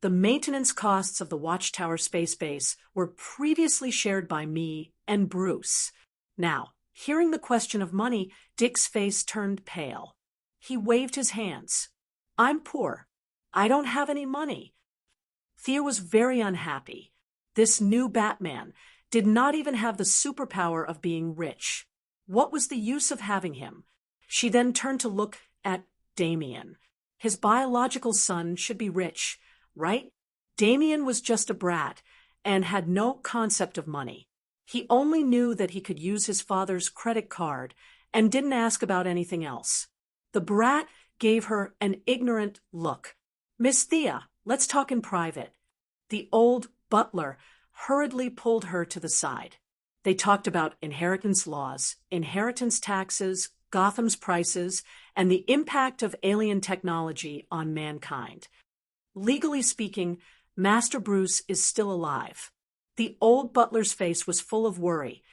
The maintenance costs of the Watchtower space base were previously shared by me and Bruce. Now, hearing the question of money, Dick's face turned pale. He waved his hands. I'm poor. I don't have any money. Thea was very unhappy. This new Batman did not even have the superpower of being rich. What was the use of having him? She then turned to look at Damien. His biological son should be rich, right? Damien was just a brat and had no concept of money. He only knew that he could use his father's credit card and didn't ask about anything else. The brat gave her an ignorant look. Miss Thea, let's talk in private. The old butler hurriedly pulled her to the side. They talked about inheritance laws, inheritance taxes, Gotham's prices, and the impact of alien technology on mankind. Legally speaking, Master Bruce is still alive. The old butler's face was full of worry,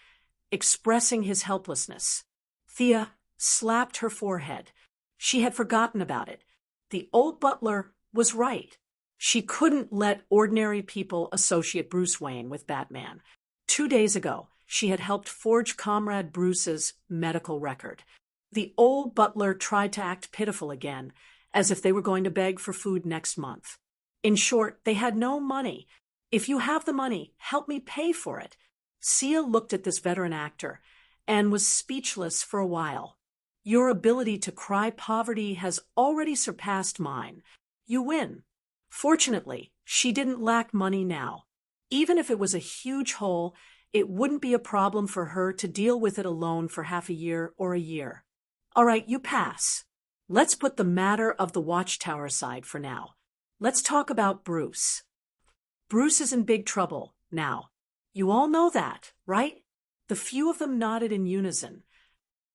expressing his helplessness. Thea slapped her forehead. She had forgotten about it. The old butler was right. She couldn't let ordinary people associate Bruce Wayne with Batman. 2 days ago, she had helped forge Comrade Bruce's medical record. The old butler tried to act pitiful again, as if they were going to beg for food next month. In short, they had no money. If you have the money, help me pay for it. Sia looked at this veteran actor and was speechless for a while. Your ability to cry poverty has already surpassed mine. You win. Fortunately, she didn't lack money now. Even if it was a huge hole, it wouldn't be a problem for her to deal with it alone for half a year or a year. All right, you pass. Let's put the matter of the Watchtower aside for now. Let's talk about Bruce. Bruce is in big trouble now. You all know that, right? The few of them nodded in unison.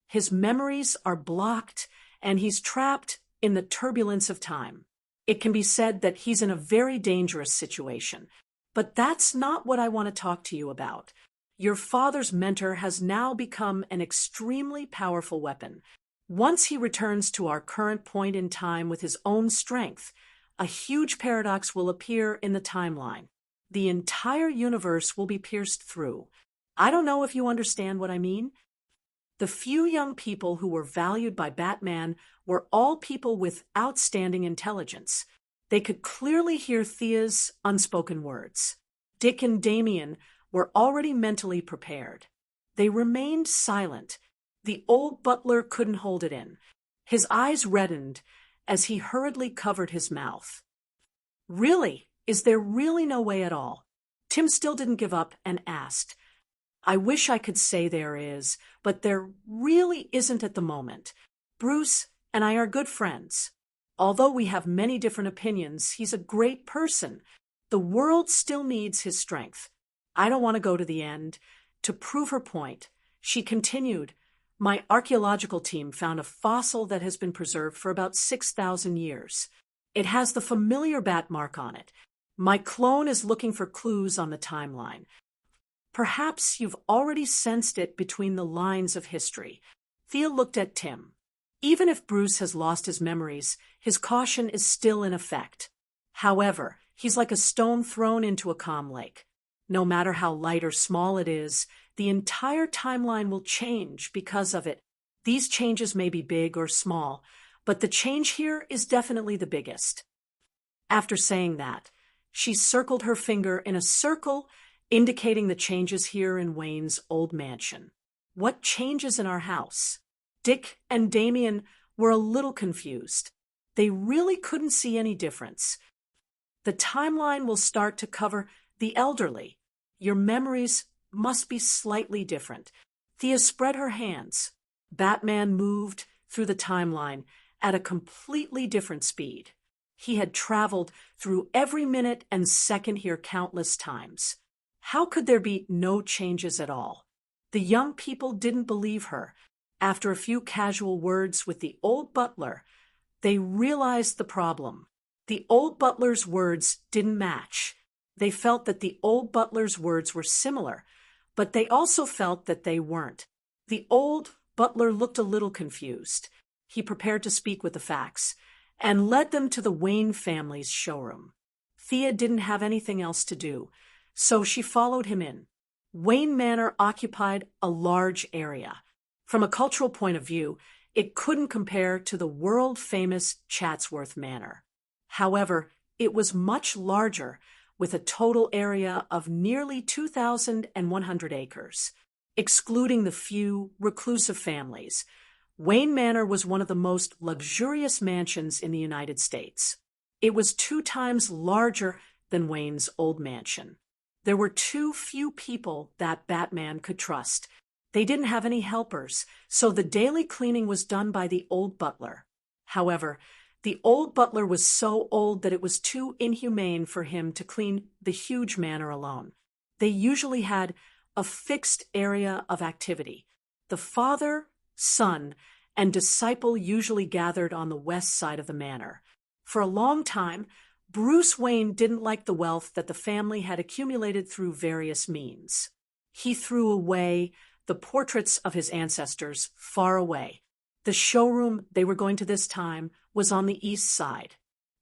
His memories are blocked, and he's trapped in the turbulence of time. It can be said that he's in a very dangerous situation. But that's not what I want to talk to you about. Your father's mentor has now become an extremely powerful weapon. Once he returns to our current point in time with his own strength, a huge paradox will appear in the timeline. The entire universe will be pierced through. I don't know if you understand what I mean. The few young people who were valued by Batman were all people with outstanding intelligence. They could clearly hear Thea's unspoken words. Dick and Damien were already mentally prepared. They remained silent. The old butler couldn't hold it in. His eyes reddened as he hurriedly covered his mouth. Really? Is there really no way at all? Tim still didn't give up and asked. I wish I could say there is, but there really isn't at the moment. Bruce and I are good friends. Although we have many different opinions, he's a great person. The world still needs his strength. I don't want to go to the end. To prove her point, she continued, my archaeological team found a fossil that has been preserved for about 6,000 years. It has the familiar bat mark on it. My clone is looking for clues on the timeline. Perhaps you've already sensed it between the lines of history. Thea looked at Tim. Even if Bruce has lost his memories, his caution is still in effect. However, he's like a stone thrown into a calm lake. No matter how light or small it is, the entire timeline will change because of it. These changes may be big or small, but the change here is definitely the biggest. After saying that, she circled her finger in a circle, indicating the changes here in Wayne's old mansion. What changes in our house? Dick and Damien were a little confused. They really couldn't see any difference. The timeline will start to cover the elderly. Your memories must be slightly different. Thea spread her hands. Batman moved through the timeline at a completely different speed. He had traveled through every minute and second here countless times. How could there be no changes at all? The young people didn't believe her. After a few casual words with the old butler, they realized the problem. The old butler's words didn't match. They felt that the old butler's words were similar, but they also felt that they weren't. The old butler looked a little confused. He prepared to speak with the facts and led them to the Wayne family's showroom. Thea didn't have anything else to do, so she followed him in. Wayne Manor occupied a large area. From a cultural point of view, it couldn't compare to the world-famous Chatsworth Manor. However, it was much larger, with a total area of nearly 2,100 acres. Excluding the few reclusive families, Wayne Manor was one of the most luxurious mansions in the United States. It was 2 times larger than Wayne's old mansion. There were too few people that Batman could trust. They didn't have any helpers, so the daily cleaning was done by the old butler. However, the old butler was so old that it was too inhumane for him to clean the huge manor alone. They usually had a fixed area of activity. The father, son, and disciple usually gathered on the west side of the manor. For a long time, Bruce Wayne didn't like the wealth that the family had accumulated through various means. He threw away the portraits of his ancestors far away. The showroom they were going to this time was on the east side.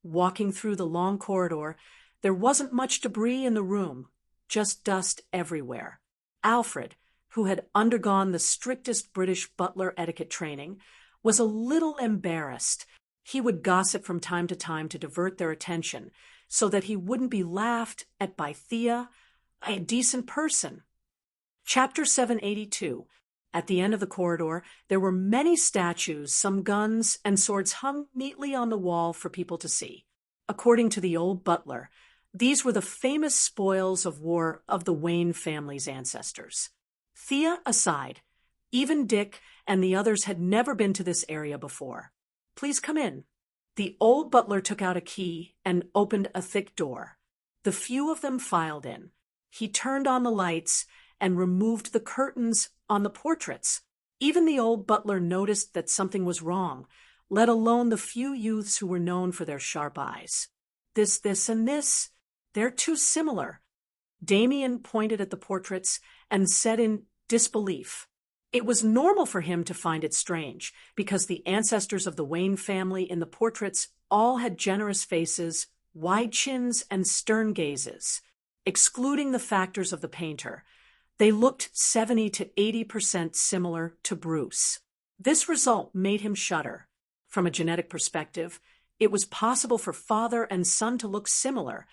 Walking through the long corridor, there wasn't much debris in the room, just dust everywhere. Alfred, who had undergone the strictest British butler etiquette training, was a little embarrassed. He would gossip from time to time to divert their attention so that he wouldn't be laughed at by Thea, a decent person. Chapter 782. At the end of the corridor, there were many statues, some guns, and swords hung neatly on the wall for people to see. According to the old butler, these were the famous spoils of war of the Wayne family's ancestors. Thea aside, even Dick and the others had never been to this area before. Please come in. The old butler took out a key and opened a thick door. The few of them filed in. He turned on the lights and removed the curtains on the portraits. Even the old butler noticed that something was wrong, let alone the few youths who were known for their sharp eyes. This, and this, they're too similar. Damien pointed at the portraits and said in disbelief. It was normal for him to find it strange, because the ancestors of the Wayne family in the portraits all had generous faces, wide chins, and stern gazes. Excluding the factors of the painter, they looked 70 to 80% similar to Bruce. This result made him shudder. From a genetic perspective, it was possible for father and son to look similar,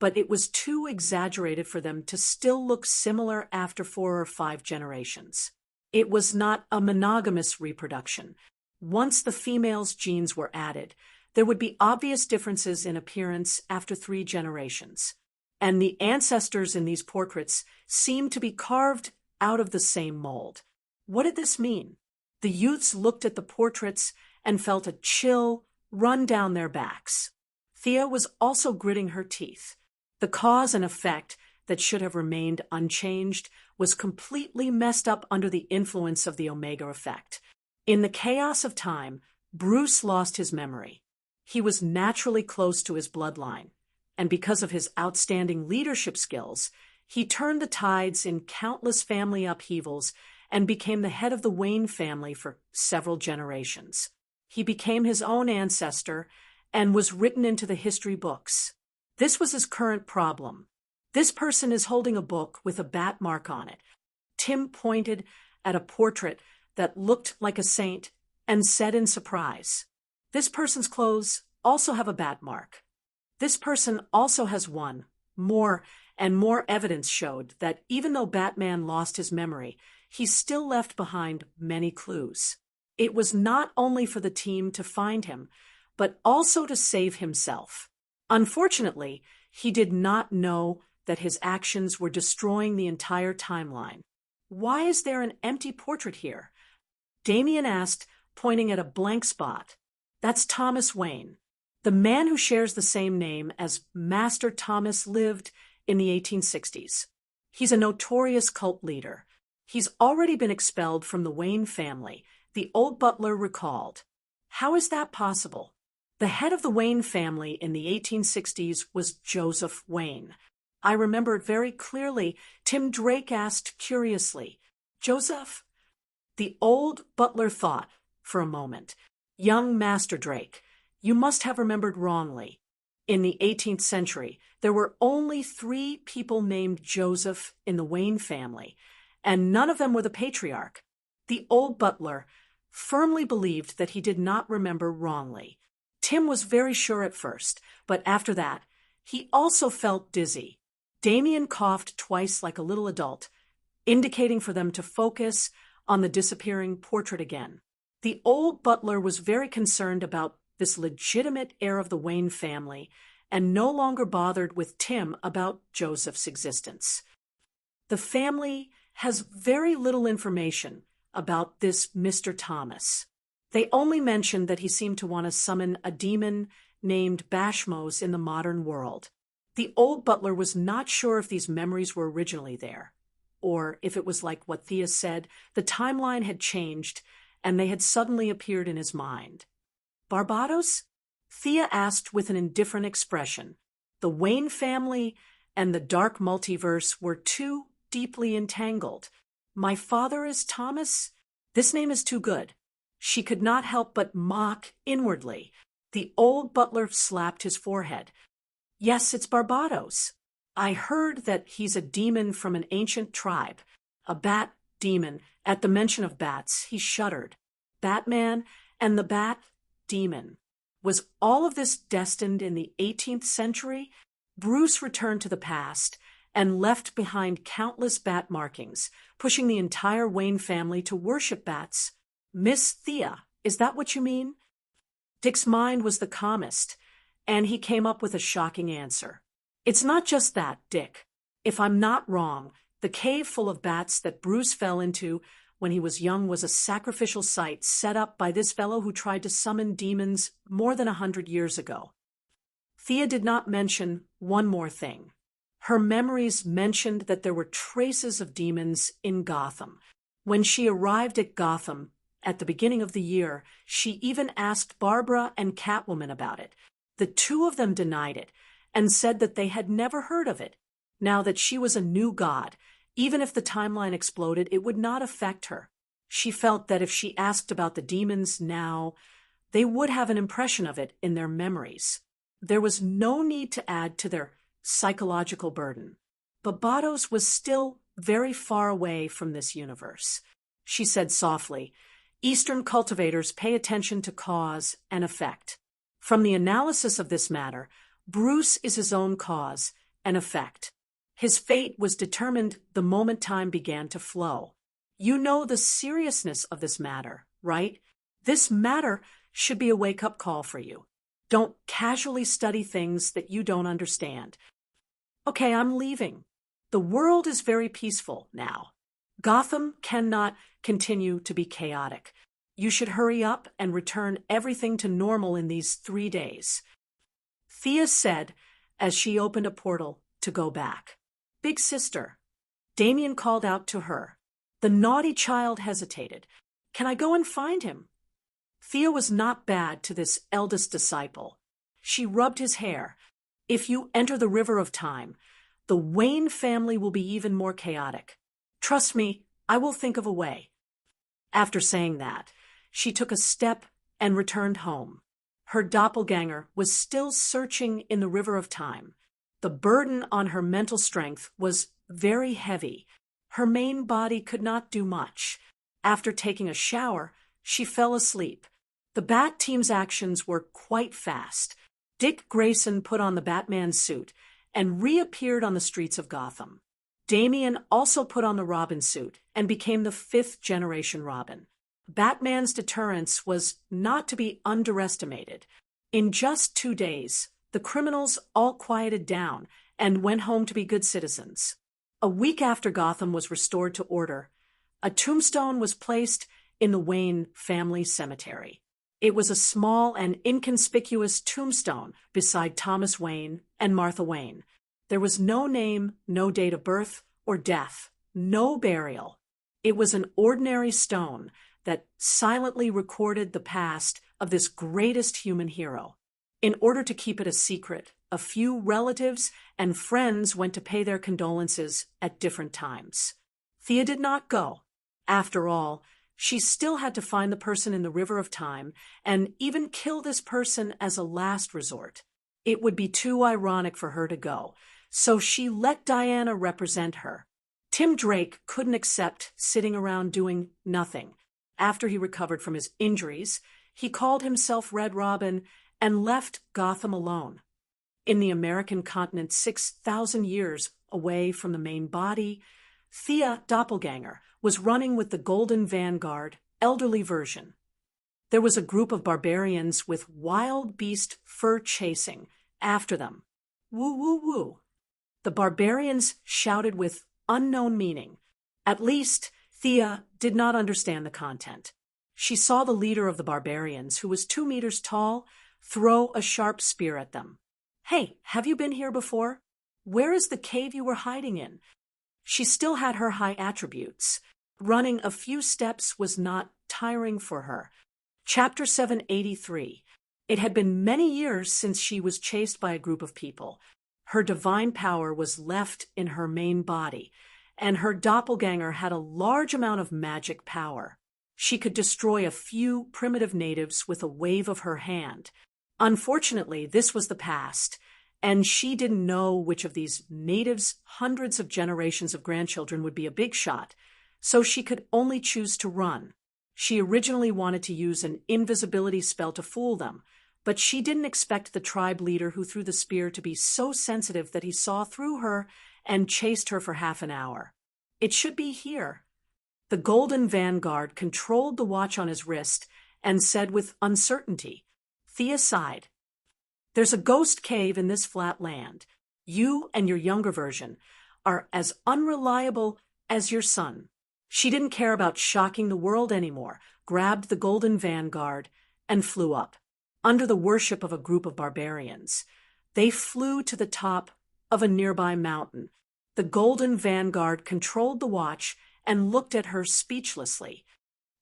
but it was too exaggerated for them to still look similar after 4 or 5 generations. It was not a monogamous reproduction. Once the female's genes were added, there would be obvious differences in appearance after 3 generations. And the ancestors in these portraits seemed to be carved out of the same mold. What did this mean? The youths looked at the portraits and felt a chill run down their backs. Thea was also gritting her teeth. The cause and effect that should have remained unchanged was completely messed up under the influence of the Omega effect. In the chaos of time, Bruce lost his memory. He was naturally close to his bloodline, and because of his outstanding leadership skills, he turned the tides in countless family upheavals and became the head of the Wayne family for several generations. He became his own ancestor and was written into the history books. This was his current problem. This person is holding a book with a bat mark on it. Tim pointed at a portrait that looked like a saint and said in surprise, "This person's clothes also have a bat mark." This person also has one. More and more evidence showed that even though Batman lost his memory, he still left behind many clues. It was not only for the team to find him, but also to save himself. Unfortunately, he did not know that his actions were destroying the entire timeline. "Why is there an empty portrait here?" Damien asked, pointing at a blank spot. "That's Thomas Wayne. The man who shares the same name as Master Thomas lived in the 1860s. He's a notorious cult leader. He's already been expelled from the Wayne family," the old butler recalled. "How is that possible?" The head of the Wayne family in the 1860s was Joseph Wayne. "I remember it very clearly," Tim Drake asked curiously. "Joseph?" The old butler thought for a moment. "Young Master Drake, you must have remembered wrongly. In the 18th century, there were only 3 people named Joseph in the Wayne family, and none of them were the patriarch." The old butler firmly believed that he did not remember wrongly. Tim was very sure at first, but after that, he also felt dizzy. Damien coughed twice like a little adult, indicating for them to focus on the disappearing portrait again. The old butler was very concerned about this legitimate heir of the Wayne family and no longer bothered with Tim about Joseph's existence. "The family has very little information about this Mr. Thomas. They only mentioned that he seemed to want to summon a demon named Bashmos in the modern world." The old butler was not sure if these memories were originally there, or if it was like what Thea said, the timeline had changed and they had suddenly appeared in his mind. "Barbados?" Thea asked with an indifferent expression. The Wayne family and the dark multiverse were too deeply entangled. "My father is Thomas? This name is too good." She could not help but mock inwardly. The old butler slapped his forehead. "Yes, it's Barbados. I heard that he's a demon from an ancient tribe, a bat demon." At the mention of bats, he shuddered. Batman and the bat demon. Was all of this destined in the 18th century? Bruce returned to the past and left behind countless bat markings, pushing the entire Wayne family to worship bats. "Miss Thea, is that what you mean?" Dick's mind was the calmest, and he came up with a shocking answer. "It's not just that, Dick. If I'm not wrong, the cave full of bats that Bruce fell into when he was young was a sacrificial site set up by this fellow who tried to summon demons more than 100 years ago." Thea did not mention one more thing. Her memories mentioned that there were traces of demons in Gotham. When she arrived at Gotham at the beginning of the year, she even asked Barbara and Catwoman about it. The 2 of them denied it and said that they had never heard of it. Now that she was a new god, even if the timeline exploded, it would not affect her. She felt that if she asked about the demons now, they would have an impression of it in their memories. There was no need to add to their psychological burden. Barbados was still very far away from this universe. She said softly, "Eastern cultivators pay attention to cause and effect. From the analysis of this matter, Bruce is his own cause, and effect. His fate was determined the moment time began to flow. You know the seriousness of this matter, right? This matter should be a wake-up call for you. Don't casually study things that you don't understand. Okay, I'm leaving. The world is very peaceful now. Gotham cannot continue to be chaotic. You should hurry up and return everything to normal in these 3 days. Thea said as she opened a portal to go back. Big sister. Damien called out to her. The naughty child hesitated. Can I go and find him? Thea was not bad to this eldest disciple. She rubbed his hair. If you enter the river of time, the Wayne family will be even more chaotic. Trust me, I will think of a way. After saying that, she took a step and returned home. Her doppelganger was still searching in the river of time. The burden on her mental strength was very heavy. Her main body could not do much. After taking a shower, she fell asleep. The Bat team's actions were quite fast. Dick Grayson put on the Batman suit and reappeared on the streets of Gotham. Damian also put on the Robin suit and became the 5th-generation Robin. Batman's deterrence was not to be underestimated. In just 2 days, the criminals all quieted down and went home to be good citizens. A week after Gotham was restored to order, a tombstone was placed in the Wayne family cemetery. It was a small and inconspicuous tombstone beside Thomas Wayne and Martha Wayne. There was no name, no date of birth or death, no burial. It was an ordinary stone that silently recorded the past of this greatest human hero. In order to keep it a secret, a few relatives and friends went to pay their condolences at different times. Thea did not go. After all, she still had to find the person in the river of time and even kill this person as a last resort. It would be too ironic for her to go, so she let Diana represent her. Tim Drake couldn't accept sitting around doing nothing. After he recovered from his injuries, he called himself Red Robin and left Gotham alone. In the American continent 6,000 years away from the main body, Thea Doppelganger was running with the Golden Vanguard, elderly version. There was a group of barbarians with wild beast fur chasing after them. Woo, woo, woo. The barbarians shouted with unknown meaning. At least, Thea did not understand the content. She saw the leader of the barbarians, who was 2 meters tall, throw a sharp spear at them. Hey, have you been here before? Where is the cave you were hiding in? She still had her high attributes. Running a few steps was not tiring for her. Chapter 783. It had been many years since she was chased by a group of people. Her divine power was left in her main body, and her doppelganger had a large amount of magic power. She could destroy a few primitive natives with a wave of her hand. Unfortunately, this was the past, and she didn't know which of these natives' hundreds of generations of grandchildren would be a big shot, so she could only choose to run. She originally wanted to use an invisibility spell to fool them, but she didn't expect the tribe leader who threw the spear to be so sensitive that he saw through her and chased her for half an hour. It should be here. The Golden Vanguard controlled the watch on his wrist and said with uncertainty. Thea sighed. There's a ghost cave in this flat land. You and your younger version are as unreliable as your son. She didn't care about shocking the world anymore, grabbed the Golden Vanguard, and flew up. Under the worship of a group of barbarians, they flew to the top of a nearby mountain. The Golden Vanguard controlled the watch and looked at her speechlessly.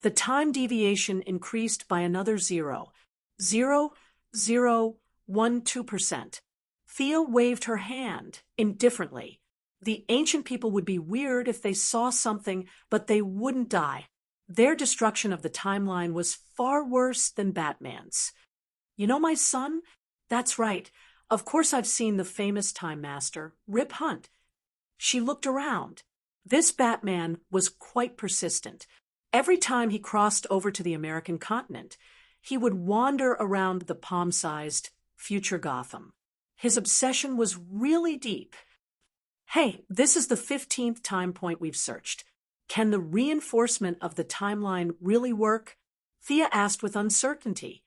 The time deviation increased by another 0.0012%. Thea waved her hand indifferently. The ancient people would be weird if they saw something, but they wouldn't die. Their destruction of the timeline was far worse than Batman's. You know my son? That's right. Of course I've seen the famous Time Master, Rip Hunt. She looked around. This Batman was quite persistent. Every time he crossed over to the American continent, he would wander around the palm-sized future Gotham. His obsession was really deep. Hey, this is the 15th time point we've searched. Can the reinforcement of the timeline really work? Thea asked with uncertainty.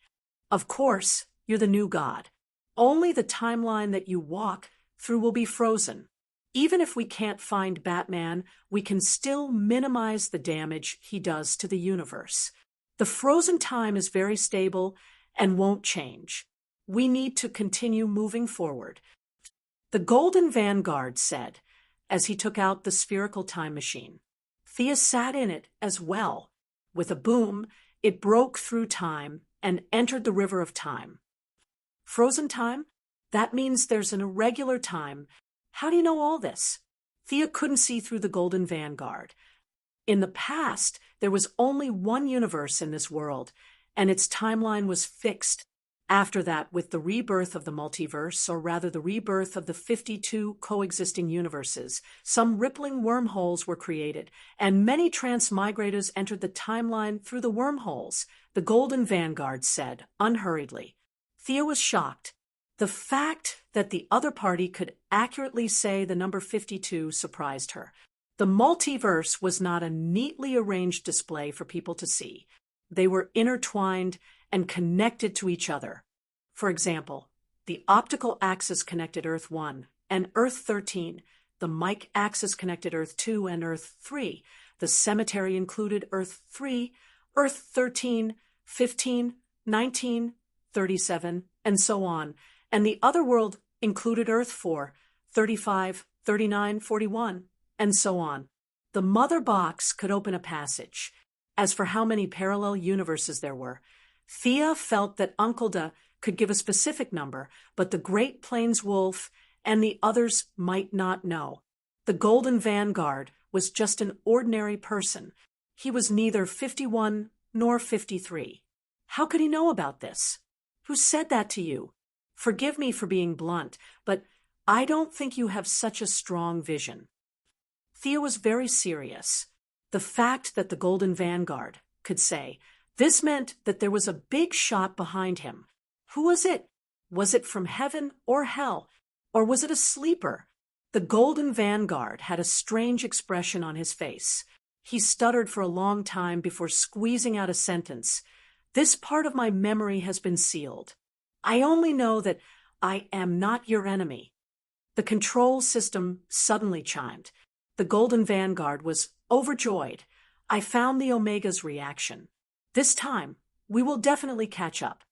Of course, you're the new god. Only the timeline that you walk through will be frozen. Even if we can't find Batman, we can still minimize the damage he does to the universe. The frozen time is very stable and won't change. We need to continue moving forward. The Golden Vanguard said, as he took out the spherical time machine. Thea sat in it as well. With a boom, it broke through time and entered the river of time. Frozen time? That means there's an irregular time. How do you know all this? Thea couldn't see through the Golden Vanguard. In the past, there was only one universe in this world, and its timeline was fixed. After that, with the rebirth of the multiverse, or rather the rebirth of the 52 coexisting universes, some rippling wormholes were created, and many transmigrators entered the timeline through the wormholes, the Golden Vanguard said, unhurriedly. Thea was shocked. The fact that the other party could accurately say the number 52 surprised her. The multiverse was not a neatly arranged display for people to see. They were intertwined and connected to each other. For example, the optical axis connected Earth 1 and Earth 13, the mic axis connected Earth 2 and Earth 3, the cemetery included Earth 3, Earth 13, 15, 19, 37, and so on, and the other world included Earth 4, 35, 39, 41, and so on. The mother box could open a passage. As for how many parallel universes there were, Thea felt that Uncle Da could give a specific number, but the Great Plains Wolf and the others might not know. The Golden Vanguard was just an ordinary person. He was neither 51 nor 53. How could he know about this? Who said that to you? Forgive me for being blunt, but I don't think you have such a strong vision. Thea was very serious. The fact that the Golden Vanguard could say, this meant that there was a big shot behind him. Who was it? Was it from heaven or hell? Or was it a sleeper? The Golden Vanguard had a strange expression on his face. He stuttered for a long time before squeezing out a sentence. This part of my memory has been sealed. I only know that I am not your enemy. The control system suddenly chimed. The Golden Vanguard was overjoyed. I found the Omega's reaction. This time, we will definitely catch up.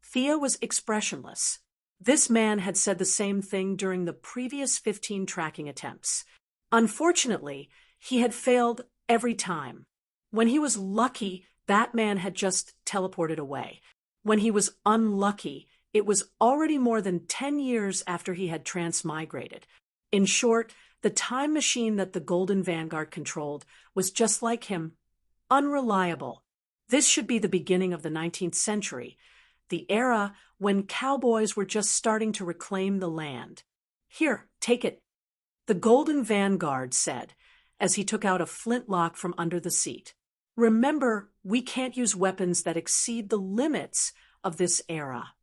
Thea was expressionless. This man had said the same thing during the previous 15 tracking attempts. Unfortunately, he had failed every time. When he was lucky, Batman had just teleported away. When he was unlucky, it was already more than 10 years after he had transmigrated. In short, the time machine that the Golden Vanguard controlled was just like him, unreliable. This should be the beginning of the 19th century, the era when cowboys were just starting to reclaim the land. Here, take it, the Golden Vanguard said, as he took out a flintlock from under the seat. Remember, we can't use weapons that exceed the limits of this era.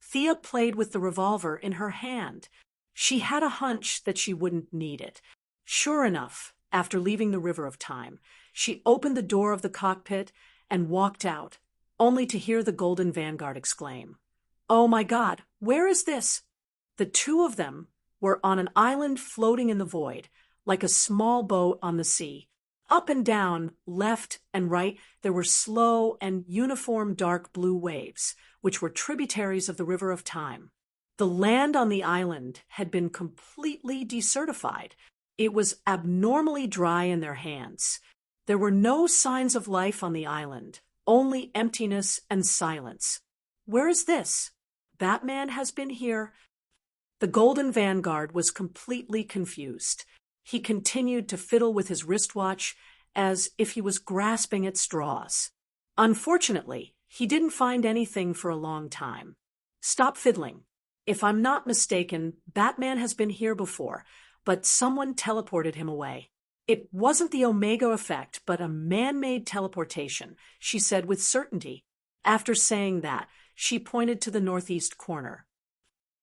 Thea played with the revolver in her hand. She had a hunch that she wouldn't need it. Sure enough, after leaving the river of time, she opened the door of the cockpit and walked out, only to hear the Golden Vanguard exclaim, "Oh my God, where is this?" The two of them were on an island floating in the void, like a small boat on the sea. Up and down, left and right, there were slow and uniform dark blue waves, which were tributaries of the river of time. The land on the island had been completely desertified. It was abnormally dry in their hands. There were no signs of life on the island, only emptiness and silence. Where is this? Batman has been here. The Golden Vanguard was completely confused. He continued to fiddle with his wristwatch as if he was grasping at straws. Unfortunately, he didn't find anything for a long time. Stop fiddling. If I'm not mistaken, Batman has been here before, but someone teleported him away. It wasn't the Omega effect, but a man-made teleportation, she said with certainty. After saying that, she pointed to the northeast corner.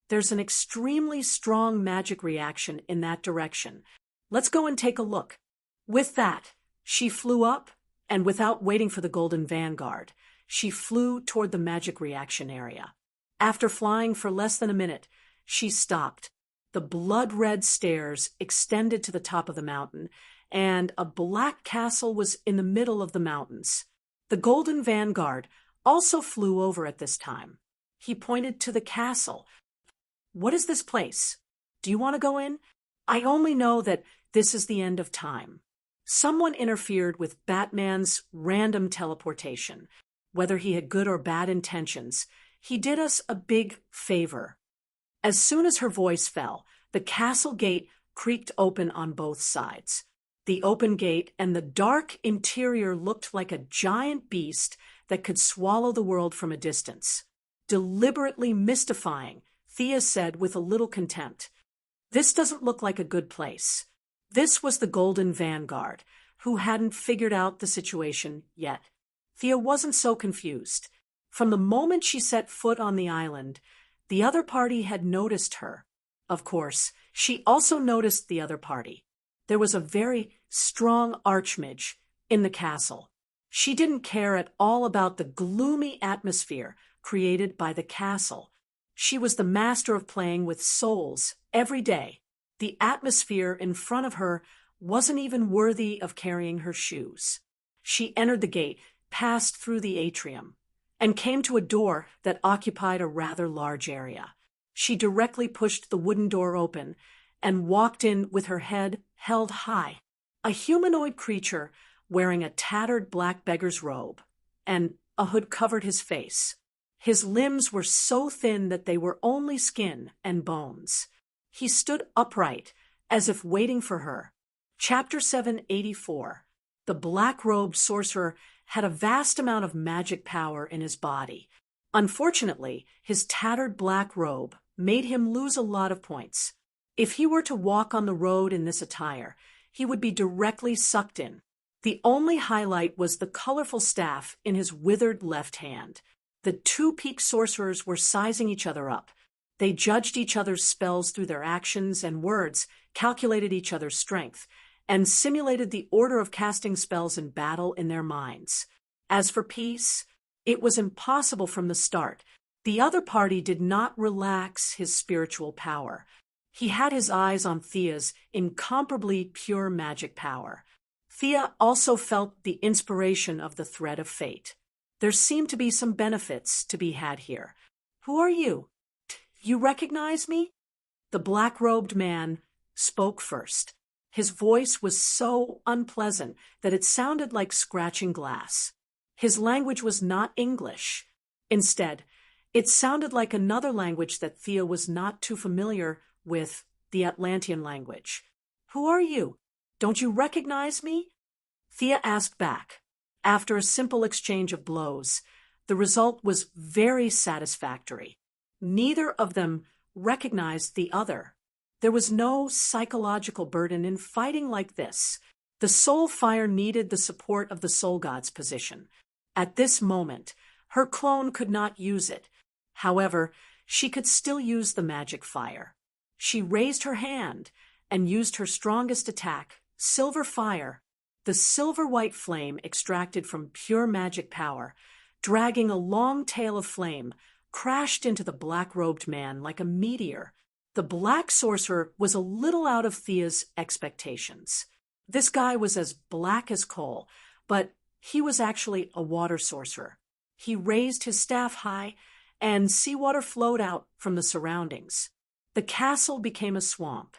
There's an extremely strong magic reaction in that direction. Let's go and take a look. With that, she flew up, and without waiting for the Golden Vanguard, she flew toward the magic reaction area. After flying for less than a minute, she stopped. The blood-red stairs extended to the top of the mountain, and a black castle was in the middle of the mountains. The Golden Vanguard also flew over at this time. He pointed to the castle. What is this place? Do you want to go in? I only know that this is the end of time. Someone interfered with Batman's random teleportation. Whether he had good or bad intentions, he did us a big favor. As soon as her voice fell, the castle gate creaked open on both sides. The open gate and the dark interior looked like a giant beast that could swallow the world from a distance. Deliberately mystifying, Thea said with a little contempt. This doesn't look like a good place. This was the Golden Vanguard, who hadn't figured out the situation yet. Thea wasn't so confused. From the moment she set foot on the island, the other party had noticed her. Of course, she also noticed the other party. There was a very strong archmage in the castle. She didn't care at all about the gloomy atmosphere created by the castle. She was the master of playing with souls every day. The atmosphere in front of her wasn't even worthy of carrying her shoes. She entered the gate, passed through the atrium, and came to a door that occupied a rather large area. She directly pushed the wooden door open and walked in with her head held high. A humanoid creature wearing a tattered black beggar's robe, and a hood covered his face. His limbs were so thin that they were only skin and bones. He stood upright, as if waiting for her. Chapter 784. The black-robed sorcerer had a vast amount of magic power in his body. Unfortunately, his tattered black robe made him lose a lot of points. If he were to walk on the road in this attire, he would be directly sucked in. The only highlight was the colorful staff in his withered left hand. The two peak sorcerers were sizing each other up. They judged each other's spells through their actions and words, calculated each other's strength, and simulated the order of casting spells in battle in their minds. As for peace, it was impossible from the start. The other party did not relax his spiritual power. He had his eyes on Thea's incomparably pure magic power. Thea also felt the inspiration of the thread of fate. There seemed to be some benefits to be had here. Who are you? You recognize me? The black-robed man spoke first. His voice was so unpleasant that it sounded like scratching glass. His language was not English. Instead, it sounded like another language that Thea was not too familiar with, the Atlantean language. Who are you? Don't you recognize me? Thea asked back. After a simple exchange of blows, the result was very satisfactory. Neither of them recognized the other. There was no psychological burden in fighting like this. The soul fire needed the support of the soul god's position. At this moment, her clone could not use it. However, she could still use the magic fire. She raised her hand and used her strongest attack, silver fire. The silver-white flame extracted from pure magic power, dragging a long tail of flame, crashed into the black-robed man like a meteor. The black sorcerer was a little out of Thea's expectations. This guy was as black as coal, but he was actually a water sorcerer. He raised his staff high, and seawater flowed out from the surroundings. The castle became a swamp.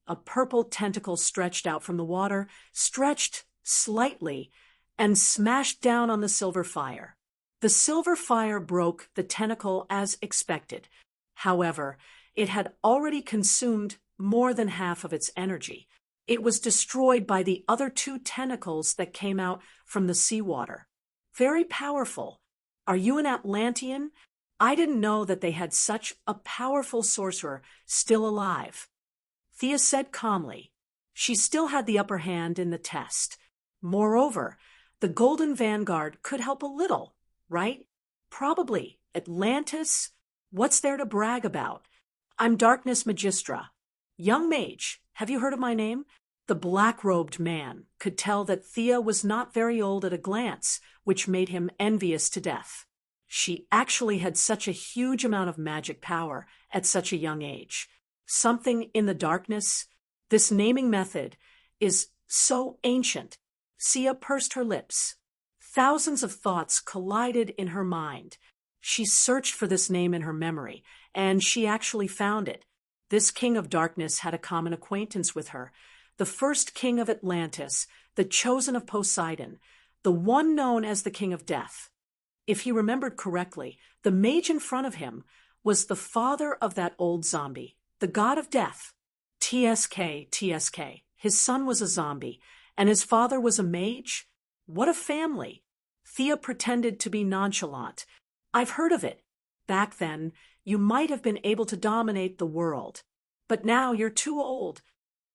A purple tentacle stretched out from the water, stretched slightly, and smashed down on the silver fire. The silver fire broke the tentacle as expected. However, it had already consumed more than half of its energy. It was destroyed by the other two tentacles that came out from the seawater. Very powerful. Are you an Atlantean? I didn't know that they had such a powerful sorcerer still alive. Thea said calmly. She still had the upper hand in the test. Moreover, the Golden Vanguard could help a little, right? Probably. Atlantis? What's there to brag about? I'm Darkness Magistra. Young mage, have you heard of my name? The black-robed man could tell that Thea was not very old at a glance, which made him envious to death. She actually had such a huge amount of magic power at such a young age. Something in the darkness. This naming method is so ancient. Sia pursed her lips. Thousands of thoughts collided in her mind. She searched for this name in her memory, and she actually found it. This king of darkness had a common acquaintance with her, the first king of Atlantis, the chosen of Poseidon, the one known as the king of death. If he remembered correctly, the mage in front of him was the father of that old zombie, the god of death. TSK. His son was a zombie, and his father was a mage? What a family! Thea pretended to be nonchalant. I've heard of it. Back then, you might have been able to dominate the world. But now you're too old.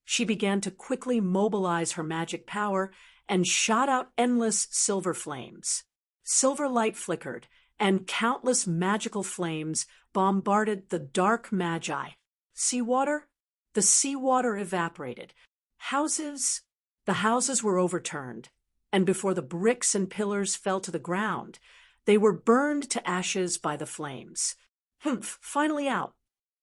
She began to quickly mobilize her magic power and shot out endless silver flames. Silver light flickered, and countless magical flames bombarded the dark magi. Seawater? The seawater evaporated. Houses? The houses were overturned, and before the bricks and pillars fell to the ground, they were burned to ashes by the flames. Finally out.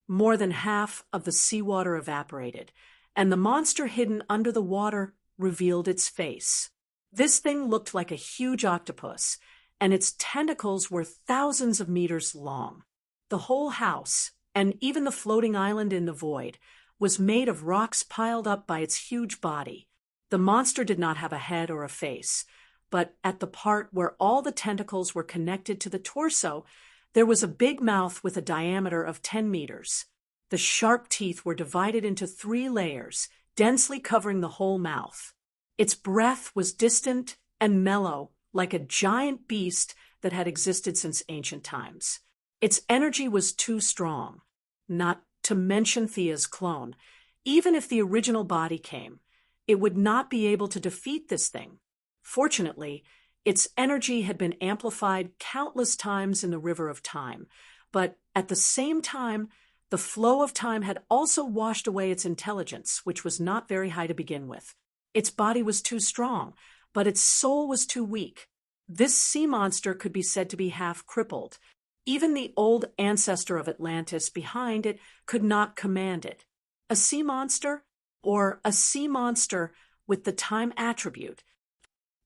More than half of the seawater evaporated, and the monster hidden under the water revealed its face. This thing looked like a huge octopus, and its tentacles were thousands of meters long. The whole house, and even the floating island in the void, was made of rocks piled up by its huge body. The monster did not have a head or a face, but at the part where all the tentacles were connected to the torso, there was a big mouth with a diameter of 10 meters. The sharp teeth were divided into 3 layers, densely covering the whole mouth. Its breath was distant and mellow, like a giant beast that had existed since ancient times. Its energy was too strong, not to mention Thea's clone. Even if the original body came, it would not be able to defeat this thing. Fortunately, its energy had been amplified countless times in the river of time, but at the same time, the flow of time had also washed away its intelligence, which was not very high to begin with. Its body was too strong, but its soul was too weak. This sea monster could be said to be half crippled. Even the old ancestor of Atlantis behind it could not command it. A sea monster? Or a sea monster with the time attribute?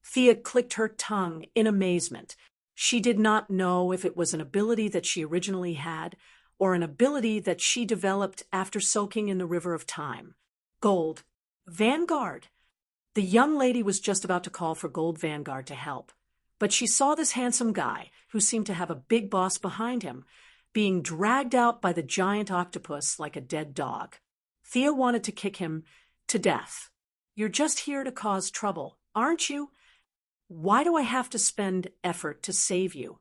Thea clicked her tongue in amazement. She did not know if it was an ability that she originally had, or an ability that she developed after soaking in the river of time. Gold. Vanguard. The young lady was just about to call for Gold Vanguard to help, but she saw this handsome guy, who seemed to have a big boss behind him, being dragged out by the giant octopus like a dead dog. Thea wanted to kick him to death. You're just here to cause trouble, aren't you? Why do I have to spend effort to save you?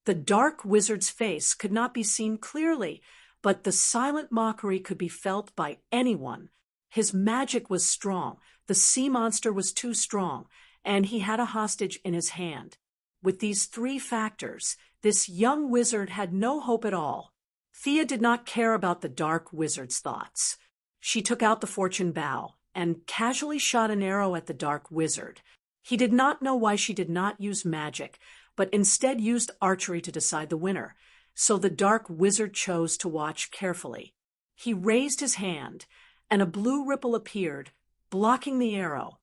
The dark wizard's face could not be seen clearly, but the silent mockery could be felt by anyone. His magic was strong. The sea monster was too strong, and he had a hostage in his hand. With these 3 factors, this young wizard had no hope at all. Thea did not care about the dark wizard's thoughts. She took out the fortune bow and casually shot an arrow at the dark wizard. He did not know why she did not use magic, but instead used archery to decide the winner, so the dark wizard chose to watch carefully. He raised his hand, and a blue ripple appeared, blocking the arrow.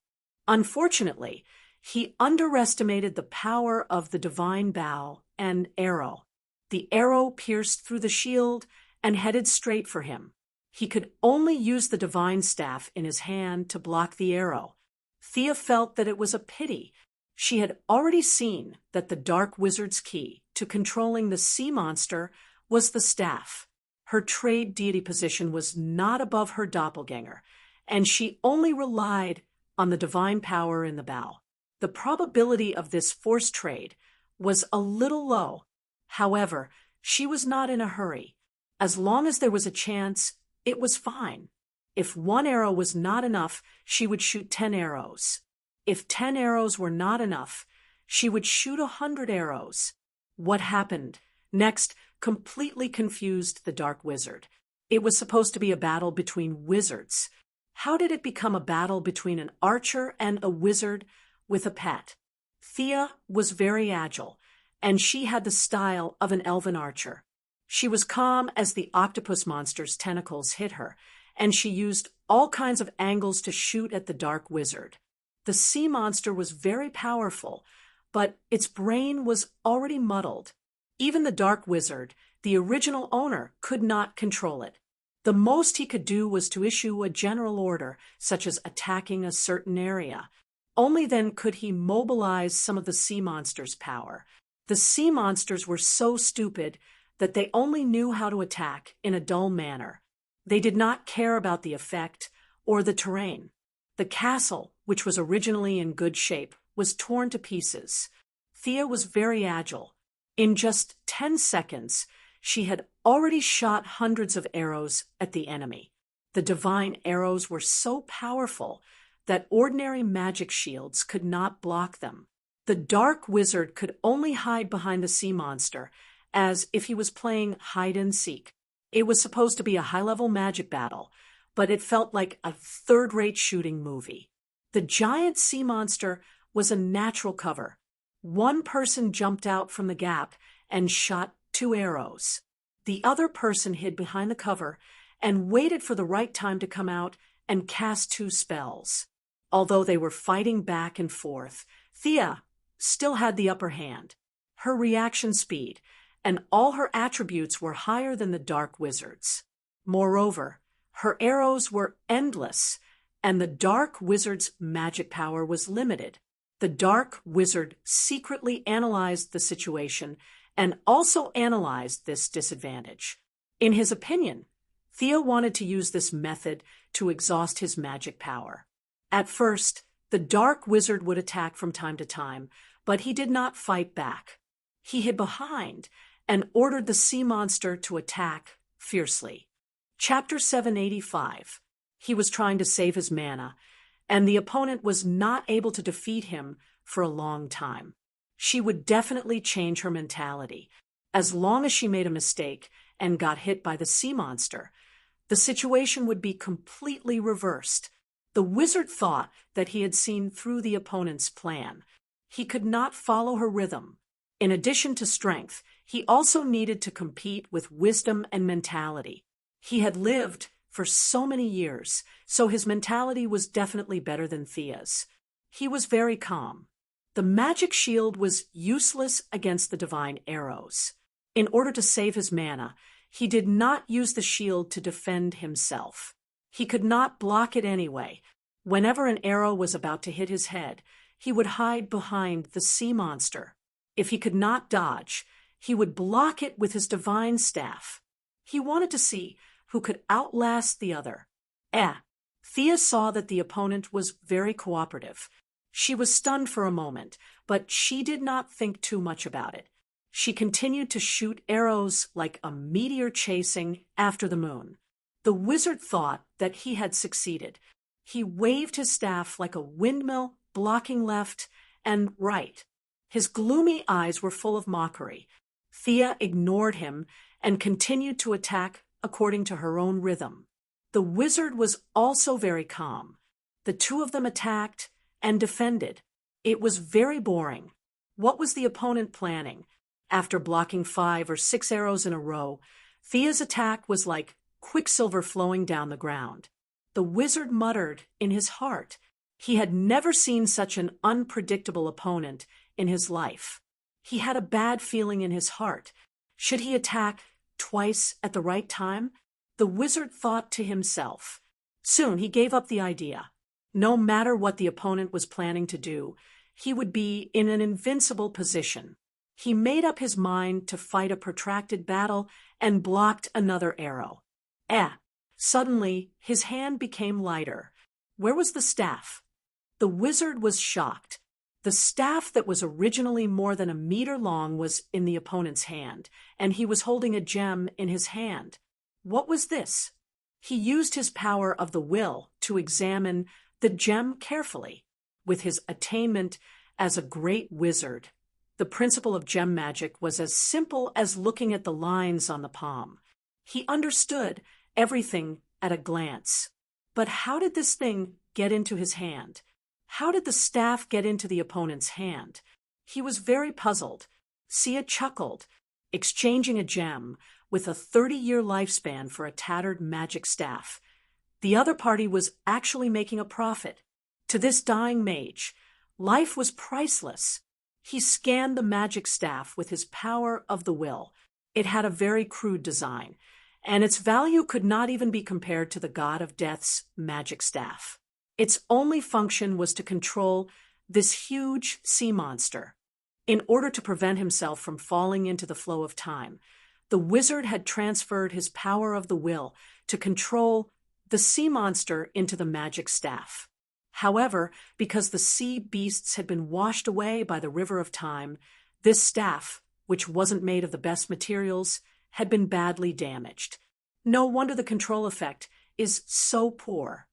Unfortunately, he underestimated the power of the divine bow and arrow. The arrow pierced through the shield and headed straight for him. He could only use the divine staff in his hand to block the arrow. Thea felt that it was a pity. She had already seen that the dark wizard's key to controlling the sea monster was the staff. Her trade deity position was not above her doppelganger, and she only relied on the divine power in the bow. The probability of this forced trade was a little low. However, she was not in a hurry. As long as there was a chance, it was fine. If 1 arrow was not enough, she would shoot 10 arrows. If 10 arrows were not enough, she would shoot 100 arrows. What happened next completely confused the dark wizard. It was supposed to be a battle between wizards. How did it become a battle between an archer and a wizard with a pet? Thea was very agile, and she had the style of an elven archer. She was calm as the octopus monster's tentacles hit her, and she used all kinds of angles to shoot at the dark wizard. The sea monster was very powerful, but its brain was already muddled. Even the dark wizard, the original owner, could not control it. The most he could do was to issue a general order, such as attacking a certain area. Only then could he mobilize some of the sea monster's power. The sea monsters were so stupid that they only knew how to attack in a dull manner. They did not care about the effect or the terrain. The castle, which was originally in good shape, was torn to pieces. Thea was very agile. In just 10 seconds, she had already shot hundreds of arrows at the enemy. The divine arrows were so powerful that ordinary magic shields could not block them. The dark wizard could only hide behind the sea monster, as if he was playing hide-and-seek. It was supposed to be a high-level magic battle, but it felt like a third-rate shooting movie. The giant sea monster was a natural cover. One person jumped out from the gap and shot 2 arrows. The other person hid behind the cover and waited for the right time to come out and cast 2 spells. Although they were fighting back and forth, Thea still had the upper hand. Her reaction speed and all her attributes were higher than the dark wizard's. Moreover, her arrows were endless, and the dark wizard's magic power was limited. The dark wizard secretly analyzed the situation and also analyzed this disadvantage. In his opinion, Thea wanted to use this method to exhaust his magic power. At first, the dark wizard would attack from time to time, but he did not fight back. He hid behind and ordered the sea monster to attack fiercely. Chapter 785. He was trying to save his mana, and the opponent was not able to defeat him for a long time. She would definitely change her mentality. As long as she made a mistake and got hit by the sea monster, the situation would be completely reversed. The wizard thought that he had seen through the opponent's plan. He could not follow her rhythm. In addition to strength, he also needed to compete with wisdom and mentality. He had lived for so many years, so his mentality was definitely better than Thea's. He was very calm. The magic shield was useless against the divine arrows. In order to save his mana, he did not use the shield to defend himself. He could not block it anyway. Whenever an arrow was about to hit his head, he would hide behind the sea monster. If he could not dodge, he would block it with his divine staff. He wanted to see who could outlast the other. Thea saw that the opponent was very cooperative. She was stunned for a moment, but she did not think too much about it. She continued to shoot arrows like a meteor chasing after the moon. The wizard thought that he had succeeded. He waved his staff like a windmill, blocking left and right. His gloomy eyes were full of mockery. Thea ignored him and continued to attack according to her own rhythm. The wizard was also very calm. The two of them attacked and defended. It was very boring. What was the opponent planning? After blocking 5 or 6 arrows in a row, Thea's attack was like quicksilver flowing down the ground. The wizard muttered in his heart. He had never seen such an unpredictable opponent in his life. He had a bad feeling in his heart. Should he attack twice at the right time? The wizard thought to himself. Soon he gave up the idea. No matter what the opponent was planning to do, he would be in an invincible position. He made up his mind to fight a protracted battle and blocked another arrow. Suddenly, his hand became lighter. Where was the staff? The wizard was shocked. The staff that was originally more than a meter long was in the opponent's hand, and he was holding a gem in his hand. What was this? He used his power of the will to examine the gem carefully. With his attainment as a great wizard, the principle of gem magic was as simple as looking at the lines on the palm. He understood everything at a glance. But how did this thing get into his hand? How did the staff get into the opponent's hand? He was very puzzled. Sia chuckled, exchanging a gem with a 30-year lifespan for a tattered magic staff. The other party was actually making a profit. To this dying mage, life was priceless. He scanned the magic staff with his power of the will. It had a very crude design, and its value could not even be compared to the god of death's magic staff. Its only function was to control this huge sea monster. In order to prevent himself from falling into the flow of time, the wizard had transferred his power of the will to control the sea monster into the magic staff. However, because the sea beasts had been washed away by the river of time, this staff, which wasn't made of the best materials, had been badly damaged. No wonder the control effect is so poor.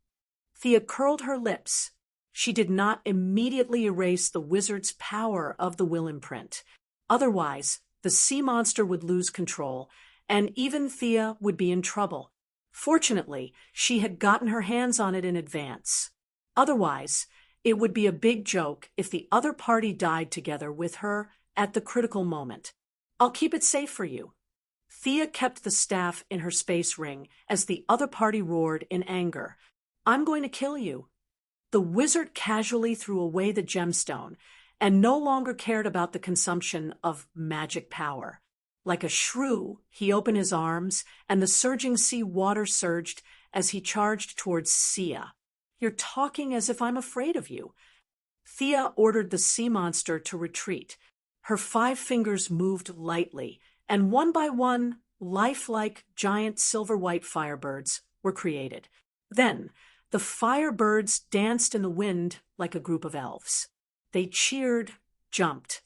Thea curled her lips. She did not immediately erase the wizard's power of the will imprint. Otherwise, the sea monster would lose control, and even Thea would be in trouble. Fortunately, she had gotten her hands on it in advance. Otherwise, it would be a big joke if the other party died together with her at the critical moment. I'll keep it safe for you. Thea kept the staff in her space ring as the other party roared in anger. I'm going to kill you. The wizard casually threw away the gemstone and no longer cared about the consumption of magic power. Like a shrew, he opened his arms, and the surging sea water surged as he charged towards Sia. You're talking as if I'm afraid of you. Thea ordered the sea monster to retreat. Her 5 fingers moved lightly, and one by one, lifelike giant silver-white firebirds were created. Then, the firebirds danced in the wind like a group of elves. They cheered, jumped,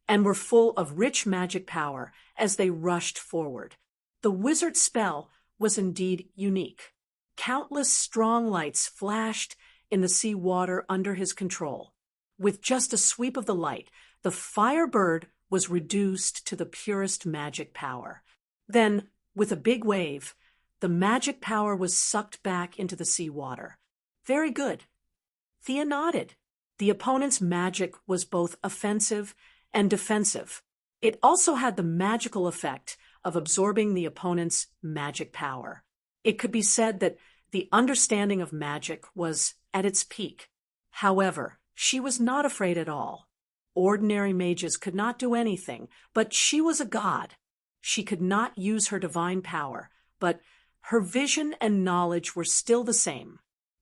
and were full of rich magic power as they rushed forward. The wizard's spell was indeed unique. Countless strong lights flashed in the sea water under his control. With just a sweep of the light, the firebird was reduced to the purest magic power. Then, with a big wave, the magic power was sucked back into the sea water. Very good. Thea nodded. The opponent's magic was both offensive and defensive. It also had the magical effect of absorbing the opponent's magic power. It could be said that the understanding of magic was at its peak. However, she was not afraid at all. Ordinary mages could not do anything, but she was a god. She could not use her divine power, but her vision and knowledge were still the same.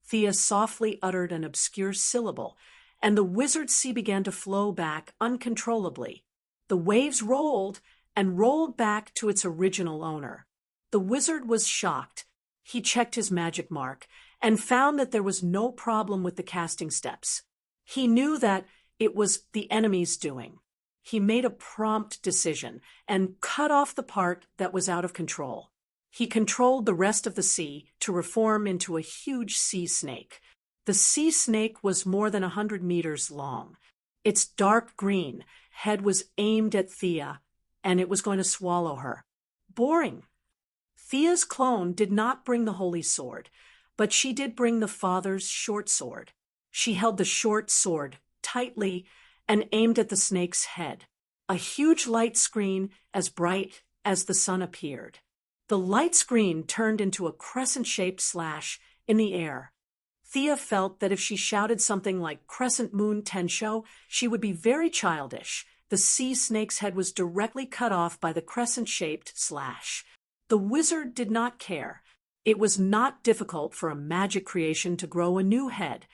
Thea softly uttered an obscure syllable, and the wizard's sea began to flow back uncontrollably. The waves rolled and rolled back to its original owner. The wizard was shocked. He checked his magic mark and found that there was no problem with the casting steps. He knew that it was the enemy's doing. He made a prompt decision and cut off the part that was out of control. He controlled the rest of the sea to reform into a huge sea snake. The sea snake was more than 100 meters long. Its dark green head was aimed at Thea, and it was going to swallow her. Boring. Thea's clone did not bring the holy sword, but she did bring the father's short sword. She held the short sword tightly and aimed at the snake's head. A huge light screen as bright as the sun appeared. The light screen turned into a crescent-shaped slash in the air. Thea felt that if she shouted something like Crescent Moon Tensho, she would be very childish. The sea snake's head was directly cut off by the crescent-shaped slash. The wizard did not care. It was not difficult for a magic creation to grow a new head.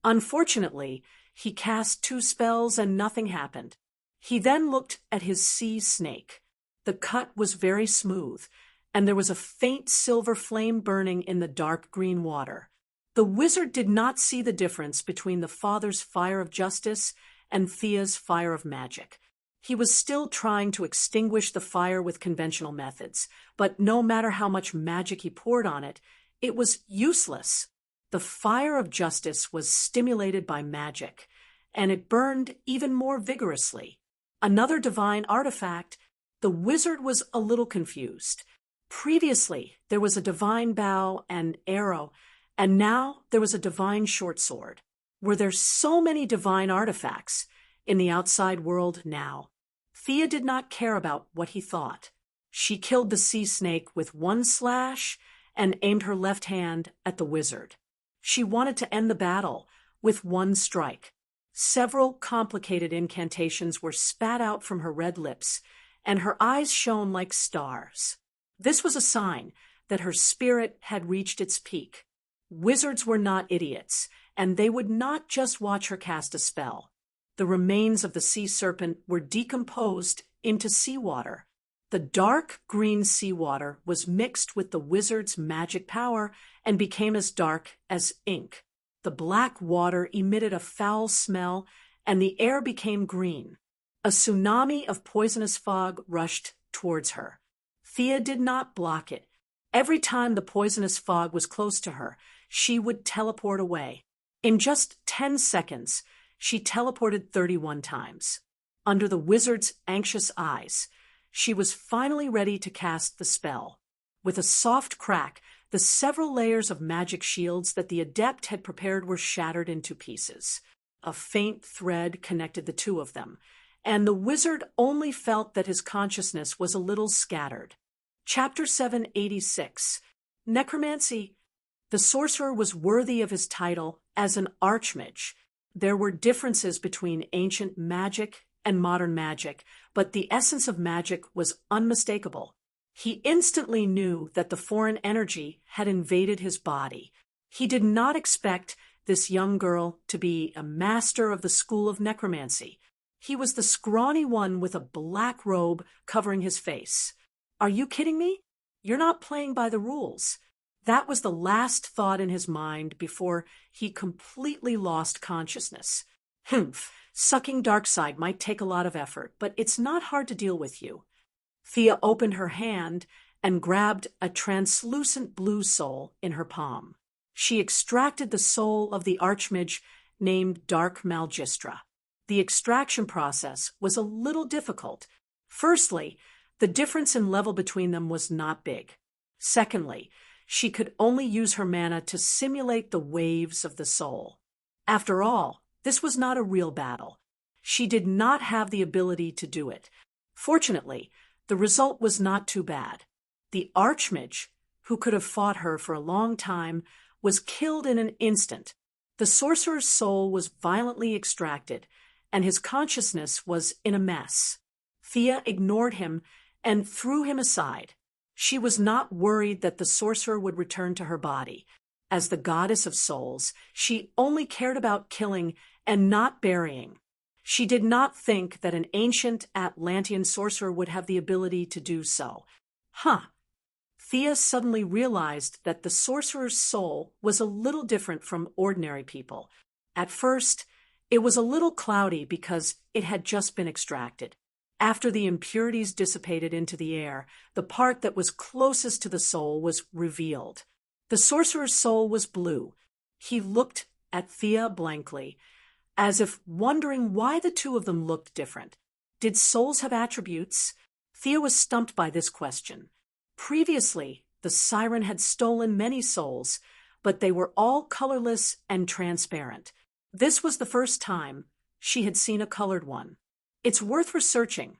Unfortunately, he cast 2 spells and nothing happened. He then looked at his sea snake. The cut was very smooth, and there was a faint silver flame burning in the dark green water. The wizard did not see the difference between the father's fire of justice and Thea's fire of magic. He was still trying to extinguish the fire with conventional methods, but no matter how much magic he poured on it, it was useless. The fire of justice was stimulated by magic, and it burned even more vigorously. Another divine artifact. The wizard was a little confused. Previously, there was a divine bow and arrow, and now there was a divine short sword. Were there so many divine artifacts in the outside world now? Thea did not care about what he thought. She killed the sea snake with one slash and aimed her left hand at the wizard. She wanted to end the battle with one strike. Several complicated incantations were spat out from her red lips, and her eyes shone like stars. This was a sign that her spirit had reached its peak. Wizards were not idiots, and they would not just watch her cast a spell. The remains of the sea serpent were decomposed into seawater. The dark green seawater was mixed with the wizard's magic power and became as dark as ink. The black water emitted a foul smell, and the air became green. A tsunami of poisonous fog rushed towards her. Thea did not block it. Every time the poisonous fog was close to her, she would teleport away. In just 10 seconds, she teleported 31 times. Under the wizard's anxious eyes, she was finally ready to cast the spell. With a soft crack, the several layers of magic shields that the adept had prepared were shattered into pieces. A faint thread connected the two of them, and the wizard only felt that his consciousness was a little scattered. Chapter 786. Necromancy. The sorcerer was worthy of his title as an archmage. There were differences between ancient magic and modern magic, but the essence of magic was unmistakable. He instantly knew that the foreign energy had invaded his body. He did not expect this young girl to be a master of the school of necromancy. He was the scrawny one with a black robe covering his face. Are you kidding me? You're not playing by the rules. That was the last thought in his mind before he completely lost consciousness. Sucking Darkside might take a lot of effort, but it's not hard to deal with you. Thea opened her hand and grabbed a translucent blue soul in her palm. She extracted the soul of the archmage named Dark Malgistra. The extraction process was a little difficult. Firstly, the difference in level between them was not big. Secondly, she could only use her mana to simulate the waves of the soul. After all, this was not a real battle. She did not have the ability to do it. Fortunately, the result was not too bad. The archmage, who could have fought her for a long time, was killed in an instant. The sorcerer's soul was violently extracted, and his consciousness was in a mess. Thea ignored him and threw him aside. She was not worried that the sorcerer would return to her body. As the goddess of souls, she only cared about killing and not burying. She did not think that an ancient Atlantean sorcerer would have the ability to do so. Thea suddenly realized that the sorcerer's soul was a little different from ordinary people. At first, it was a little cloudy because it had just been extracted. After the impurities dissipated into the air, the part that was closest to the soul was revealed. The sorcerer's soul was blue. He looked at Thea blankly, as if wondering why the two of them looked different. Did souls have attributes? Thea was stumped by this question. Previously, the siren had stolen many souls, but they were all colorless and transparent. This was the first time she had seen a colored one. It's worth researching.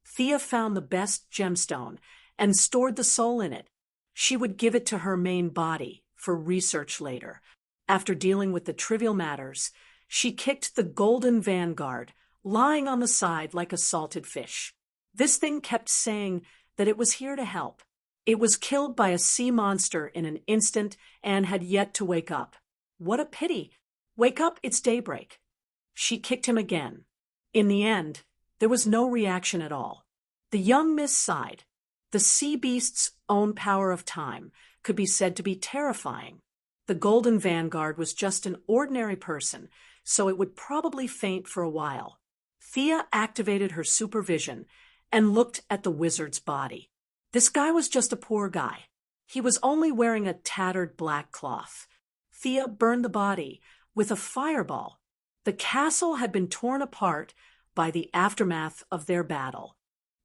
Thea found the best gemstone and stored the soul in it. She would give it to her main body for research later. After dealing with the trivial matters, she kicked the golden vanguard, lying on the side like a salted fish. This thing kept saying that it was here to help. It was killed by a sea monster in an instant and had yet to wake up. What a pity. Wake up, it's daybreak. She kicked him again. In the end, there was no reaction at all. The young miss sighed. The sea beast's own power of time could be said to be terrifying. The Golden Vanguard was just an ordinary person, so it would probably faint for a while. Thea activated her supervision and looked at the wizard's body. This guy was just a poor guy. He was only wearing a tattered black cloth. Thea burned the body with a fireball. The castle had been torn apart by the aftermath of their battle.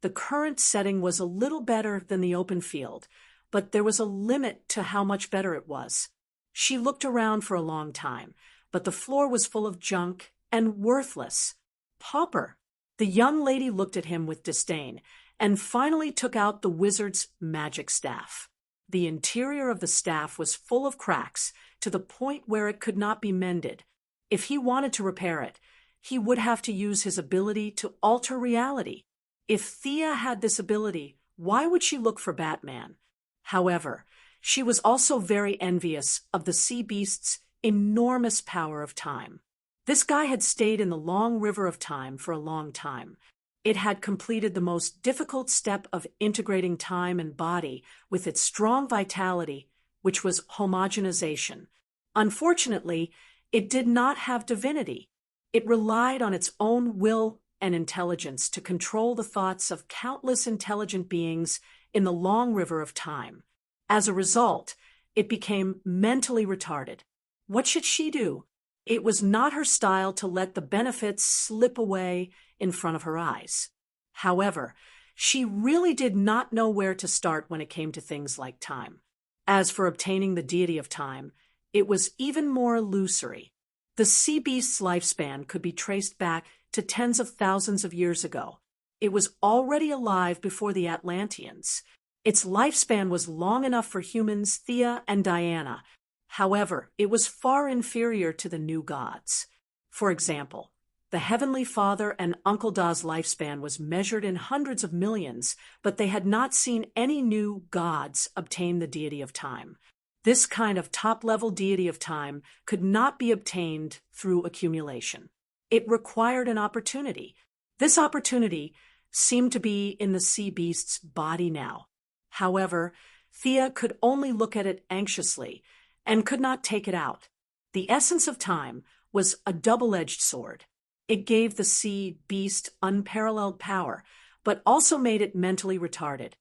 The current setting was a little better than the open field, but there was a limit to how much better it was. She looked around for a long time, but the floor was full of junk and worthless. Pauper. The young lady looked at him with disdain, and finally took out the wizard's magic staff. The interior of the staff was full of cracks, to the point where it could not be mended. If he wanted to repair it, he would have to use his ability to alter reality. If Thea had this ability, why would she look for Batman? However, she was also very envious of the sea beast's enormous power of time. This guy had stayed in the long river of time for a long time. It had completed the most difficult step of integrating time and body with its strong vitality, which was homogenization. Unfortunately, it did not have divinity. It relied on its own will and intelligence to control the thoughts of countless intelligent beings in the long river of time. As a result, it became mentally retarded. What should she do? It was not her style to let the benefits slip away in front of her eyes. However, she really did not know where to start when it came to things like time. As for obtaining the deity of time, it was even more illusory. The sea beast's lifespan could be traced back to tens of thousands of years ago. It was already alive before the Atlanteans. Its lifespan was long enough for humans Thea and Diana. However, it was far inferior to the new gods. For example, the Heavenly Father and Uncle Da's lifespan was measured in hundreds of millions, but they had not seen any new gods obtain the deity of time. This kind of top-level deity of time could not be obtained through accumulation. It required an opportunity. This opportunity seemed to be in the sea beast's body now. However, Thea could only look at it anxiously and could not take it out. The essence of time was a double-edged sword. It gave the sea beast unparalleled power, but also made it mentally retarded.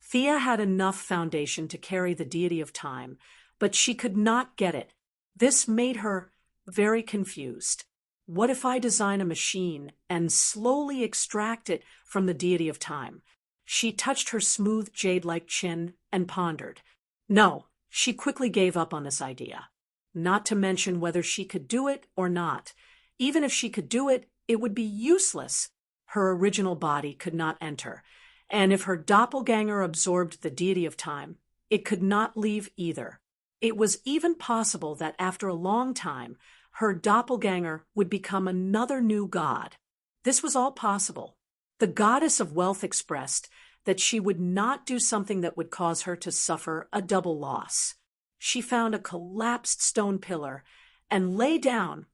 Thea had enough foundation to carry the deity of time, but she could not get it. This made her very confused. What if I design a machine and slowly extract it from the deity of time? She touched her smooth jade-like chin and pondered. No, she quickly gave up on this idea. Not to mention whether she could do it or not. Even if she could do it, it would be useless. Her original body could not enter, and if her doppelganger absorbed the deity of time, it could not leave either. It was even possible that after a long time, her doppelganger would become another new god. This was all possible. The goddess of wealth expressed that she would not do something that would cause her to suffer a double loss. She found a collapsed stone pillar and lay down,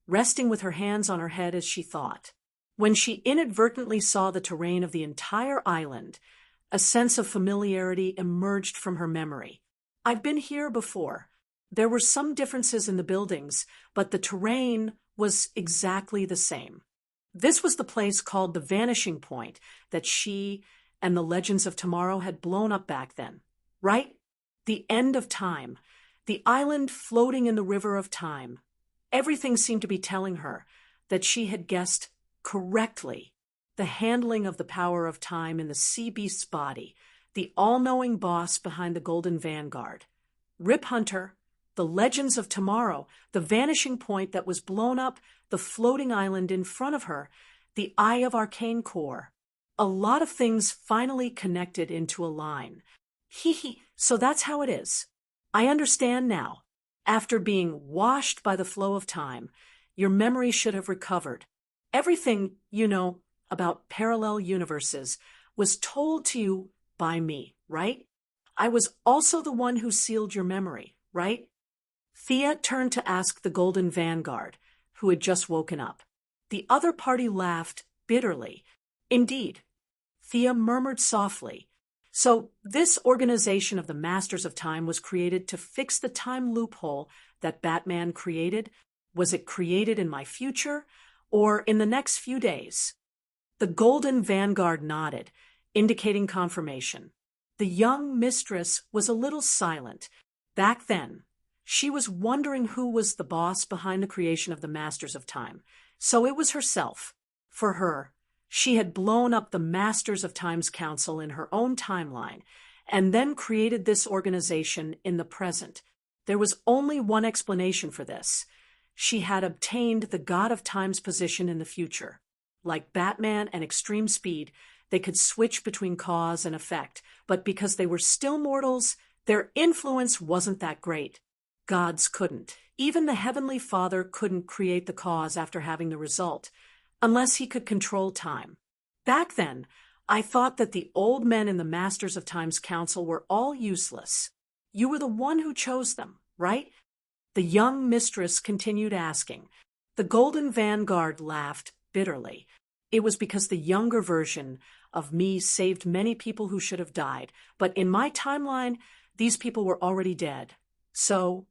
resting with her hands on her head as she thought. When she inadvertently saw the terrain of the entire island, a sense of familiarity emerged from her memory. I've been here before. There were some differences in the buildings, but the terrain was exactly the same. This was the place called the Vanishing Point that she and the Legends of Tomorrow had blown up back then, right? The end of time, the island floating in the river of time. Everything seemed to be telling her that she had guessed correctly. The handling of the power of time in the sea beast's body, the all-knowing boss behind the Golden Vanguard. Rip Hunter, the Legends of Tomorrow, the Vanishing Point that was blown up, the floating island in front of her, the Eye of Arcane Core. A lot of things finally connected into a line. So that's how it is. I understand now. After being washed by the flow of time, your memory should have recovered. Everything you know about parallel universes was told to you by me, right? I was also the one who sealed your memory, right? Thea turned to ask the Golden Vanguard, who had just woken up. The other party laughed bitterly. Indeed, Thea murmured softly. So this organization of the Masters of Time was created to fix the time loophole that Batman created? Was it created in my future or in the next few days? The Golden Vanguard nodded, indicating confirmation. The young mistress was a little silent. Back then, she was wondering who was the boss behind the creation of the Masters of Time. So it was herself. For her, She had blown up the Masters of Time's Council in her own timeline, and then created this organization in the present. There was only one explanation for this. She had obtained the God of Time's position in the future. Like Batman and Extreme Speed, they could switch between cause and effect, but because they were still mortals, their influence wasn't that great. Gods couldn't. Even the Heavenly Father couldn't create the cause after having the result, unless he could control time. Back then, I thought that the old men in the Masters of Time's Council were all useless. You were the one who chose them, right? The young mistress continued asking. The Golden Vanguard laughed bitterly. It was because the younger version of me saved many people who should have died, but in my timeline, these people were already dead. So,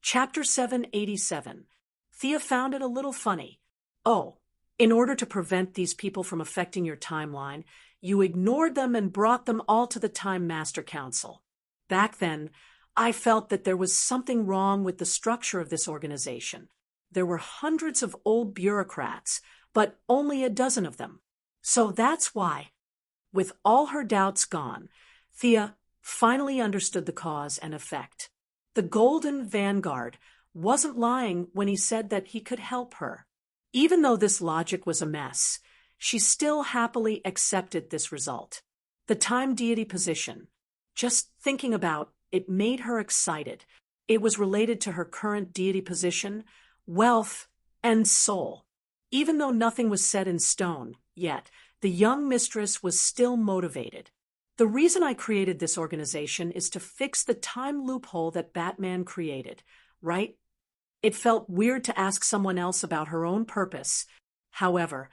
Chapter 787. Thea found it a little funny. Oh, in order to prevent these people from affecting your timeline, you ignored them and brought them all to the Time Master Council. Back then, I felt that there was something wrong with the structure of this organization. There were hundreds of old bureaucrats, but only a dozen of them. So that's why. With all her doubts gone, Thea finally understood the cause and effect. The Golden Vanguard wasn't lying when he said that he could help her. Even though this logic was a mess, she still happily accepted this result. The time deity position. Just thinking about it made her excited. It was related to her current deity position, wealth, and soul. Even though nothing was set in stone yet, the young mistress was still motivated. The reason I created this organization is to fix the time loophole that Batman created, right? It felt weird to ask someone else about her own purpose. However,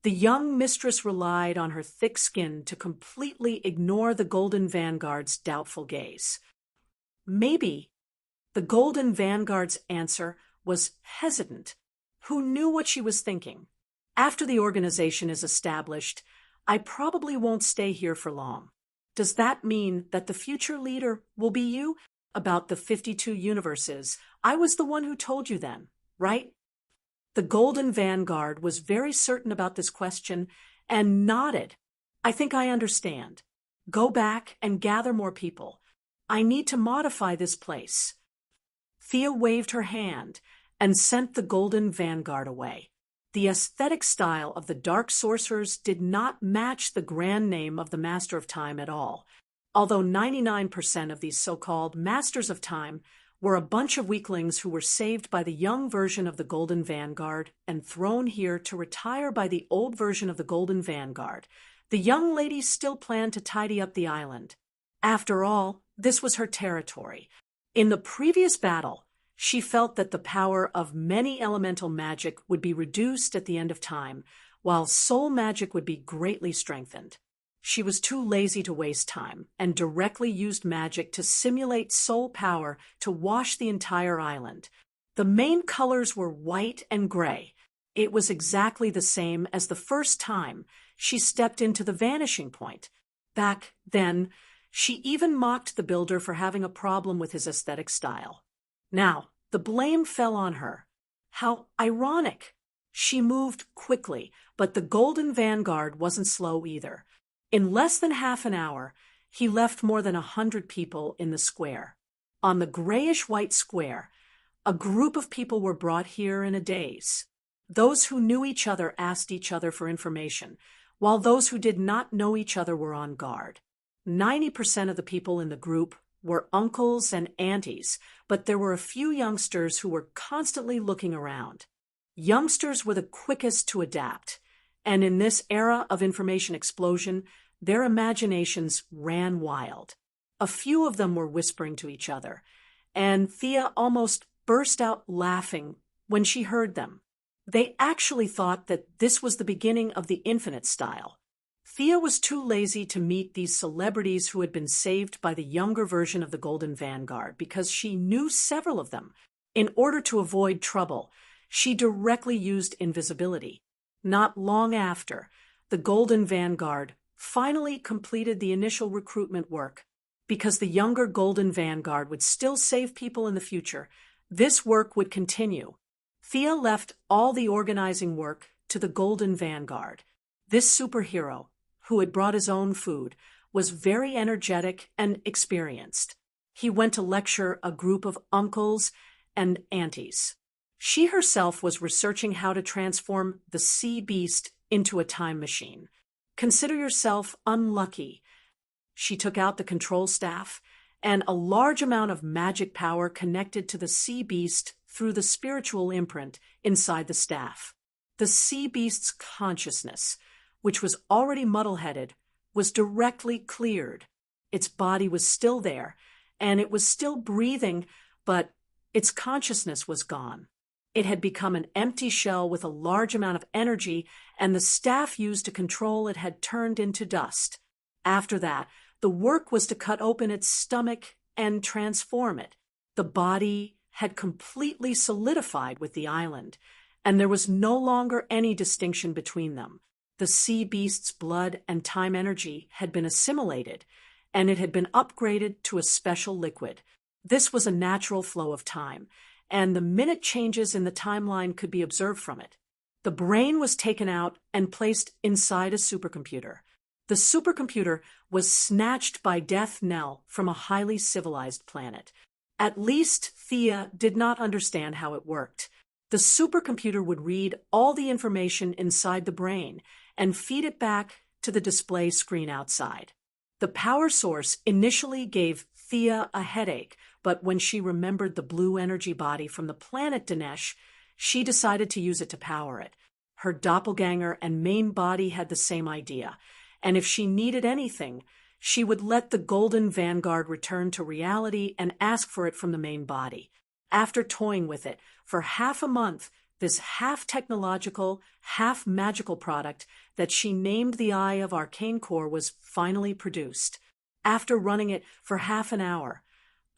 the young mistress relied on her thick skin to completely ignore the Golden Vanguard's doubtful gaze. Maybe the Golden Vanguard's answer was hesitant. Who knew what she was thinking? After the organization is established, I probably won't stay here for long. Does that mean that the future leader will be you? About the 52 universes, I was the one who told you then, right? The Golden Vanguard was very certain about this question and nodded. I think I understand. Go back and gather more people. I need to modify this place. Thea waved her hand and sent the Golden Vanguard away. The aesthetic style of the Dark Sorcerers did not match the grand name of the Master of Time at all, although 99% of these so-called Masters of Time were a bunch of weaklings who were saved by the young version of the Golden Vanguard and thrown here to retire by the old version of the Golden Vanguard. The young lady still planned to tidy up the island. After all, this was her territory. In the previous battle, she felt that the power of many elemental magic would be reduced at the end of time, while soul magic would be greatly strengthened. She was too lazy to waste time and directly used magic to simulate soul power to wash the entire island. The main colors were white and gray. It was exactly the same as the first time she stepped into the vanishing point. Back then, she even mocked the builder for having a problem with his aesthetic style. Now, the blame fell on her. How ironic! She moved quickly, but the Golden Vanguard wasn't slow either. In less than half an hour, he left more than 100 people in the square. On the grayish-white square, a group of people were brought here in a daze. Those who knew each other asked each other for information, while those who did not know each other were on guard. 90% of the people in the group were uncles and aunties, but there were a few youngsters who were constantly looking around. Youngsters were the quickest to adapt, and in this era of information explosion, their imaginations ran wild. A few of them were whispering to each other, and Thea almost burst out laughing when she heard them. They actually thought that this was the beginning of the infinite style. Thea was too lazy to meet these celebrities who had been saved by the younger version of the Golden Vanguard because she knew several of them. In order to avoid trouble, she directly used invisibility. Not long after, the Golden Vanguard finally completed the initial recruitment work. Because the younger Golden Vanguard would still save people in the future, this work would continue. Thea left all the organizing work to the Golden Vanguard. This superhero, who had brought his own food, was very energetic and experienced. He went to lecture a group of uncles and aunties. She herself was researching how to transform the sea beast into a time machine. Consider yourself unlucky. She took out the control staff, and a large amount of magic power connected to the sea beast through the spiritual imprint inside the staff. The sea beast's consciousness, which was already muddle-headed, was directly cleared. Its body was still there, and it was still breathing, but its consciousness was gone. It had become an empty shell with a large amount of energy, and the staff used to control it had turned into dust. After that, the work was to cut open its stomach and transform it. The body had completely solidified with the island, and there was no longer any distinction between them. The sea beast's blood and time energy had been assimilated, and it had been upgraded to a special liquid. This was a natural flow of time, and the minute changes in the timeline could be observed from it. The brain was taken out and placed inside a supercomputer. The supercomputer was snatched by Death Knell from a highly civilized planet. At least Thea did not understand how it worked. The supercomputer would read all the information inside the brain and feed it back to the display screen outside. The power source initially gave Thea a headache, but when she remembered the blue energy body from the planet Dinesh, she decided to use it to power it. Her doppelganger and main body had the same idea, and if she needed anything, she would let the Golden Vanguard return to reality and ask for it from the main body. After toying with it for half a month, this half-technological, half-magical product that she named the Eye of Arcane Core was finally produced. After running it for half an hour,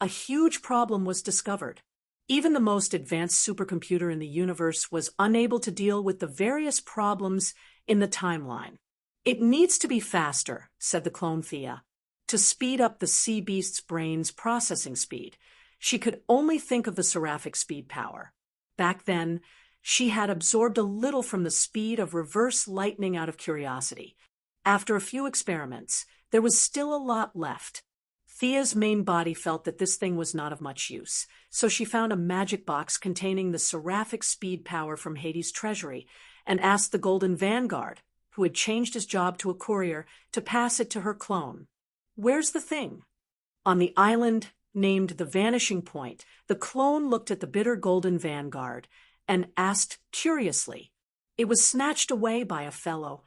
a huge problem was discovered. Even the most advanced supercomputer in the universe was unable to deal with the various problems in the timeline. "It needs to be faster," said the clone Thea, "to speed up the sea beast's brain's processing speed." She could only think of the seraphic speed power. Back then, she had absorbed a little from the speed of reverse lightning out of curiosity. After a few experiments, there was still a lot left. Thea's main body felt that this thing was not of much use, so she found a magic box containing the seraphic speed power from Hades' treasury and asked the Golden Vanguard, who had changed his job to a courier, to pass it to her clone. "Where's the thing?" On the island named the Vanishing Point, the clone looked at the bitter Golden Vanguard and asked curiously. "It was snatched away by a fellow.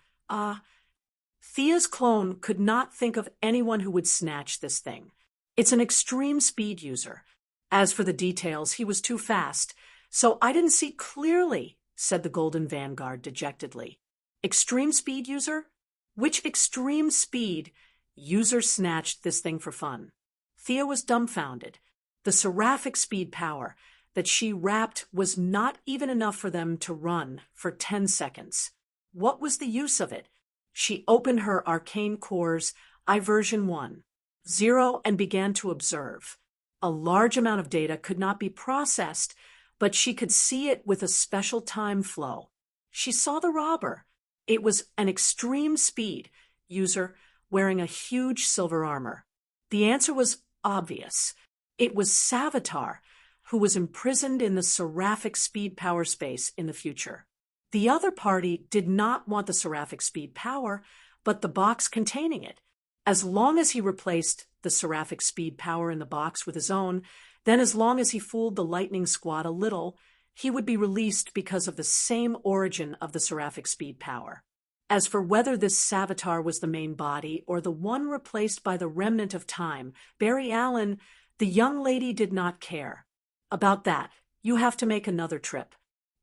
Thea's clone could not think of anyone who would snatch this thing. "It's an extreme speed user. As for the details, he was too fast, so I didn't see clearly," said the Golden Vanguard dejectedly. "Extreme speed user? Which extreme speed user snatched this thing for fun?" Thea was dumbfounded. The seraphic speed power that she wrapped was not even enough for them to run for 10 seconds. What was the use of it? She opened her Arcane Core's iVersion 1.0 and began to observe. A large amount of data could not be processed, but she could see it with a special time flow. She saw the robber. It was an extreme speed user wearing a huge silver armor. The answer was obvious. It was Savitar, who was imprisoned in the seraphic speed power space in the future. The other party did not want the seraphic speed power, but the box containing it. As long as he replaced the seraphic speed power in the box with his own, then as long as he fooled the Lightning Squad a little, he would be released because of the same origin of the seraphic speed power. As for whether this Savitar was the main body or the one replaced by the remnant of time, Barry Allen, the young lady did not care. About that, you have to make another trip.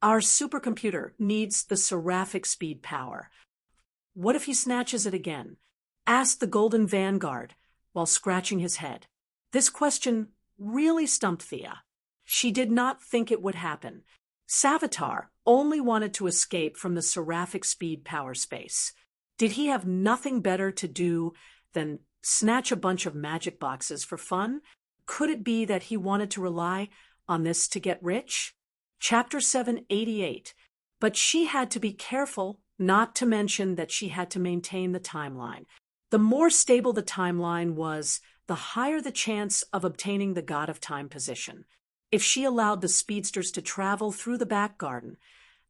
Our supercomputer needs the seraphic speed power. What if he snatches it again? Asked the Golden Vanguard while scratching his head. This question really stumped Thea. She did not think it would happen. Savitar only wanted to escape from the seraphic speed power space. Did he have nothing better to do than snatch a bunch of magic boxes for fun? Could it be that he wanted to rely on this to get rich? Chapter 788. But she had to be careful not to mention that she had to maintain the timeline. The more stable the timeline was, the higher the chance of obtaining the God of Time position. If she allowed the speedsters to travel through the back garden,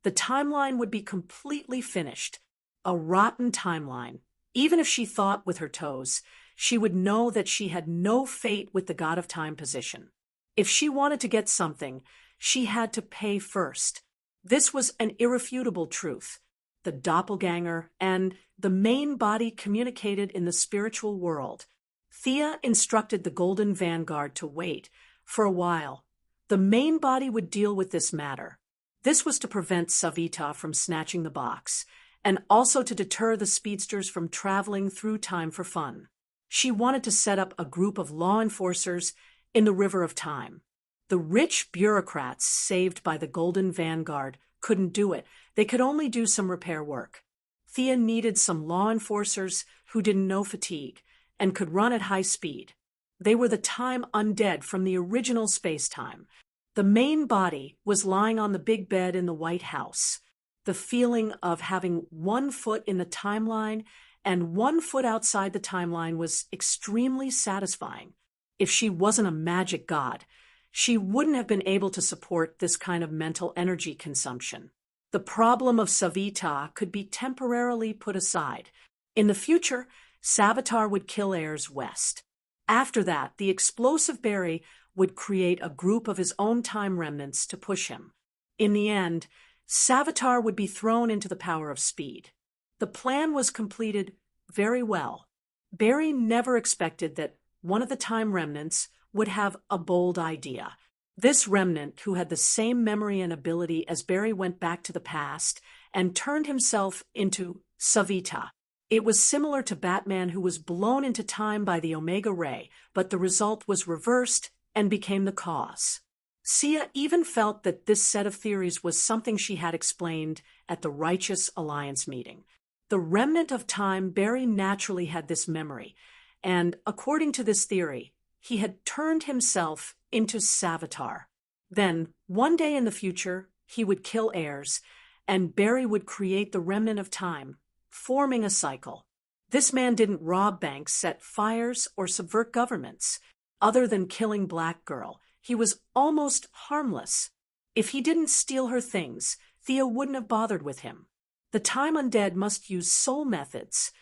the timeline would be completely finished. A rotten timeline. Even if she thought with her toes, she would know that she had no fate with the God of Time position. If she wanted to get something, she had to pay first. This was an irrefutable truth. The doppelganger and the main body communicated in the spiritual world. Thea instructed the Golden Vanguard to wait for a while. The main body would deal with this matter. This was to prevent Savita from snatching the box, and also to deter the speedsters from traveling through time for fun. She wanted to set up a group of law enforcers in the River of Time. The rich bureaucrats saved by the Golden Vanguard couldn't do it. They could only do some repair work. Thea needed some law enforcers who didn't know fatigue and could run at high speed. They were the time undead from the original space-time. The main body was lying on the big bed in the White House. The feeling of having 1 foot in the timeline and 1 foot outside the timeline was extremely satisfying. If she wasn't a magic god, she wouldn't have been able to support this kind of mental energy consumption. The problem of Savita could be temporarily put aside. In the future, Savitar would kill heirs west. After that, the explosive Barry would create a group of his own time remnants to push him. In the end, Savitar would be thrown into the power of speed. The plan was completed very well. Barry never expected that one of the time remnants would have a bold idea. This remnant, who had the same memory and ability as Barry, went back to the past and turned himself into Savita. It was similar to Batman, who was blown into time by the Omega Ray, but the result was reversed and became the cause. Sia even felt that this set of theories was something she had explained at the Righteous Alliance meeting. The remnant of time, Barry naturally had this memory, and according to this theory, he had turned himself into Savitar. Then, one day in the future, he would kill heirs, and Barry would create the remnant of time, forming a cycle. This man didn't rob banks, set fires, or subvert governments. Other than killing Black Girl, he was almost harmless. If he didn't steal her things, Thea wouldn't have bothered with him. The time undead must use soul methods.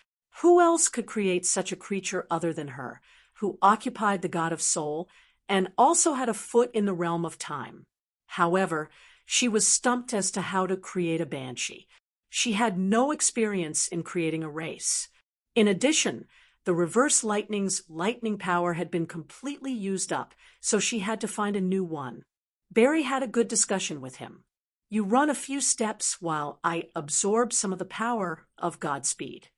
Who else could create such a creature other than her, who occupied the god of soul and also had a foot in the realm of time? However, she was stumped as to how to create a banshee. She had no experience in creating a race. In addition, the reverse lightning's lightning power had been completely used up, so she had to find a new one. Barry had a good discussion with him. You run a few steps while I absorb some of the power of Godspeed.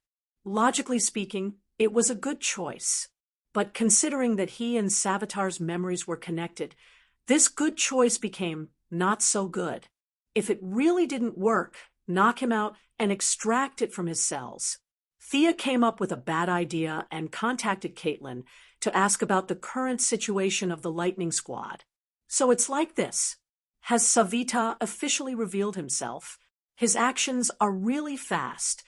Logically speaking, it was a good choice. But considering that he and Savitar's memories were connected, this good choice became not so good. If it really didn't work, knock him out and extract it from his cells. Thea came up with a bad idea and contacted Caitlin to ask about the current situation of the Lightning Squad. So it's like this. Has Savita officially revealed himself? His actions are really fast.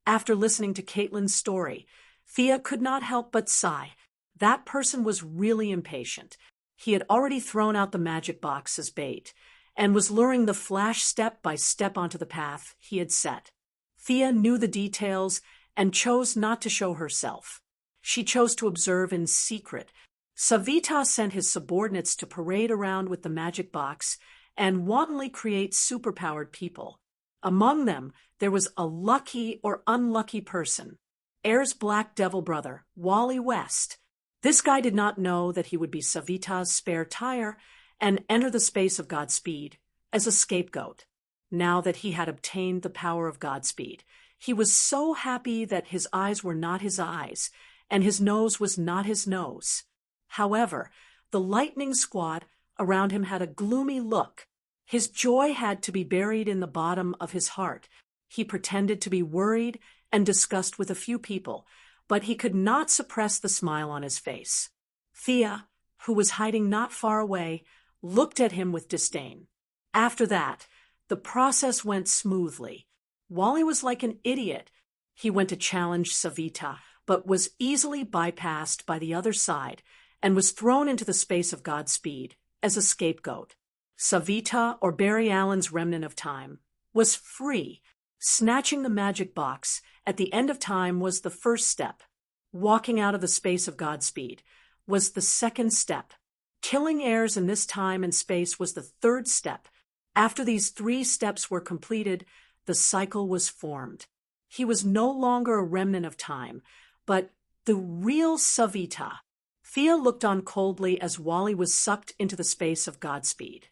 After listening to Caitlin's story, Thea could not help but sigh. That person was really impatient. He had already thrown out the magic box as bait, and was luring the Flash step by step onto the path he had set. Thea knew the details and chose not to show herself. She chose to observe in secret. Savita sent his subordinates to parade around with the magic box and wantonly create superpowered people. Among them, there was a lucky or unlucky person, Air's black devil brother, Wally West. This guy did not know that he would be Savita's spare tire and enter the space of Godspeed as a scapegoat. Now that he had obtained the power of Godspeed, he was so happy that his eyes were not his eyes, and his nose was not his nose. However, the Lightning Squad around him had a gloomy look. His joy had to be buried in the bottom of his heart. He pretended to be worried and discussed with a few people, but he could not suppress the smile on his face. Thea, who was hiding not far away, looked at him with disdain. After that, the process went smoothly. Wally was like an idiot. He went to challenge Savita, but was easily bypassed by the other side and was thrown into the space of Godspeed as a scapegoat. Savita, or Barry Allen's remnant of time, was free. Snatching the magic box at the end of time was the first step. Walking out of the space of Godspeed was the second step. Killing heirs in this time and space was the third step. After these 3 steps were completed, the cycle was formed. He was no longer a remnant of time, but the real Savita. Thea looked on coldly as Wally was sucked into the space of Godspeed.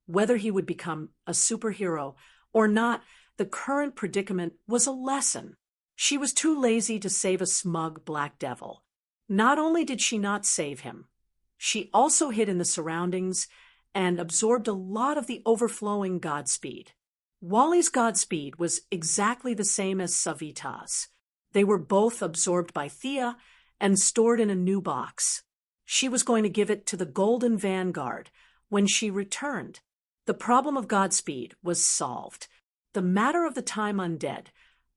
Whether he would become a superhero or not, the current predicament was a lesson. She was too lazy to save a smug black devil. Not only did she not save him, she also hid in the surroundings and absorbed a lot of the overflowing Godspeed. Wally's Godspeed was exactly the same as Savita's. They were both absorbed by Thea and stored in a new box. She was going to give it to the Golden Vanguard when she returned. The problem of Godspeed was solved. The matter of the time undead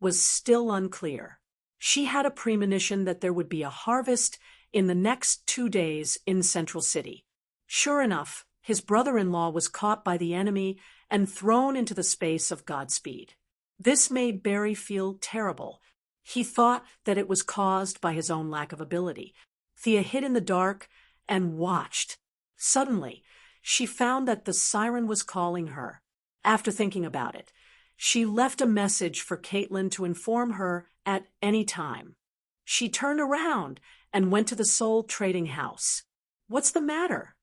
was still unclear. She had a premonition that there would be a harvest in the next 2 days in Central City. Sure enough, his brother-in-law was caught by the enemy and thrown into the space of Godspeed. This made Barry feel terrible. He thought that it was caused by his own lack of ability. Thea hid in the dark and watched. Suddenly, she found that the siren was calling her. After thinking about it, she left a message for Caitlin to inform her at any time. She turned around and went to the Soul Trading House. What's the matter?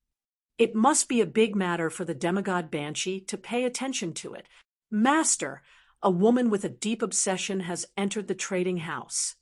It must be a big matter for the demigod Banshee to pay attention to it. Master, a woman with a deep obsession has entered the trading house.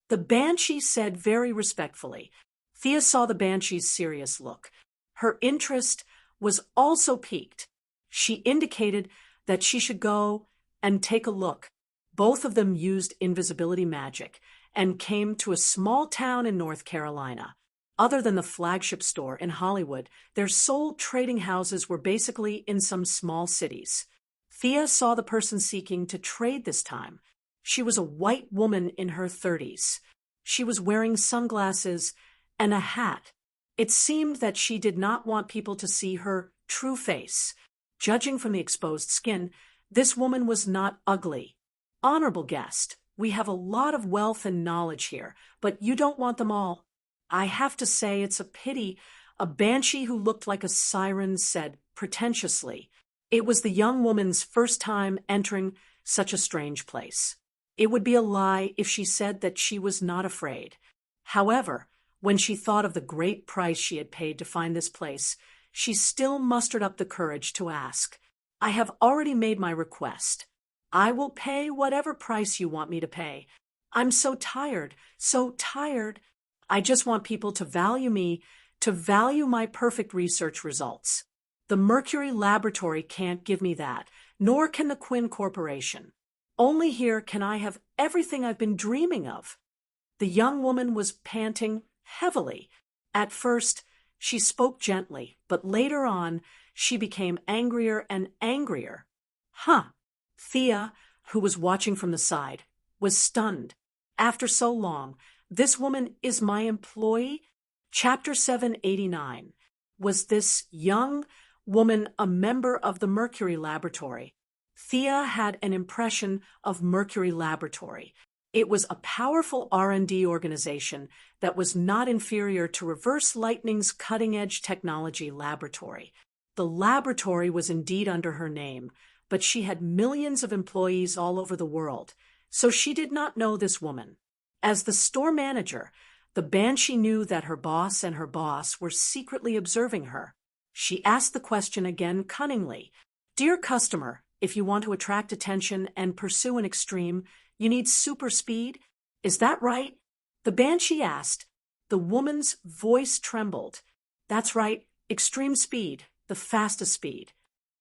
The Banshee said very respectfully. Thea saw the Banshee's serious look. Her interest was also piqued. She indicated that she should go and take a look. Both of them used invisibility magic and came to a small town in North Carolina. Other than the flagship store in Hollywood, their sole trading houses were basically in some small cities. Thea saw the person seeking to trade this time. She was a white woman in her 30s. She was wearing sunglasses and a hat. It seemed that she did not want people to see her true face. Judging from the exposed skin, this woman was not ugly. Honorable guest, we have a lot of wealth and knowledge here, but you don't want them all. I have to say it's a pity, a Banshee who looked like a siren said pretentiously. It was the young woman's first time entering such a strange place. It would be a lie if she said that she was not afraid. However, when she thought of the great price she had paid to find this place, she still mustered up the courage to ask. I have already made my request. I will pay whatever price you want me to pay. I'm so tired, so tired. I just want people to value me, to value my perfect research results. The Mercury Laboratory can't give me that, nor can the Quinn Corporation. Only here can I have everything I've been dreaming of. The young woman was panting heavily. At first, she spoke gently, but later on, she became angrier and angrier. Thea, who was watching from the side, was stunned. After so long, this woman is my employee? Chapter 789. Was this young woman a member of the Mercury Laboratory? Thea had an impression of Mercury Laboratory. It was a powerful R&D organization that was not inferior to Reverse Lightning's cutting-edge technology laboratory. The laboratory was indeed under her name, but she had millions of employees all over the world, so she did not know this woman. As the store manager, the Banshee knew that her boss and her boss were secretly observing her. She asked the question again cunningly. Dear customer, if you want to attract attention and pursue an extreme, you need super speed? Is that right? The Banshee asked. The woman's voice trembled. That's right, extreme speed, the fastest speed.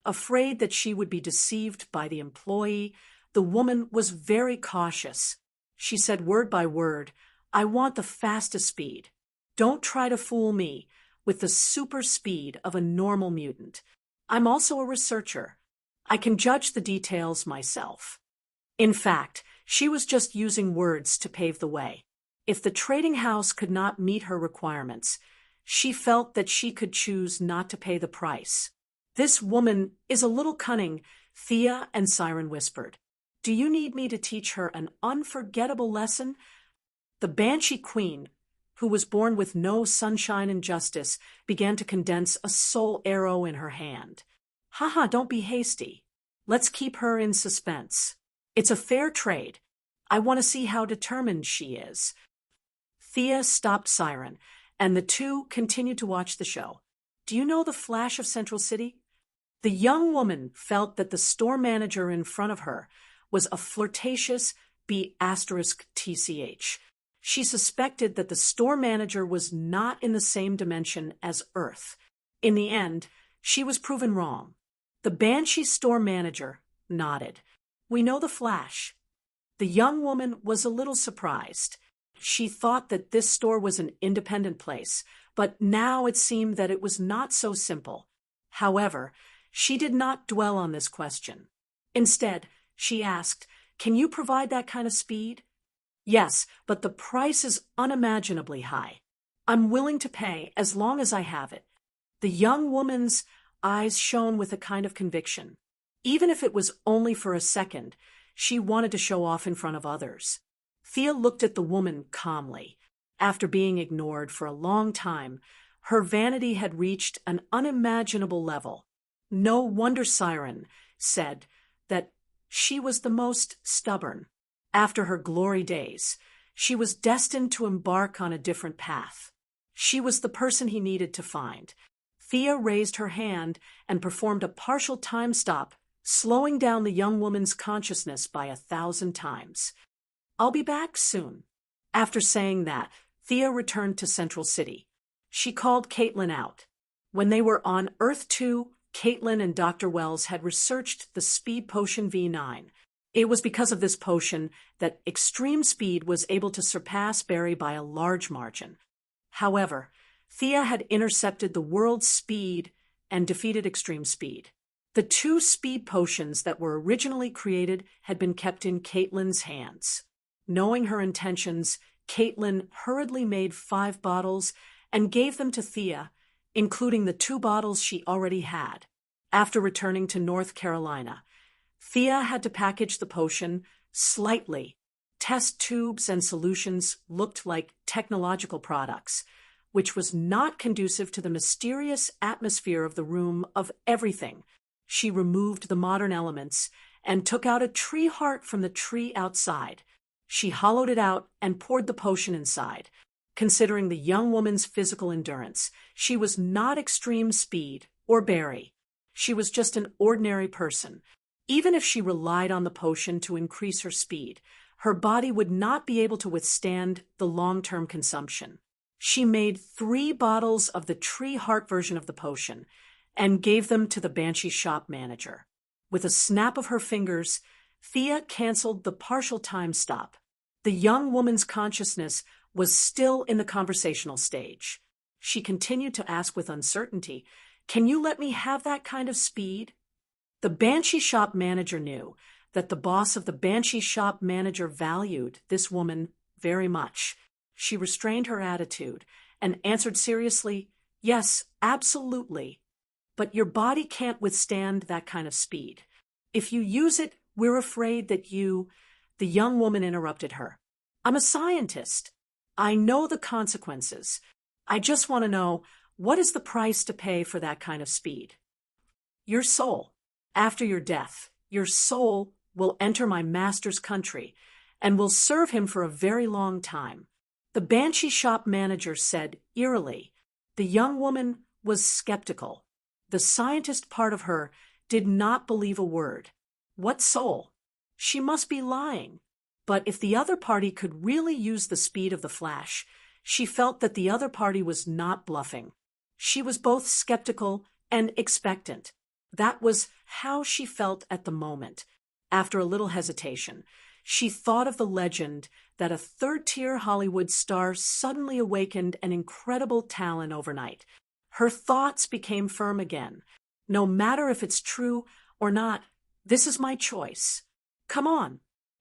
Afraid that she would be deceived by the employee, the woman was very cautious. She said word by word, I want the fastest speed. Don't try to fool me with the super speed of a normal mutant. I'm also a researcher. I can judge the details myself. In fact, she was just using words to pave the way. If the trading house could not meet her requirements, she felt that she could choose not to pay the price. This woman is a little cunning, Thea and Siren whispered. Do you need me to teach her an unforgettable lesson? The Banshee Queen, who was born with no sunshine and justice, began to condense a soul arrow in her hand. Haha, don't be hasty. Let's keep her in suspense. It's a fair trade. I want to see how determined she is. Thea stopped Siren, and the two continued to watch the show. Do you know the Flash of Central City? The young woman felt that the store manager in front of her was a flirtatious B*TCH. She suspected that the store manager was not in the same dimension as Earth. In the end, she was proven wrong. The Banshee store manager nodded. We know the Flash. The young woman was a little surprised. She thought that this store was an independent place, but now it seemed that it was not so simple. However, she did not dwell on this question. Instead, she asked, Can you provide that kind of speed? Yes, but the price is unimaginably high. I'm willing to pay as long as I have it. The young woman's eyes shone with a kind of conviction. Even if it was only for a second, she wanted to show off in front of others. Thea looked at the woman calmly. After being ignored for a long time, her vanity had reached an unimaginable level. No wonder Siren said that she was the most stubborn. After her glory days, she was destined to embark on a different path. She was the person he needed to find. Thea raised her hand and performed a partial time stop, slowing down the young woman's consciousness by 1,000 times. I'll be back soon. After saying that, Thea returned to Central City. She called Caitlin out. When they were on Earth 2, Caitlin and Dr. Wells had researched the Speed Potion V9. It was because of this potion that Extreme Speed was able to surpass Barry by a large margin. However, Thea had intercepted the world's speed and defeated Extreme Speed. The two speed potions that were originally created had been kept in Caitlin's hands. Knowing her intentions, Caitlin hurriedly made 5 bottles and gave them to Thea, including the 2 bottles she already had. After returning to North Carolina, Thea had to package the potion slightly. Test tubes and solutions looked like technological products, which was not conducive to the mysterious atmosphere of the room of everything. She removed the modern elements and took out a tree heart from the tree outside. She hollowed it out and poured the potion inside. Considering the young woman's physical endurance, she was not Extreme Speed or Barry. She was just an ordinary person. Even if she relied on the potion to increase her speed, her body would not be able to withstand the long-term consumption. She made 3 bottles of the tree heart version of the potion and gave them to the Banshee shop manager. With a snap of her fingers, Thea canceled the partial time stop. The young woman's consciousness was still in the conversational stage. She continued to ask with uncertainty, Can you let me have that kind of speed? The Banshee shop manager knew that the boss of the Banshee shop manager valued this woman very much. She restrained her attitude and answered seriously, Yes, absolutely. But your body can't withstand that kind of speed. If you use it, we're afraid that you... The young woman interrupted her. I'm a scientist. I know the consequences. I just want to know, what is the price to pay for that kind of speed? Your soul. After your death, your soul will enter my master's country and will serve him for a very long time. The Banshee shop manager said eerily. The young woman was skeptical. The scientist part of her did not believe a word. What soul? She must be lying. But if the other party could really use the speed of the Flash, she felt that the other party was not bluffing. She was both skeptical and expectant. That was how she felt at the moment. After a little hesitation, she thought of the legend that a third-tier Hollywood star suddenly awakened an incredible talent overnight. Her thoughts became firm again. No matter if it's true or not, this is my choice. Come on,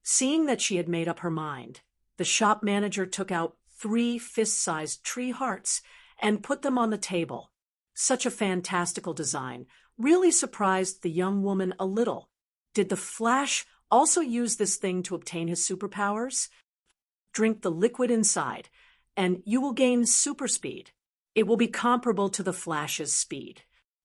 Seeing that she had made up her mind, the shop manager took out 3 fist-sized tree hearts and put them on the table. Such a fantastical design really surprised the young woman a little. Did the Flash also use this thing to obtain his superpowers? Drink the liquid inside, and you will gain super speed. It will be comparable to the Flash's speed.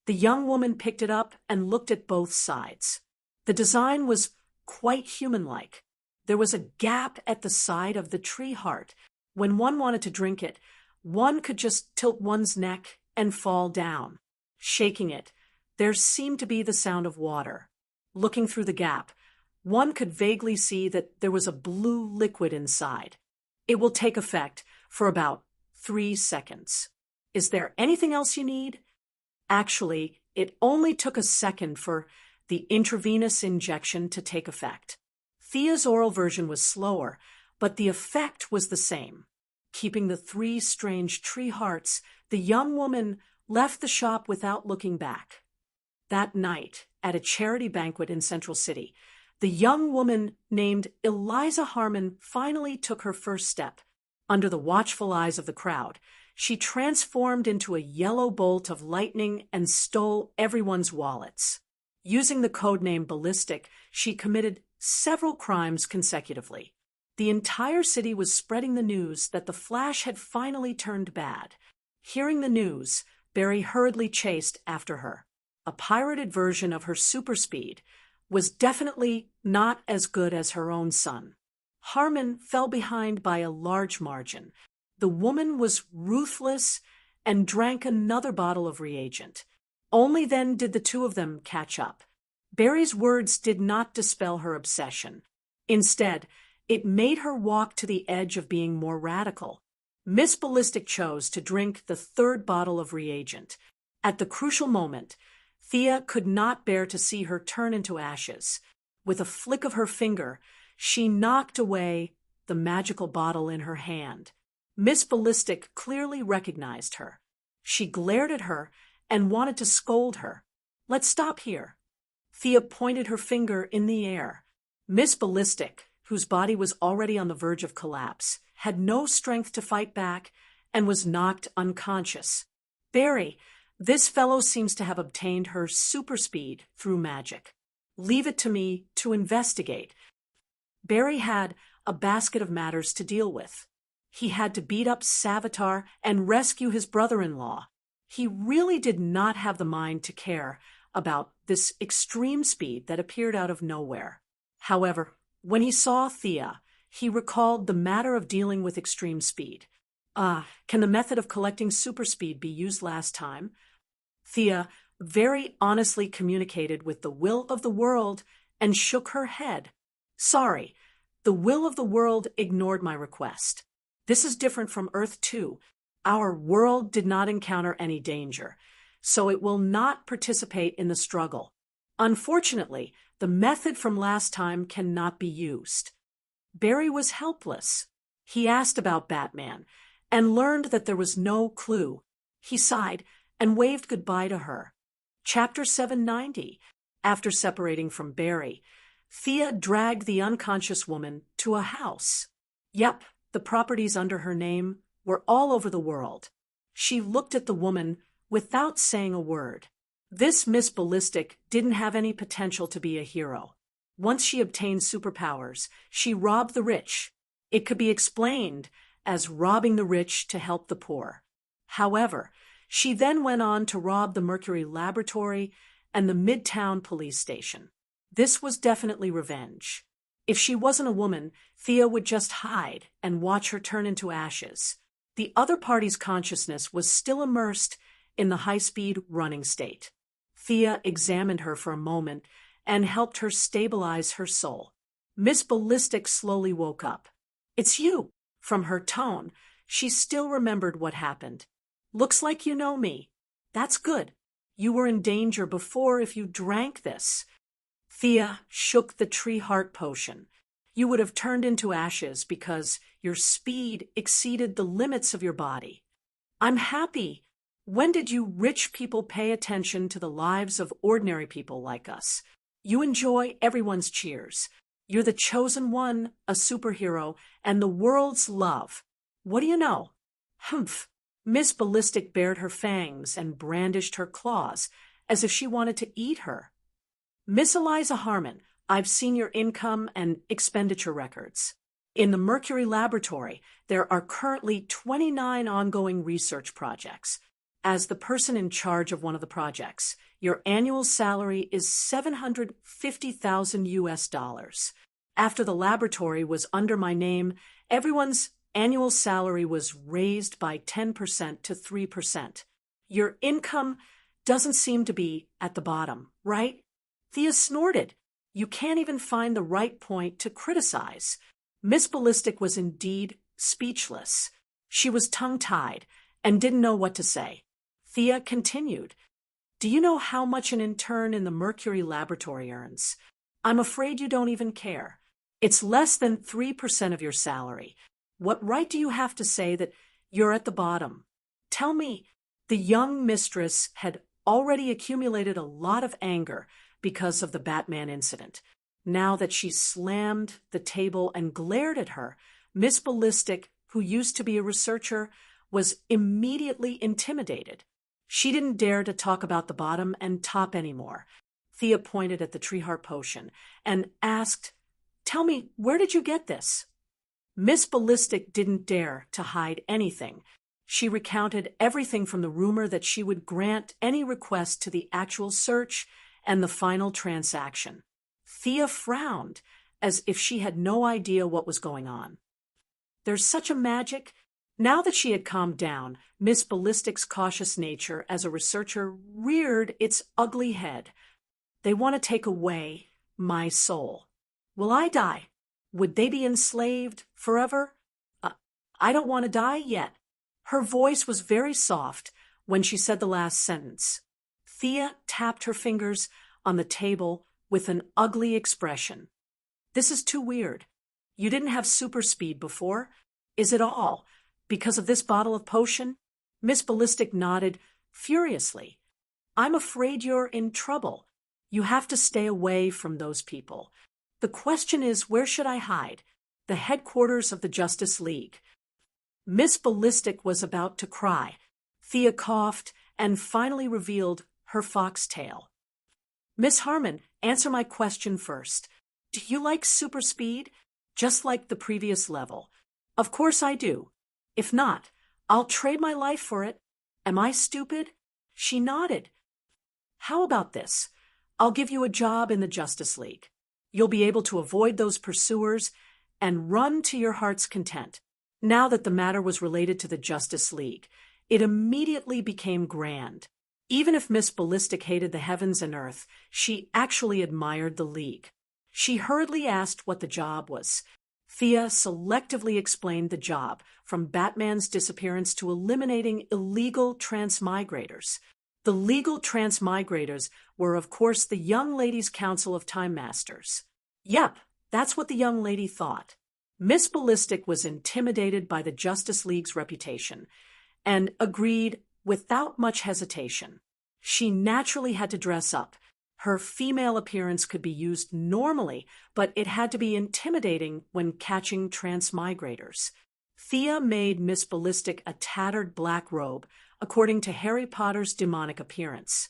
The young woman picked it up and looked at both sides. The design was quite human-like. There was a gap at the side of the tree heart. When one wanted to drink it, one could just tilt one's neck and fall down. Shaking it, there seemed to be the sound of water. Looking through the gap, one could vaguely see that there was a blue liquid inside. It will take effect for about 3 seconds. Is there anything else you need? Actually, it only took a second for the intravenous injection to take effect. Thea's oral version was slower, but the effect was the same. Keeping the 3 strange tree hearts, the young woman left the shop without looking back. That night, at a charity banquet in Central City, the young woman named Eliza Harmon finally took her first step. Under the watchful eyes of the crowd, she transformed into a yellow bolt of lightning and stole everyone's wallets. Using the codename Ballistic, she committed several crimes consecutively. The entire city was spreading the news that the Flash had finally turned bad. Hearing the news, Barry hurriedly chased after her. A pirated version of her super speed was definitely not as good as her own son. Harmon fell behind by a large margin. The woman was ruthless and drank another bottle of reagent. Only then did the two of them catch up. Barry's words did not dispel her obsession. Instead, it made her walk to the edge of being more radical. Miss Ballistic chose to drink the 3rd bottle of reagent. At the crucial moment, Thea could not bear to see her turn into ashes. With a flick of her finger, she knocked away the magical bottle in her hand. Miss Ballistic clearly recognized her. She glared at her and wanted to scold her. "Let's stop here." Thea pointed her finger in the air. Miss Ballistic, whose body was already on the verge of collapse, had no strength to fight back and was knocked unconscious. "Barry, this fellow seems to have obtained her super speed through magic. Leave it to me to investigate." Barry had a basket of matters to deal with. He had to beat up Savitar and rescue his brother-in-law. He really did not have the mind to care about this extreme speed that appeared out of nowhere. However, when he saw Thea, he recalled the matter of dealing with extreme speed. Can the method of collecting super speed be used last time? Thea very honestly communicated with the will of the world and shook her head. "Sorry, the will of the world ignored my request. This is different from Earth 2. Our world did not encounter any danger, so it will not participate in the struggle. Unfortunately, the method from last time cannot be used." Barry was helpless. He asked about Batman and learned that there was no clue. He sighed and waved goodbye to her. Chapter 790. After separating from Barry, Thea dragged the unconscious woman to a house. Yep, the properties under her name were all over the world. She looked at the woman without saying a word. This Miss Ballistic didn't have any potential to be a hero. Once she obtained superpowers, she robbed the rich. It could be explained as robbing the rich to help the poor. However, she then went on to rob the Mercury Laboratory and the Midtown Police Station. This was definitely revenge. If she wasn't a woman, Thea would just hide and watch her turn into ashes. The other party's consciousness was still immersed in the high-speed running state. Thea examined her for a moment and helped her stabilize her soul. Miss Ballistic slowly woke up. "It's you." From her tone, she still remembered what happened. "Looks like you know me. That's good. You were in danger before if you drank this." Thea shook the tree heart potion. "You would have turned into ashes because your speed exceeded the limits of your body." "I'm happy. When did you rich people pay attention to the lives of ordinary people like us? You enjoy everyone's cheers. You're the chosen one, a superhero, and the world's love. What do you know? Humph. Miss Ballistic bared her fangs and brandished her claws, as if she wanted to eat her. Miss Eliza Harmon, I've seen your income and expenditure records. In the Mercury Laboratory, there are currently 29 ongoing research projects. As the person in charge of one of the projects, your annual salary is $750,000 US. After the laboratory was under my name, everyone's annual salary was raised by 10% to 3%. Your income doesn't seem to be at the bottom, right? Thea snorted. You can't even find the right point to criticize. Miss Ballistic was indeed speechless. She was tongue-tied and didn't know what to say. Thea continued. Do you know how much an intern in the Mercury Laboratory earns? I'm afraid you don't even care. It's less than 3% of your salary. What right do you have to say that you're at the bottom? Tell me. The young mistress had already accumulated a lot of anger because of the Batman incident. Now that she slammed the table and glared at her, Miss Ballistic, who used to be a researcher, was immediately intimidated. She didn't dare to talk about the bottom and top anymore. Thea pointed at the tree heart potion and asked, Tell me, where did you get this? Miss Ballistic didn't dare to hide anything. She recounted everything from the rumor that she would grant any request to the actual search and the final transaction. Thea frowned, as if she had no idea what was going on. There's such a magic. Now that she had calmed down, Miss Ballistic's cautious nature as a researcher reared its ugly head. They want to take away my soul. Will I die? Would they be enslaved forever? I don't want to die yet. Her voice was very soft when she said the last sentence. Thea tapped her fingers on the table with an ugly expression. This is too weird. You didn't have super speed before. Is it all because of this bottle of potion? Miss Ballistic nodded furiously. I'm afraid you're in trouble. You have to stay away from those people. The question is, where should I hide? The headquarters of the Justice League. Miss Ballistic was about to cry. Thea coughed and finally revealed her foxtail. Miss Harmon, answer my question first. Do you like super speed? Just like the previous level. Of course I do. If not, I'll trade my life for it. Am I stupid? She nodded. How about this? I'll give you a job in the Justice League. You'll be able to avoid those pursuers and run to your heart's content. Now that the matter was related to the Justice League, it immediately became grand. Even if Miss Ballistic hated the heavens and earth, she actually admired the League. She hurriedly asked what the job was. Thea selectively explained the job, from Batman's disappearance to eliminating illegal transmigrators. The legal transmigrators were, of course, the Young Ladies' Council of Time Masters. Yep, that's what the young lady thought. Miss Ballistic was intimidated by the Justice League's reputation and agreed without much hesitation. She naturally had to dress up. Her female appearance could be used normally, but it had to be intimidating when catching transmigrators. Thea made Miss Ballistic a tattered black robe, according to Harry Potter's demonic appearance.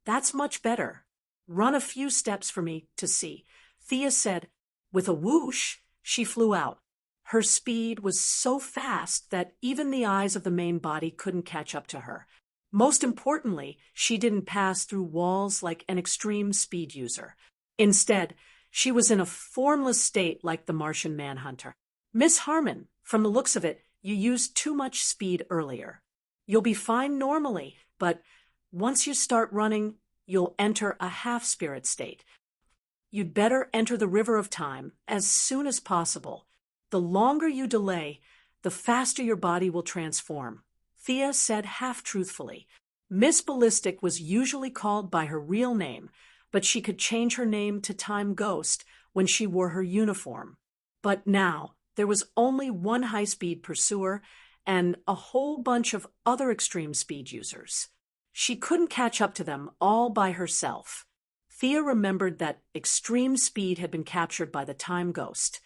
That's much better. Run a few steps for me to see. Thea said. With a whoosh, she flew out. Her speed was so fast that even the eyes of the main body couldn't catch up to her. Most importantly, she didn't pass through walls like an extreme speed user. Instead, she was in a formless state like the Martian Manhunter. Miss Harmon, from the looks of it, you used too much speed earlier. You'll be fine normally, but once you start running, you'll enter a half-spirit state. You'd better enter the river of time as soon as possible. The longer you delay, the faster your body will transform. Thea said half-truthfully. Miss Ballistic was usually called by her real name, but she could change her name to Time Ghost when she wore her uniform. But now, there was only one high-speed pursuer and a whole bunch of other extreme speed users. She couldn't catch up to them all by herself. Thea remembered that extreme speed had been captured by the time ghost.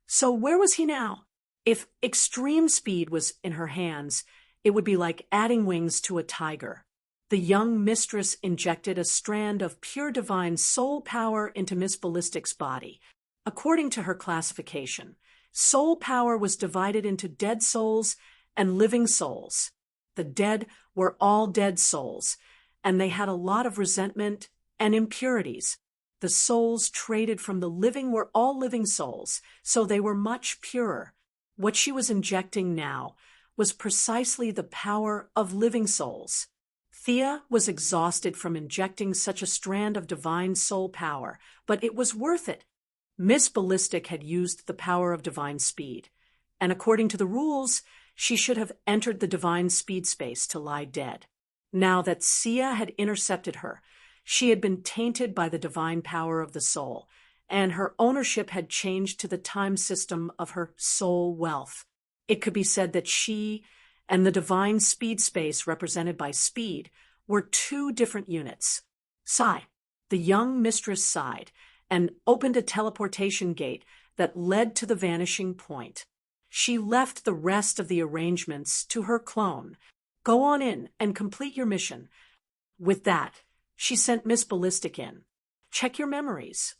So where was he now? If extreme speed was in her hands, it would be like adding wings to a tiger. The young mistress injected a strand of pure divine soul power into Miss Ballistic's body. According to her classification, soul power was divided into dead souls and living souls. The dead were all dead souls, and they had a lot of resentment and impurities. The souls traded from the living were all living souls, so they were much purer. What she was injecting now was precisely the power of living souls. Thea was exhausted from injecting such a strand of divine soul power, but it was worth it. Miss Ballistic had used the power of divine speed, and according to the rules, she should have entered the divine speed space to lie dead. Now that Sia had intercepted her, she had been tainted by the divine power of the soul, and her ownership had changed to the time system of her soul wealth. It could be said that she and the divine speed space represented by speed were two different units. Sigh. The young mistress sighed and opened a teleportation gate that led to the vanishing point. She left the rest of the arrangements to her clone. Go on in and complete your mission. With that, she sent Miss Ballistic in. Check your memories.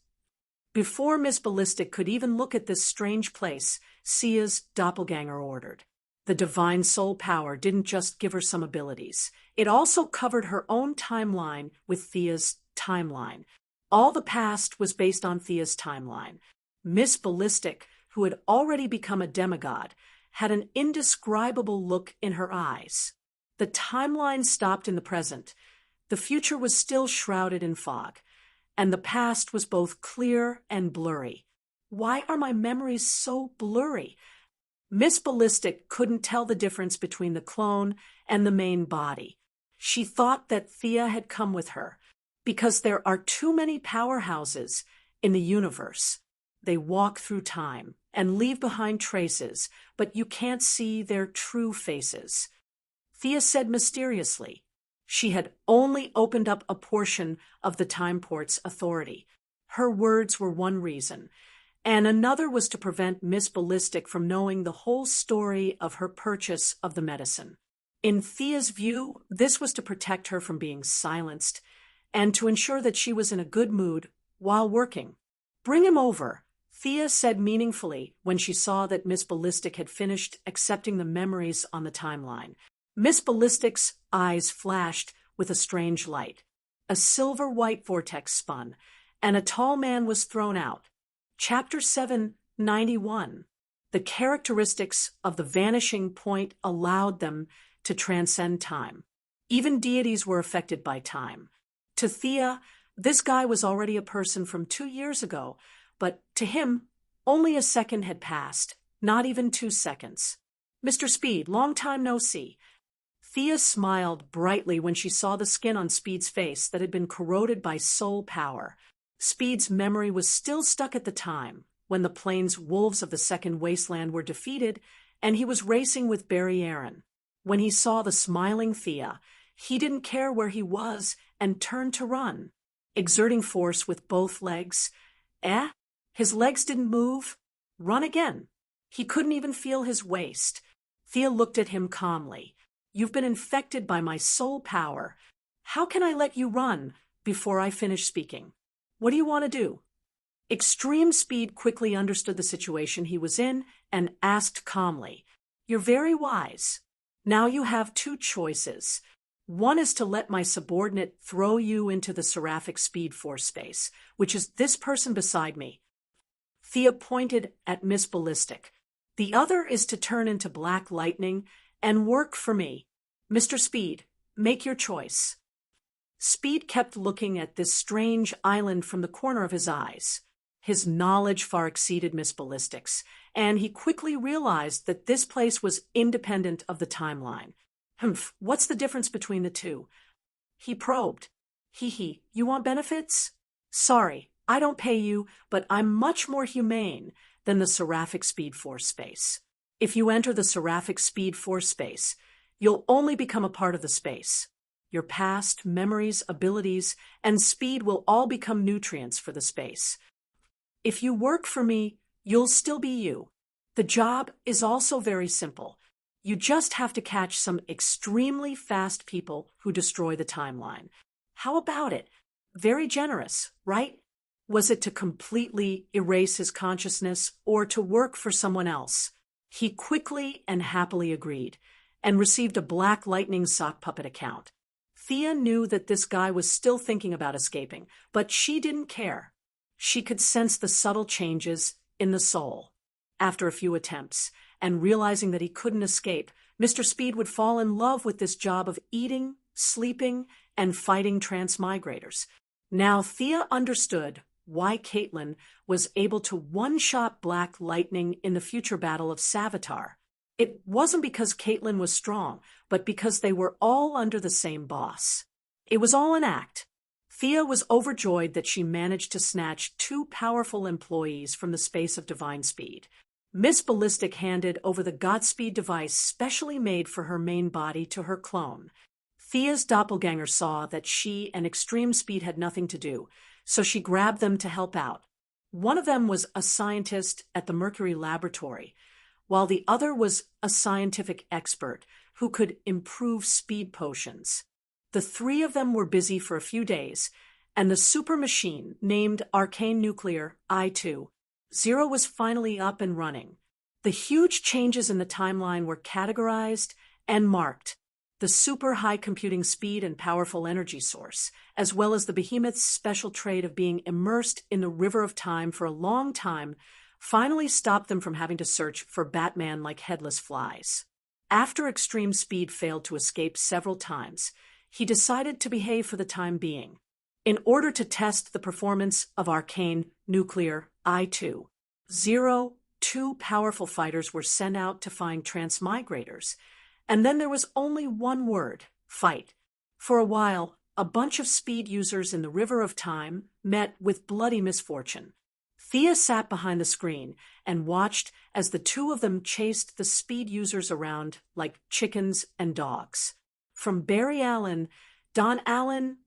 Before Miss Ballistic could even look at this strange place, Sia's doppelganger ordered. The divine soul power didn't just give her some abilities. It also covered her own timeline with Thea's timeline. All the past was based on Thea's timeline. Miss Ballistic, who had already become a demigod, had an indescribable look in her eyes. The timeline stopped in the present. The future was still shrouded in fog, and the past was both clear and blurry. Why are my memories so blurry? Miss Ballistic couldn't tell the difference between the clone and the main body. She thought that Thea had come with her, because there are too many powerhouses in the universe. They walk through time and leave behind traces, but you can't see their true faces. Thea said mysteriously. She had only opened up a portion of the time port's authority. Her words were one reason, and another was to prevent Miss Ballistic from knowing the whole story of her purchase of the medicine. In Thea's view, this was to protect her from being silenced and to ensure that she was in a good mood while working. Bring him over, Thea said meaningfully when she saw that Miss Ballistic had finished accepting the memories on the timeline. Miss Ballistic's eyes flashed with a strange light. A silver-white vortex spun, and a tall man was thrown out. Chapter 791. The characteristics of the vanishing point allowed them to transcend time. Even deities were affected by time. To Thea, this guy was already a person from 2 years ago, but to him, only a second had passed, not even 2 seconds. Mr. Speed, long time no see. Thea smiled brightly when she saw the skin on Speed's face that had been corroded by soul power. Speed's memory was still stuck at the time, when the plains wolves of the Second Wasteland were defeated, and he was racing with Barry Aaron. When he saw the smiling Thea, he didn't care where he was and turned to run. Exerting force with both legs. His legs didn't move. Run again. He couldn't even feel his waist. Thea looked at him calmly. You've been infected by my soul power. How can I let you run before I finish speaking? What do you want to do? Extreme Speed quickly understood the situation he was in and asked calmly, You're very wise. Now you have 2 choices. One is to let my subordinate throw you into the seraphic speed force space, which is this person beside me. Thea pointed at Miss Ballistic. The other is to turn into black lightning and work for me. Mr. Speed, make your choice. Speed kept looking at this strange island from the corner of his eyes. His knowledge far exceeded Miss Ballistic's, and he quickly realized that this place was independent of the timeline. What's the difference between the two? He probed. You want benefits? Sorry, I don't pay you, but I'm much more humane than the seraphic speed force space. If you enter the seraphic speed force space, you'll only become a part of the space. Your past, memories, abilities, and speed will all become nutrients for the space. If you work for me, you'll still be you. The job is also very simple. You just have to catch some extremely fast people who destroy the timeline. How about it? Very generous, right? Was it to completely erase his consciousness or to work for someone else? He quickly and happily agreed and received a Black Lightning sock puppet account. Thea knew that this guy was still thinking about escaping, but she didn't care. She could sense the subtle changes in the soul. After a few attempts, and realizing that he couldn't escape, Mr. Speed would fall in love with this job of eating, sleeping, and fighting transmigrators. Now Thea understood why Caitlin was able to one-shot Black Lightning in the future battle of Savitar. It wasn't because Caitlin was strong, but because they were all under the same boss. It was all an act. Thea was overjoyed that she managed to snatch 2 powerful employees from the space of divine speed. Miss Ballistic handed over the Godspeed device specially made for her main body to her clone. Thea's doppelganger saw that she and Extreme Speed had nothing to do, so she grabbed them to help out. One of them was a scientist at the Mercury Laboratory, while the other was a scientific expert who could improve speed potions. The 3 of them were busy for a few days, and the super machine, named Arcane Nuclear I-2, Zero, was finally up and running. The huge changes in the timeline were categorized and marked. The super high computing speed and powerful energy source, as well as the behemoth's special trait of being immersed in the river of time for a long time, finally stopped them from having to search for Batman like headless flies. After Extreme Speed failed to escape several times, he decided to behave for the time being. In order to test the performance of Arcane Nuclear I-2, Zero, 2 powerful fighters were sent out to find transmigrators, and then there was only one word: fight. For a while, a bunch of speed users in the River of Time met with bloody misfortune. Thea sat behind the screen and watched as the 2 of them chased the speed users around like chickens and dogs. From Barry Allen, Don Allen,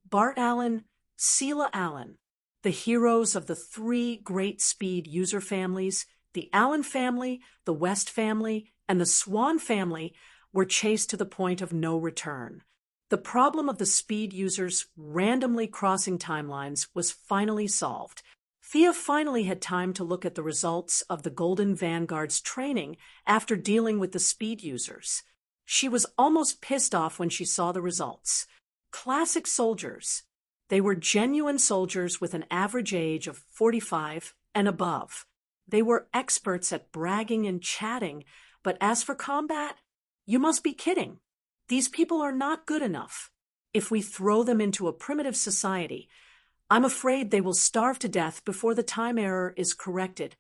Bart Allen, Celia Allen, the heroes of the 3 great speed user families, the Allen family, the West family, and the Swan family, were chased to the point of no return. The problem of the speed users randomly crossing timelines was finally solved. Thea finally had time to look at the results of the Golden Vanguard's training after dealing with the speed users. She was almost pissed off when she saw the results. Classic soldiers. They were genuine soldiers with an average age of 45 and above. They were experts at bragging and chatting, but as for combat, you must be kidding. These people are not good enough. If we throw them into a primitive society, I'm afraid they will starve to death before the time error is corrected.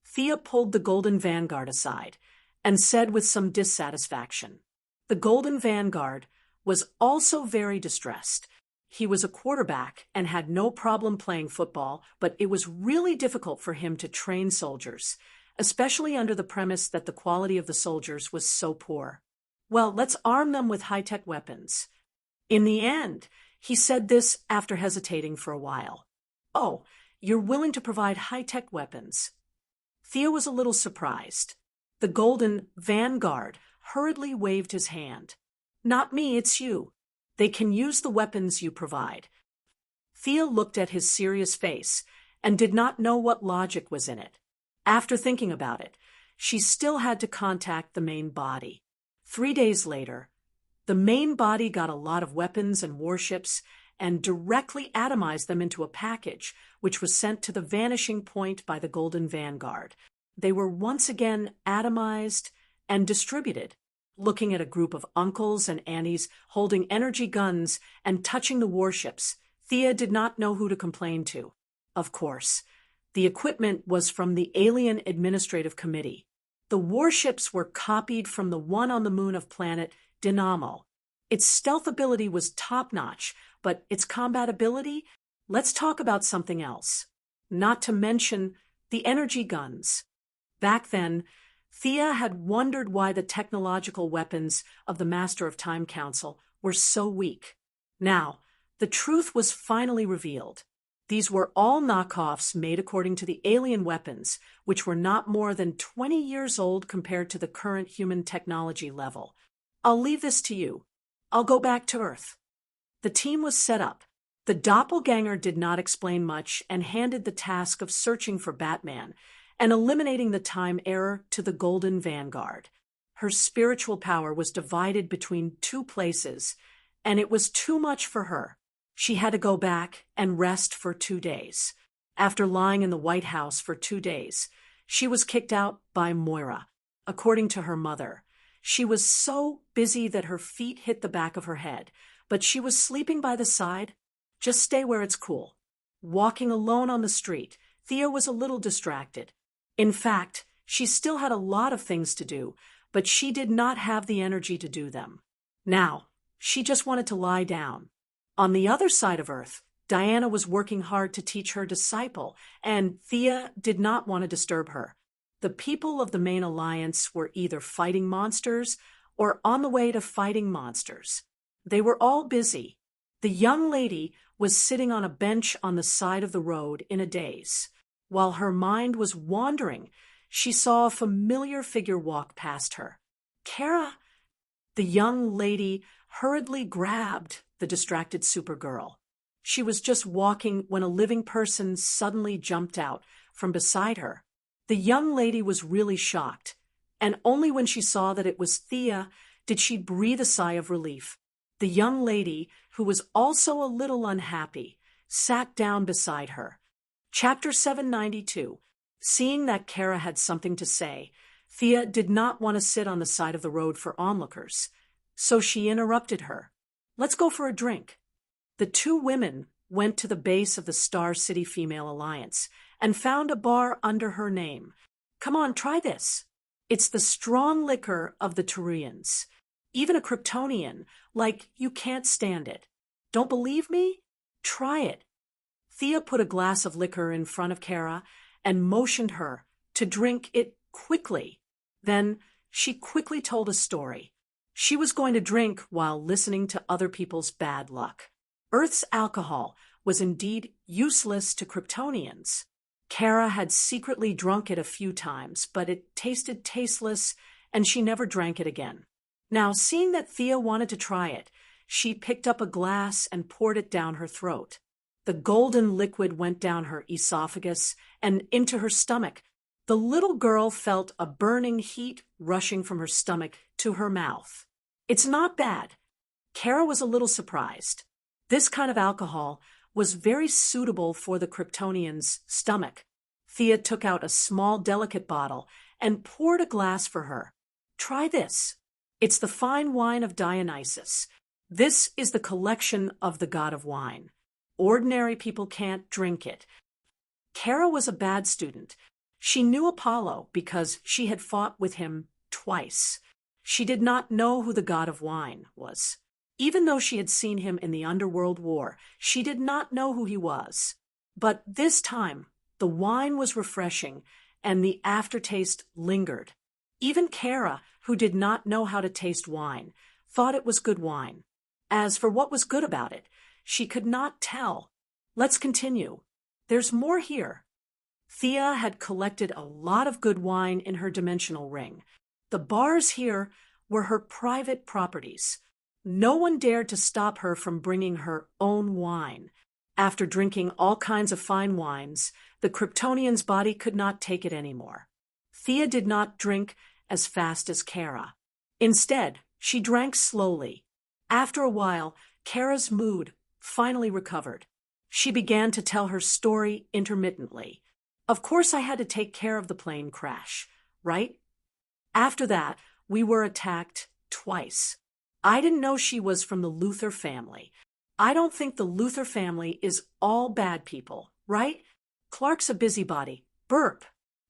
Thea pulled the Golden Vanguard aside and said with some dissatisfaction. The Golden Vanguard was also very distressed. He was a quarterback and had no problem playing football, but it was really difficult for him to train soldiers, especially under the premise that the quality of the soldiers was so poor. Well, let's arm them with high-tech weapons. In the end, he said this after hesitating for a while. Oh, you're willing to provide high-tech weapons. Thea was a little surprised. The Golden Vanguard hurriedly waved his hand. Not me, it's you. They can use the weapons you provide. Thea looked at his serious face and did not know what logic was in it. After thinking about it, she still had to contact the main body. 3 days later, the main body got a lot of weapons and warships and directly atomized them into a package, which was sent to the vanishing point by the Golden Vanguard. They were once again atomized and distributed. Looking at a group of uncles and aunties holding energy guns and touching the warships, Thea did not know who to complain to. Of course, the equipment was from the Alien Administrative Committee. The warships were copied from the one on the moon of planet Dynamo. Its stealth ability was top-notch, but its combat ability? Let's talk about something else. Not to mention the energy guns. Back then, Thea had wondered why the technological weapons of the Master of Time Council were so weak. Now, the truth was finally revealed. These were all knockoffs made according to the alien weapons, which were not more than 20 years old compared to the current human technology level. I'll leave this to you. I'll go back to Earth. The team was set up. The doppelganger did not explain much and handed the task of searching for Batman and eliminating the time error to the Golden Vanguard. Her spiritual power was divided between two places, and it was too much for her. She had to go back and rest for 2 days. After lying in the White House for 2 days, she was kicked out by Moira, according to her mother. She was so busy that her feet hit the back of her head, but she was sleeping by the side. Just stay where it's cool. Walking alone on the street, Thea was a little distracted. In fact, she still had a lot of things to do, but she did not have the energy to do them. Now, she just wanted to lie down. On the other side of Earth, Diana was working hard to teach her disciple, and Thea did not want to disturb her. The people of the main alliance were either fighting monsters or on the way to fighting monsters. They were all busy. The young lady was sitting on a bench on the side of the road in a daze. While her mind was wandering, she saw a familiar figure walk past her. Kara! The young lady hurriedly grabbed the distracted Supergirl. She was just walking when a living person suddenly jumped out from beside her. The young lady was really shocked, and only when she saw that it was Thea did she breathe a sigh of relief. The young lady, who was also a little unhappy, sat down beside her. Chapter 792. Seeing that Kara had something to say, Thea did not want to sit on the side of the road for onlookers, so she interrupted her. Let's go for a drink. The two women went to the base of the Star City Female Alliance and found a bar under her name. Come on, try this. It's the strong liquor of the Turians. Even a Kryptonian, like you can't stand it. Don't believe me? Try it. Thea put a glass of liquor in front of Kara and motioned her to drink it quickly. Then she quickly told a story. She was going to drink while listening to other people's bad luck. Earth's alcohol was indeed useless to Kryptonians. Kara had secretly drunk it a few times, but it tasted tasteless, and she never drank it again. Now, seeing that Thea wanted to try it, she picked up a glass and poured it down her throat. The golden liquid went down her esophagus and into her stomach. The little girl felt a burning heat rushing from her stomach to her mouth. It's not bad. Kara was a little surprised. This kind of alcohol was very suitable for the Kryptonian's stomach. Thea took out a small, delicate bottle and poured a glass for her. Try this. It's the fine wine of Dionysus. This is the collection of the god of wine. Ordinary people can't drink it. Kara was a bad student. She knew Apollo because she had fought with him twice. She did not know who the god of wine was. Even though she had seen him in the Underworld War, she did not know who he was. But this time, the wine was refreshing, and the aftertaste lingered. Even Kara, who did not know how to taste wine, thought it was good wine. As for what was good about it, she could not tell. Let's continue. There's more here. Thea had collected a lot of good wine in her dimensional ring. The bars here were her private properties. No one dared to stop her from bringing her own wine. After drinking all kinds of fine wines, the Kryptonian's body could not take it anymore. Thea did not drink as fast as Kara. Instead, she drank slowly. After a while, Kara's mood finally recovered. She began to tell her story intermittently. Of course I had to take care of the plane crash, right? After that, we were attacked twice. I didn't know she was from the Luthor family. I don't think the Luthor family is all bad people, right? Clark's a busybody. Burp.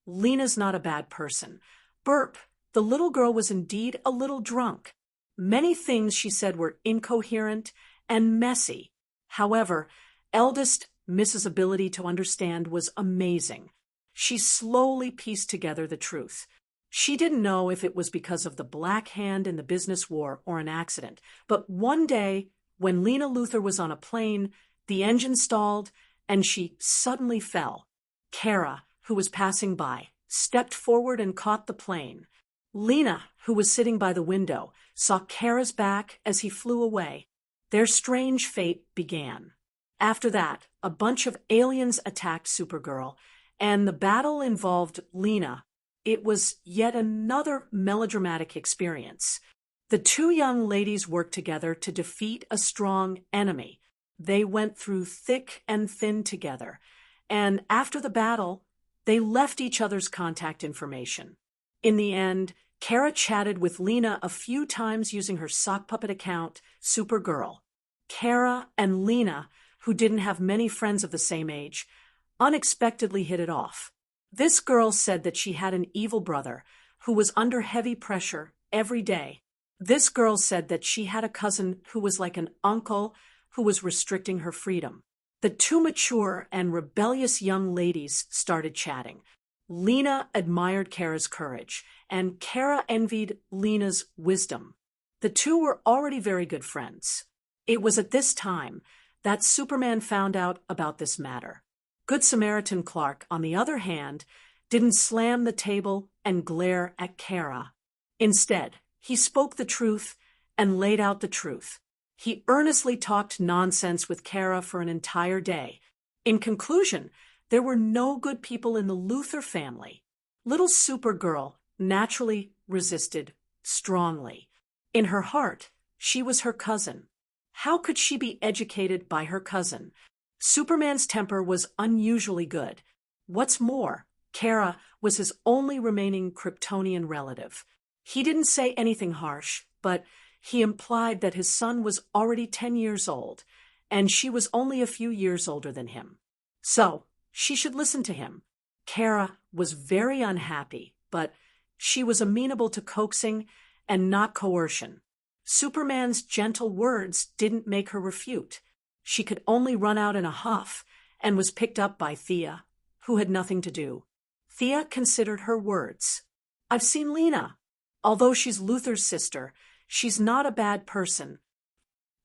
Lena's not a bad person. Burp. The little girl was indeed a little drunk. Many things she said were incoherent and messy. However, eldest Mrs. Ability to Understand was amazing. She slowly pieced together the truth. She didn't know if it was because of the black hand in the business war or an accident, but one day, when Lena Luthor was on a plane, the engine stalled and she suddenly fell. Kara, who was passing by, stepped forward and caught the plane. Lena, who was sitting by the window, saw Kara's back as he flew away. Their strange fate began. After that, a bunch of aliens attacked Supergirl, and the battle involved Lena. It was yet another melodramatic experience. The two young ladies worked together to defeat a strong enemy. They went through thick and thin together, and after the battle, they left each other's contact information. In the end, Kara chatted with Lena a few times using her sock puppet account, Supergirl. Kara and Lena, who didn't have many friends of the same age, unexpectedly hit it off. This girl said that she had an evil brother who was under heavy pressure every day. This girl said that she had a cousin who was like an uncle who was restricting her freedom. The two mature and rebellious young ladies started chatting. Lena admired Kara's courage, and Kara envied Lena's wisdom. The two were already very good friends. It was at this time that Superman found out about this matter. Good Samaritan Clark, on the other hand, didn't slam the table and glare at Kara. Instead, he spoke the truth and laid out the truth. He earnestly talked nonsense with Kara for an entire day. In conclusion, there were no good people in the Luthor family. Little Supergirl naturally resisted strongly. In her heart, she was her cousin. How could she be educated by her cousin? Superman's temper was unusually good. What's more, Kara was his only remaining Kryptonian relative. He didn't say anything harsh, but he implied that his son was already 10 years old, and she was only a few years older than him. So, she should listen to him. Kara was very unhappy, but she was amenable to coaxing and not coercion. Superman's gentle words didn't make her refute. She could only run out in a huff and was picked up by Thea, who had nothing to do. Thea considered her words. I've seen Lena. Although she's Luthor's sister, she's not a bad person.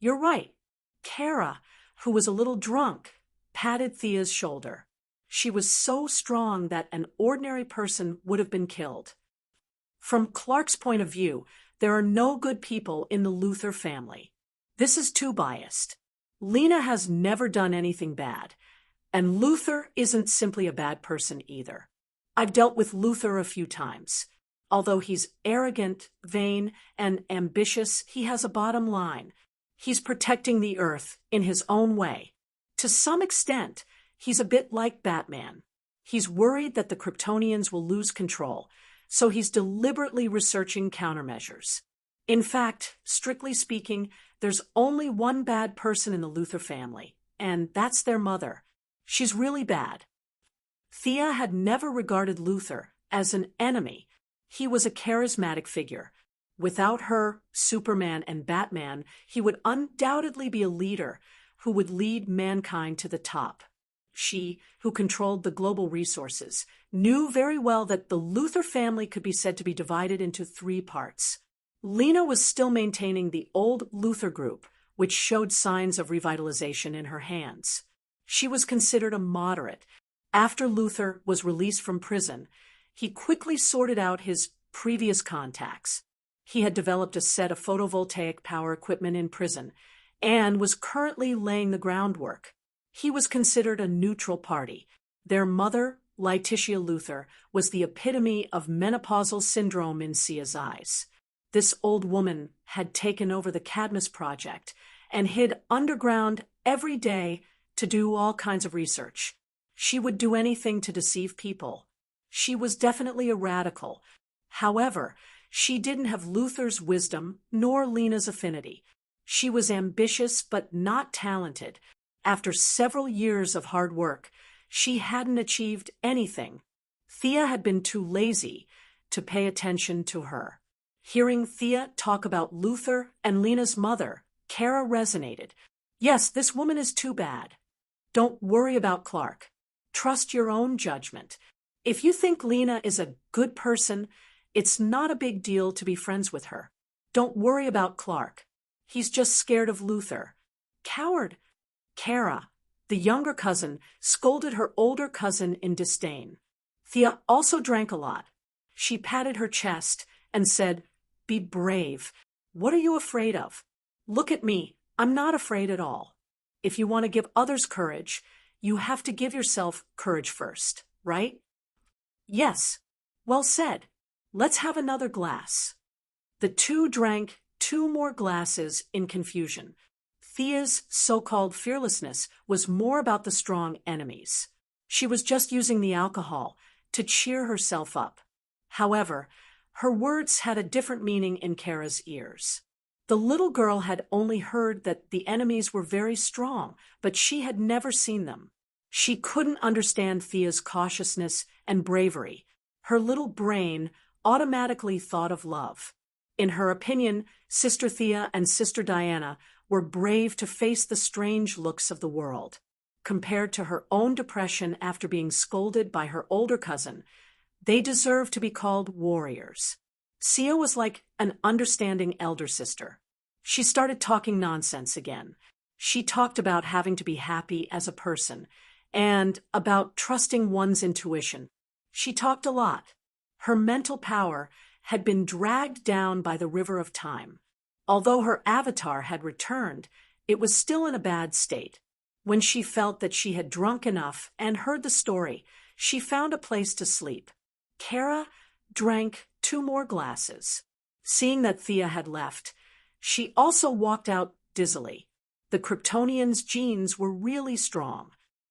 You're right. Kara, who was a little drunk, patted Thea's shoulder. She was so strong that an ordinary person would have been killed. From Clark's point of view, there are no good people in the Luthor family. This is too biased. Lena has never done anything bad, and Luthor isn't simply a bad person either. I've dealt with Luthor a few times. Although he's arrogant, vain, and ambitious, he has a bottom line. He's protecting the Earth in his own way. To some extent, he's a bit like Batman. He's worried that the Kryptonians will lose control, so he's deliberately researching countermeasures. In fact, strictly speaking, there's only one bad person in the Luthor family, and that's their mother. She's really bad. Thea had never regarded Luthor as an enemy. He was a charismatic figure. Without her, Superman, and Batman, he would undoubtedly be a leader who would lead mankind to the top. She, who controlled the global resources, knew very well that the Luthor family could be said to be divided into three parts. Lena was still maintaining the old Luthor group, which showed signs of revitalization in her hands. She was considered a moderate. After Luthor was released from prison, he quickly sorted out his previous contacts. He had developed a set of photovoltaic power equipment in prison and was currently laying the groundwork. He was considered a neutral party. Their mother, Letitia Luthor, was the epitome of menopausal syndrome in Sia's eyes. This old woman had taken over the Cadmus Project and hid underground every day to do all kinds of research. She would do anything to deceive people. She was definitely a radical. However, she didn't have Luthor's wisdom nor Lena's affinity. She was ambitious but not talented. After several years of hard work, she hadn't achieved anything. Thea had been too lazy to pay attention to her. Hearing Thea talk about Luthor and Lena's mother, Kara resonated. Yes, this woman is too bad. Don't worry about Clark. Trust your own judgment. If you think Lena is a good person, It's not a big deal to be friends with her. Don't worry about Clark. He's just scared of Luther. Coward. Kara, the younger cousin, scolded her older cousin in disdain. Thea also drank a lot. She patted her chest and said, "Be brave. What are you afraid of? Look at me. I'm not afraid at all. If you want to give others courage, you have to give yourself courage first, right?" "Yes. Well said. Let's have another glass." The two drank 2 more glasses in confusion. Thea's so-called fearlessness was more about the strong enemies. She was just using the alcohol to cheer herself up. However, her words had a different meaning in Kara's ears. The little girl had only heard that the enemies were very strong, but she had never seen them. She couldn't understand Thea's cautiousness and bravery. Her little brain automatically thought of love. In her opinion, Sister Thea and Sister Diana were brave to face the strange looks of the world. Compared to her own depression after being scolded by her older cousin, they deserved to be called warriors. Sia was like an understanding elder sister. She started talking nonsense again. She talked about having to be happy as a person and about trusting one's intuition. She talked a lot. Her mental power had been dragged down by the river of time. Although her avatar had returned, it was still in a bad state. When she felt that she had drunk enough and heard the story, she found a place to sleep. Kara drank 2 more glasses. Seeing that Thea had left, she also walked out dizzily. The Kryptonian's genes were really strong.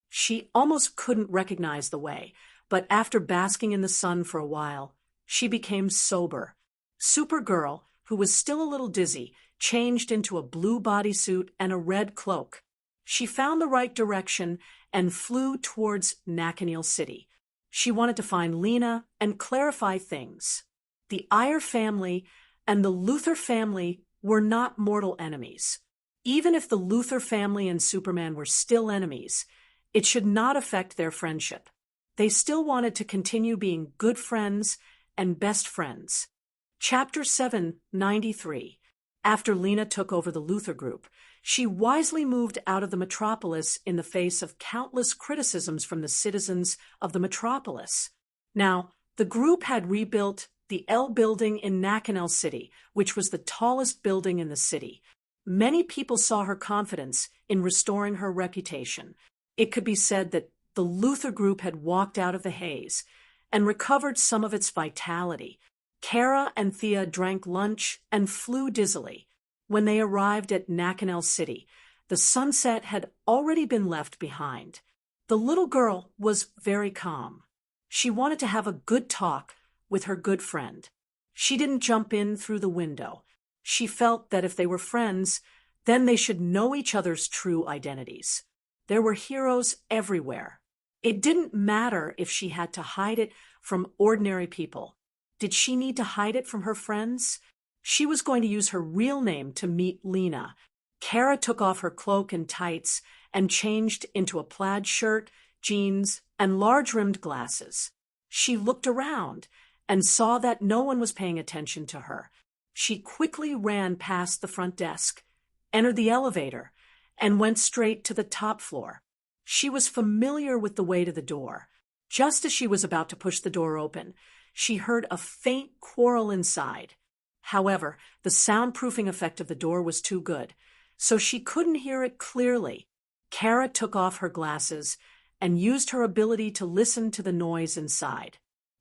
She almost couldn't recognize the way, but after basking in the sun for a while, she became sober. Supergirl, who was still a little dizzy, changed into a blue bodysuit and a red cloak. She found the right direction and flew towards Nakanil City. She wanted to find Lena and clarify things. The Iyer family and the Luthor family were not mortal enemies. Even if the Luthor family and Superman were still enemies, it should not affect their friendship. They still wanted to continue being good friends and best friends. Chapter 793. After Lena took over the Luthor group, she wisely moved out of the metropolis in the face of countless criticisms from the citizens of the metropolis. Now, the group had rebuilt the L building in Nakanel City, which was the tallest building in the city. Many people saw her confidence in restoring her reputation. It could be said that the Luthor group had walked out of the haze and recovered some of its vitality. Kara and Thea drank lunch and flew dizzily. When they arrived at Nakanel City, the sunset had already been left behind. The little girl was very calm. She wanted to have a good talk with her good friend. She didn't jump in through the window. She felt that if they were friends, then they should know each other's true identities. There were heroes everywhere. It didn't matter if she had to hide it from ordinary people. Did she need to hide it from her friends? She was going to use her real name to meet Lena. Kara took off her cloak and tights and changed into a plaid shirt, jeans, and large-rimmed glasses. She looked around and saw that no one was paying attention to her. She quickly ran past the front desk, entered the elevator, and went straight to the top floor. She was familiar with the way to the door. Just as she was about to push the door open, she heard a faint quarrel inside. However, the soundproofing effect of the door was too good, so she couldn't hear it clearly. Kara took off her glasses and used her ability to listen to the noise inside.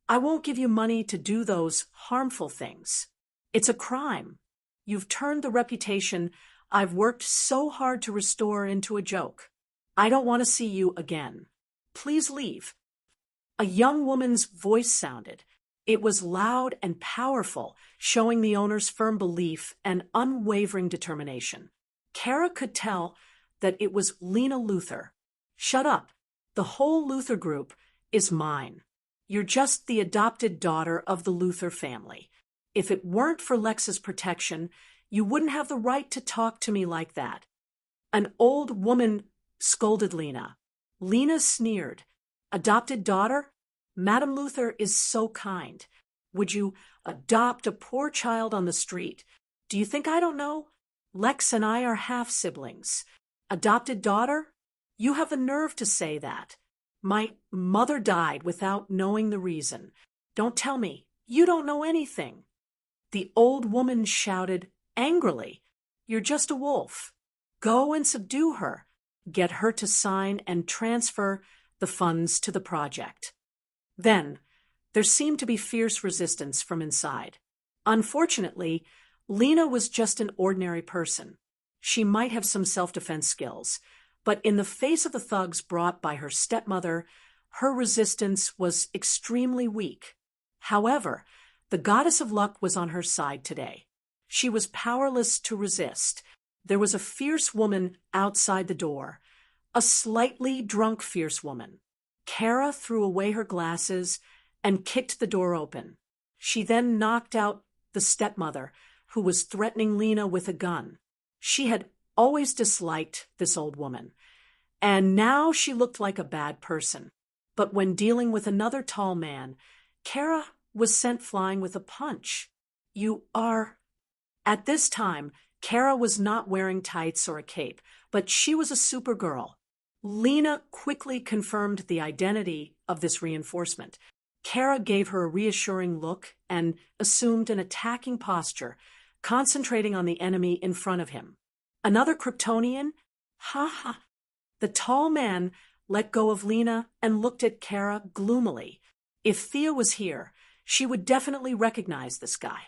"I won't give you money to do those harmful things. It's a crime. You've turned the reputation I've worked so hard to restore into a joke. I don't want to see you again. Please leave." A young woman's voice sounded. It was loud and powerful, showing the owner's firm belief and unwavering determination. Kara could tell that it was Lena Luthor. "Shut up. The whole Luthor group is mine. You're just the adopted daughter of the Luthor family. If it weren't for Lex's protection, you wouldn't have the right to talk to me like that." An old woman scolded Lena. Lena sneered. "Adopted daughter? Madame Luthor is so kind. Would you adopt a poor child on the street? Do you think I don't know? Lex and I are half-siblings. Adopted daughter? You have the nerve to say that. My mother died without knowing the reason. Don't tell me. You don't know anything. The old woman shouted angrily, You're just a wolf. Go and subdue her. Get her to sign and transfer the funds to the project. Then, there seemed to be fierce resistance from inside. Unfortunately, Lena was just an ordinary person. She might have some self-defense skills, but in the face of the thugs brought by her stepmother, her resistance was extremely weak. However, the goddess of luck was on her side today. She was powerless to resist. There was a fierce woman outside the door, a slightly drunk fierce woman. Kara threw away her glasses and kicked the door open. She then knocked out the stepmother, who was threatening Lena with a gun. She had always disliked this old woman, and now she looked like a bad person. But when dealing with another tall man, Kara was sent flying with a punch. You are... At this time, Kara was not wearing tights or a cape, but she was a Supergirl. Lena quickly confirmed the identity of this reinforcement. Kara gave her a reassuring look and assumed an attacking posture, concentrating on the enemy in front of him. Another Kryptonian? Ha ha. The tall man let go of Lena and looked at Kara gloomily. If Thea was here, she would definitely recognize this guy.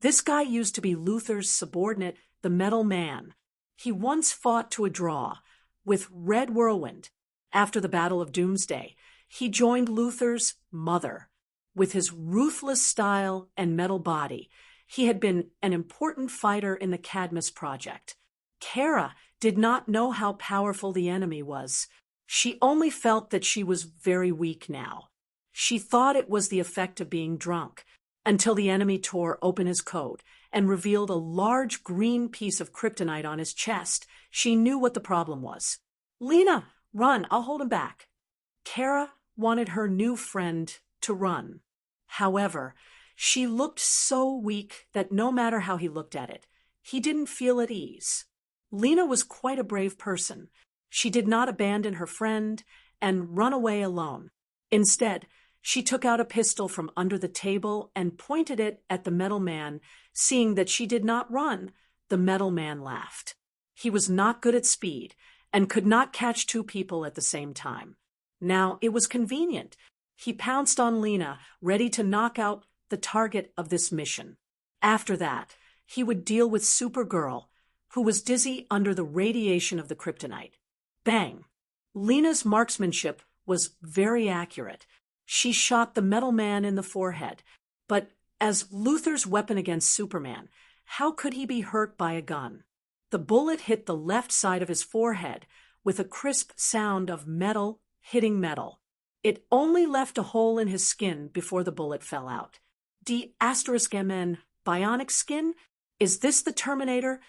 This guy used to be Luthor's subordinate, the Metal Man. He once fought to a draw with Red Whirlwind. After the Battle of Doomsday, he joined Luthor's mother. With his ruthless style and metal body, he had been an important fighter in the Cadmus Project. Kara did not know how powerful the enemy was. She only felt that she was very weak now. She thought it was the effect of being drunk, until the enemy tore open his coat and revealed a large green piece of kryptonite on his chest. She knew what the problem was. Lena, run, I'll hold him back. Kara wanted her new friend to run. However, she looked so weak that no matter how he looked at it, he didn't feel at ease. Lena was quite a brave person. She did not abandon her friend and run away alone. Instead, she took out a pistol from under the table and pointed it at the Metal Man. Seeing that she did not run, the Metal Man laughed. He was not good at speed and could not catch two people at the same time. Now, it was convenient. He pounced on Lena, ready to knock out the target of this mission. After that, he would deal with Supergirl, who was dizzy under the radiation of the kryptonite. Bang! Lena's marksmanship was very accurate. She shot the Metal Man in the forehead, but as Luthor's weapon against Superman, how could he be hurt by a gun? The bullet hit the left side of his forehead with a crisp sound of metal hitting metal. It only left a hole in his skin before the bullet fell out. D*MN, bionic skin? Is this the Terminator?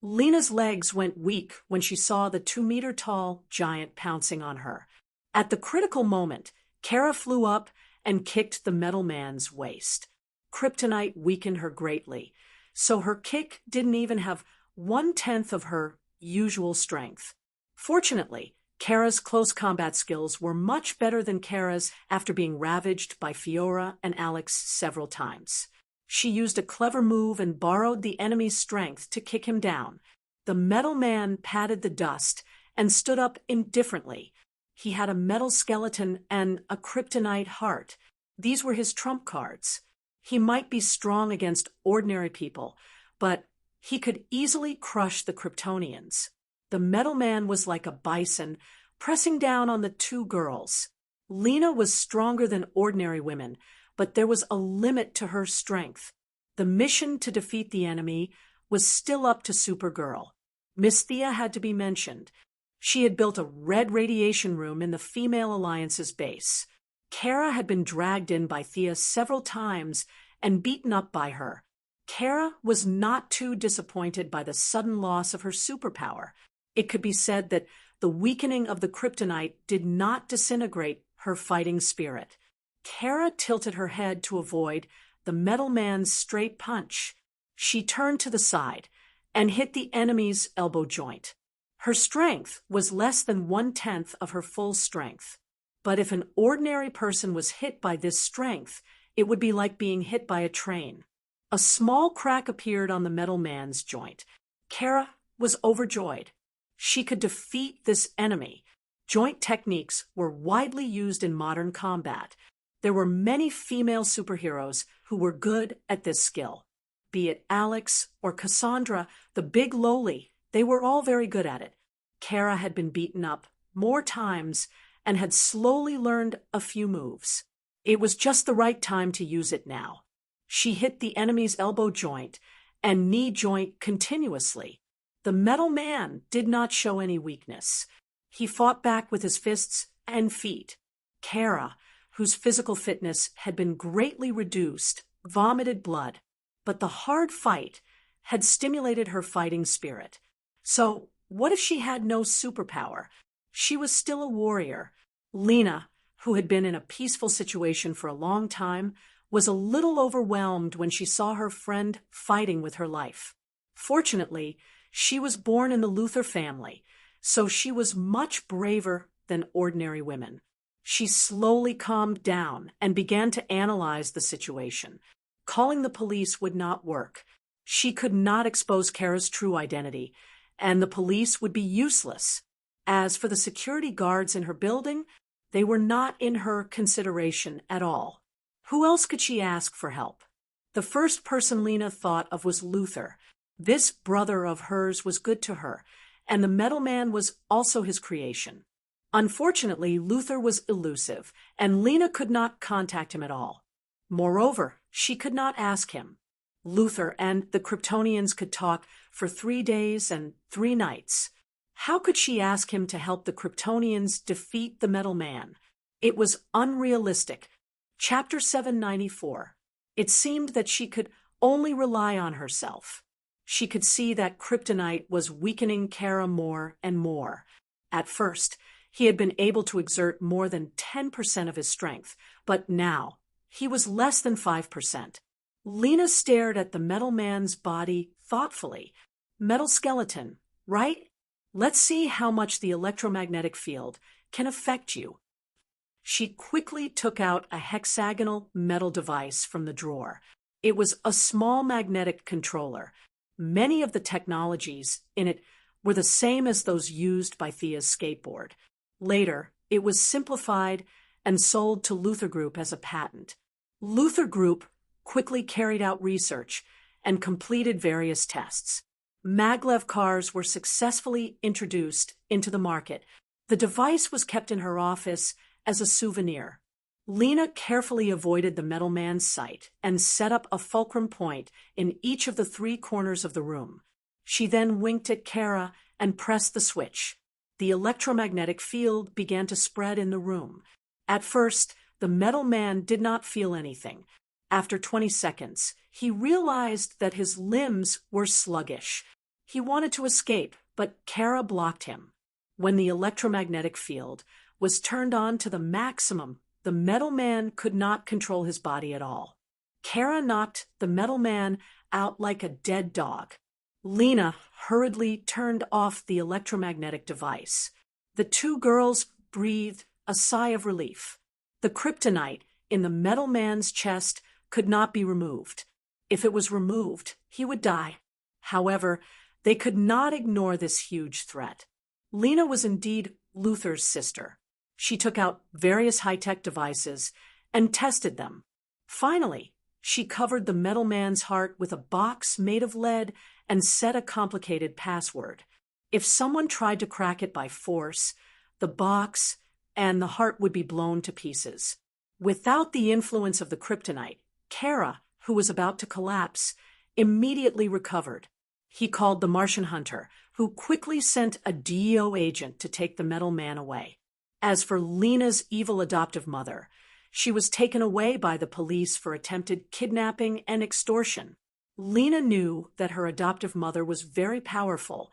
Lena's legs went weak when she saw the 2-meter-tall giant pouncing on her. At the critical moment, Kara flew up and kicked the Metal Man's waist. Kryptonite weakened her greatly, so her kick didn't even have 1/10 of her usual strength. Fortunately, Kara's close combat skills were much better than Kara's after being ravaged by Fiora and Alex several times. She used a clever move and borrowed the enemy's strength to kick him down. The Metal Man patted the dust and stood up indifferently. He had a metal skeleton and a kryptonite heart. These were his trump cards. He might be strong against ordinary people, but he could easily crush the Kryptonians. The Metal Man was like a bison, pressing down on the two girls. Lena was stronger than ordinary women, but there was a limit to her strength. The mission to defeat the enemy was still up to Supergirl. Miss Thea had to be mentioned. She had built a red radiation room in the Female Alliance's base. Kara had been dragged in by Thea several times and beaten up by her. Kara was not too disappointed by the sudden loss of her superpower. It could be said that the weakening of the kryptonite did not disintegrate her fighting spirit. Kara tilted her head to avoid the metal man's straight punch. She turned to the side and hit the enemy's elbow joint. Her strength was less than 1/10 of her full strength. But if an ordinary person was hit by this strength, it would be like being hit by a train. A small crack appeared on the metal man's joint. Kara was overjoyed. She could defeat this enemy. Joint techniques were widely used in modern combat. There were many female superheroes who were good at this skill. Be it Alex or Cassandra, the big lowly, they were all very good at it. Kara had been beaten up more times and had slowly learned a few moves. It was just the right time to use it now. She hit the enemy's elbow joint and knee joint continuously. The metal man did not show any weakness. He fought back with his fists and feet. Kara, whose physical fitness had been greatly reduced, vomited blood, but the hard fight had stimulated her fighting spirit. So, what if she had no superpower? She was still a warrior. Lena, who had been in a peaceful situation for a long time, was a little overwhelmed when she saw her friend fighting with her life. Fortunately, she was born in the Luther family, so she was much braver than ordinary women. She slowly calmed down and began to analyze the situation. Calling the police would not work. She could not expose Kara's true identity, and the police would be useless. As for the security guards in her building, they were not in her consideration at all. Who else could she ask for help? The first person Lena thought of was Luther. This brother of hers was good to her, and the metal man was also his creation. Unfortunately, Luther was elusive, and Lena could not contact him at all. Moreover, she could not ask him. Luther and the Kryptonians could talk for 3 days and 3 nights. How could she ask him to help the Kryptonians defeat the metal man? It was unrealistic. Chapter 794. It seemed that she could only rely on herself. She could see that kryptonite was weakening Kara more and more. At first, he had been able to exert more than 10% of his strength, but now he was less than 5%. Lena stared at the metal man's body thoughtfully. Metal skeleton, right? Let's see how much the electromagnetic field can affect you. She quickly took out a hexagonal metal device from the drawer. It was a small magnetic controller. Many of the technologies in it were the same as those used by Thea's skateboard. Later, it was simplified and sold to Luther Group as a patent. Luther Group quickly carried out research and completed various tests. Maglev cars were successfully introduced into the market. The device was kept in her office as a souvenir. Lena carefully avoided the metal man's sight and set up a fulcrum point in each of the 3 corners of the room. She then winked at Kara and pressed the switch. The electromagnetic field began to spread in the room. At first, the metal man did not feel anything. After 20 seconds, he realized that his limbs were sluggish. He wanted to escape, but Kara blocked him. When the electromagnetic field was turned on to the maximum, the metal man could not control his body at all. Kara knocked the metal man out like a dead dog. Lena hurriedly turned off the electromagnetic device. The 2 girls breathed a sigh of relief. The kryptonite in the metal man's chest could not be removed. If it was removed, he would die. However, they could not ignore this huge threat. Lena was indeed Luther's sister. She took out various high-tech devices and tested them. Finally, she covered the metal man's heart with a box made of lead and set a complicated password. If someone tried to crack it by force, the box and the heart would be blown to pieces. Without the influence of the kryptonite, Kara, who was about to collapse, immediately recovered. He called the Martian hunter, who quickly sent a DEO agent to take the metal man away. As for Lena's evil adoptive mother, she was taken away by the police for attempted kidnapping and extortion. Lena knew that her adoptive mother was very powerful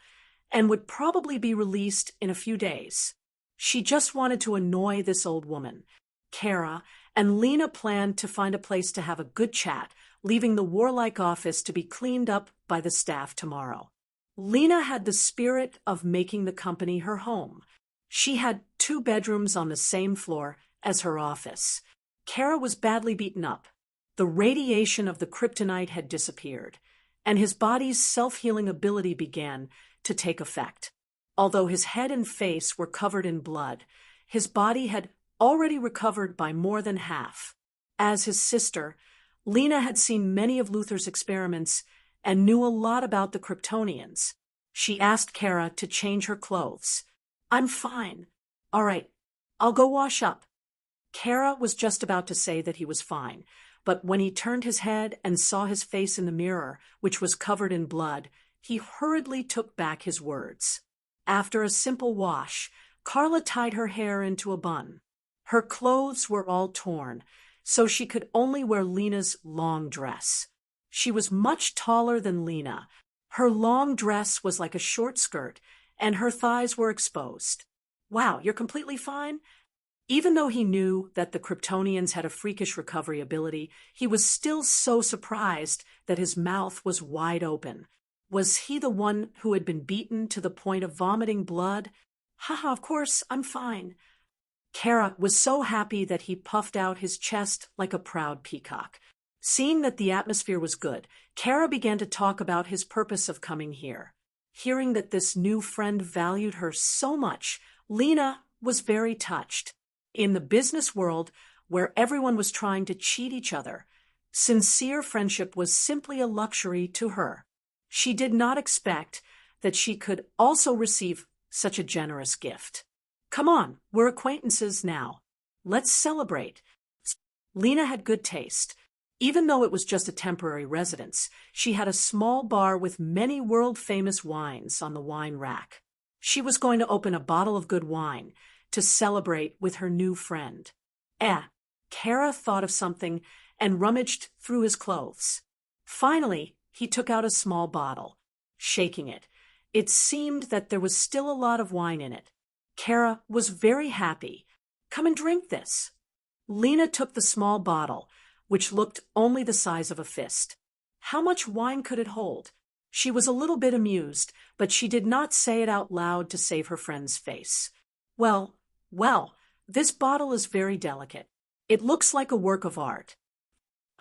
and would probably be released in a few days. She just wanted to annoy this old woman. Kara and Lena planned to find a place to have a good chat leaving the warlike office to be cleaned up by the staff tomorrow. Lena had the spirit of making the company her home. She had 2 bedrooms on the same floor as her office. Kara was badly beaten up. The radiation of the kryptonite had disappeared, and his body's self-healing ability began to take effect. Although his head and face were covered in blood, his body had already recovered by more than half. As his sister, Lena had seen many of Luther's experiments and knew a lot about the Kryptonians. She asked Kara to change her clothes. "I'm fine. All right, I'll go wash up." Kara was just about to say that he was fine, but when he turned his head and saw his face in the mirror, which was covered in blood, he hurriedly took back his words. After a simple wash, Carla tied her hair into a bun. Her clothes were all torn, so she could only wear Lena's long dress. She was much taller than Lena. Her long dress was like a short skirt, and her thighs were exposed. "Wow, you're completely fine?" Even though he knew that the Kryptonians had a freakish recovery ability, he was still so surprised that his mouth was wide open. Was he the one who had been beaten to the point of vomiting blood? "Haha, of course, I'm fine." Kara was so happy that he puffed out his chest like a proud peacock. Seeing that the atmosphere was good, Kara began to talk about his purpose of coming here. Hearing that this new friend valued her so much, Lena was very touched. In the business world, where everyone was trying to cheat each other, sincere friendship was simply a luxury to her. She did not expect that she could also receive such a generous gift. "Come on, we're acquaintances now. Let's celebrate." Lena had good taste. Even though it was just a temporary residence, she had a small bar with many world-famous wines on the wine rack. She was going to open a bottle of good wine to celebrate with her new friend. Kara thought of something and rummaged through his clothes. Finally, he took out a small bottle. Shaking it, it seemed that there was still a lot of wine in it. Kara was very happy. "Come and drink this." Lena took the small bottle, which looked only the size of a fist. How much wine could it hold? She was a little bit amused, but she did not say it out loud to save her friend's face. Well, this bottle is very delicate. It looks like a work of art.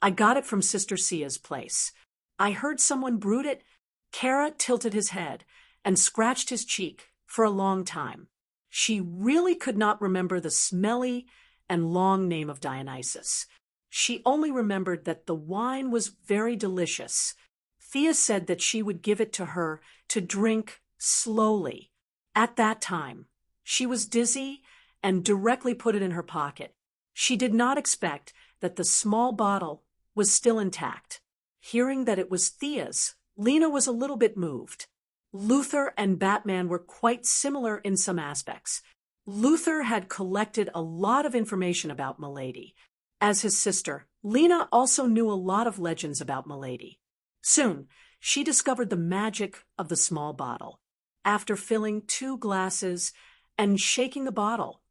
I got it from Sister Sia's place. I heard someone brewed it." Kara tilted his head and scratched his cheek for a long time. She really could not remember the smelly and long name of Dionysus. She only remembered that the wine was very delicious. Thea said that she would give it to her to drink slowly. At that time, she was dizzy and directly put it in her pocket. She did not expect that the small bottle was still intact. Hearing that it was Thea's, Lena was a little bit moved. Luther and Batman were quite similar in some aspects. Luther had collected a lot of information about Milady. As his sister, Lena also knew a lot of legends about Milady. Soon, she discovered the magic of the small bottle. After filling 2 glasses and shaking the bottle,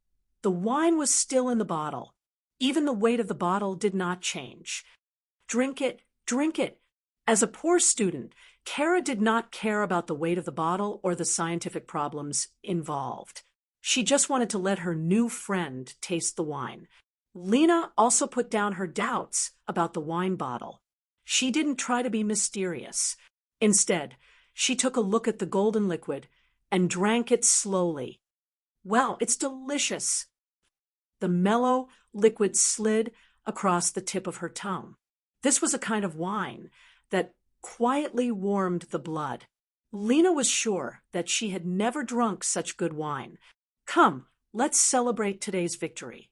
the wine was still in the bottle. Even the weight of the bottle did not change. "Drink it, drink it." As a poor student, Kara did not care about the weight of the bottle or the scientific problems involved. She just wanted to let her new friend taste the wine. Lena also put down her doubts about the wine bottle. She didn't try to be mysterious. Instead, she took a look at the golden liquid and drank it slowly. "Well, it's delicious." The mellow liquid slid across the tip of her tongue. This was a kind of wine that quietly warmed the blood. Lena was sure that she had never drunk such good wine. "Come, let's celebrate today's victory."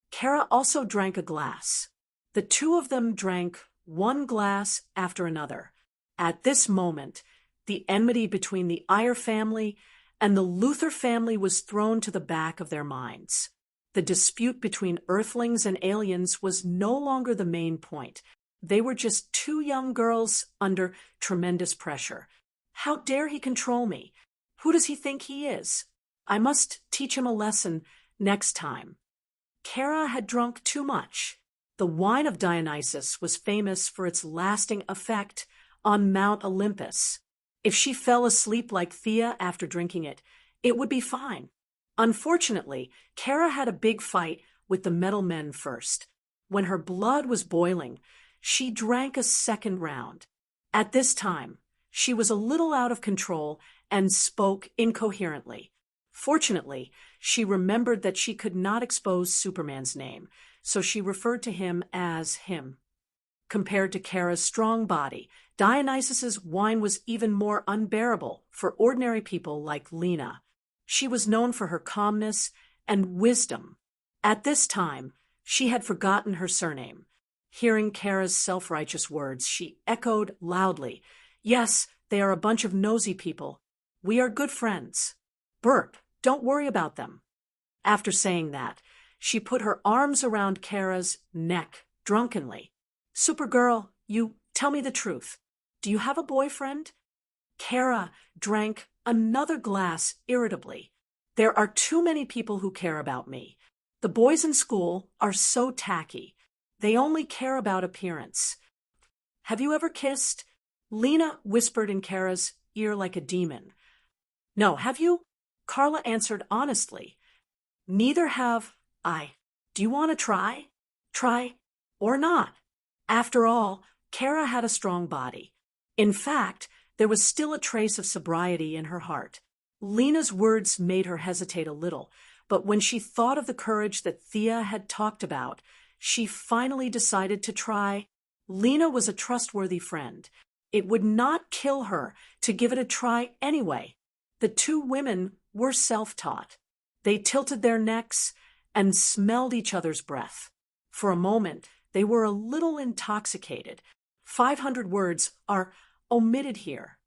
Kara also drank a glass. The 2 of them drank 1 glass after another. At this moment, the enmity between the Iyer family and the Luther family was thrown to the back of their minds. The dispute between Earthlings and aliens was no longer the main point. They were just 2 young girls under tremendous pressure. How dare he control me? Who does he think he is? I must teach him a lesson next time. Kara had drunk too much. The wine of Dionysus was famous for its lasting effect on Mount Olympus. If she fell asleep like Thea after drinking it, it would be fine. Unfortunately, Kara had a big fight with the metal men first. When her blood was boiling, she drank a second round. At this time, she was a little out of control and spoke incoherently. Fortunately, she remembered that she could not expose Superman's name, so she referred to him as him. Compared to Kara's strong body, Dionysus's wine was even more unbearable for ordinary people like Lena. She was known for her calmness and wisdom. At this time, she had forgotten her surname. Hearing Kara's self-righteous words, she echoed loudly, "Yes, they are a bunch of nosy people. We are good friends. Bert, don't worry about them." After saying that, she put her arms around Kara's neck drunkenly. "Supergirl, tell me the truth. Do you have a boyfriend?" Kara drank another glass irritably. "There are too many people who care about me. The boys in school are so tacky. They only care about appearance." "Have you ever kissed?" Lena whispered in Kara's ear like a demon. "No, have you?" Carla answered honestly. "Neither have I. Do you want to try? Try or not?" After all, Kara had a strong body. In fact, there was still a trace of sobriety in her heart. Lena's words made her hesitate a little, but when she thought of the courage that Thea had talked about, she finally decided to try. Lena was a trustworthy friend. It would not kill her to give it a try anyway. The two women were self-taught. They tilted their necks and smelled each other's breath. For a moment, they were a little intoxicated. 500 words are omitted here.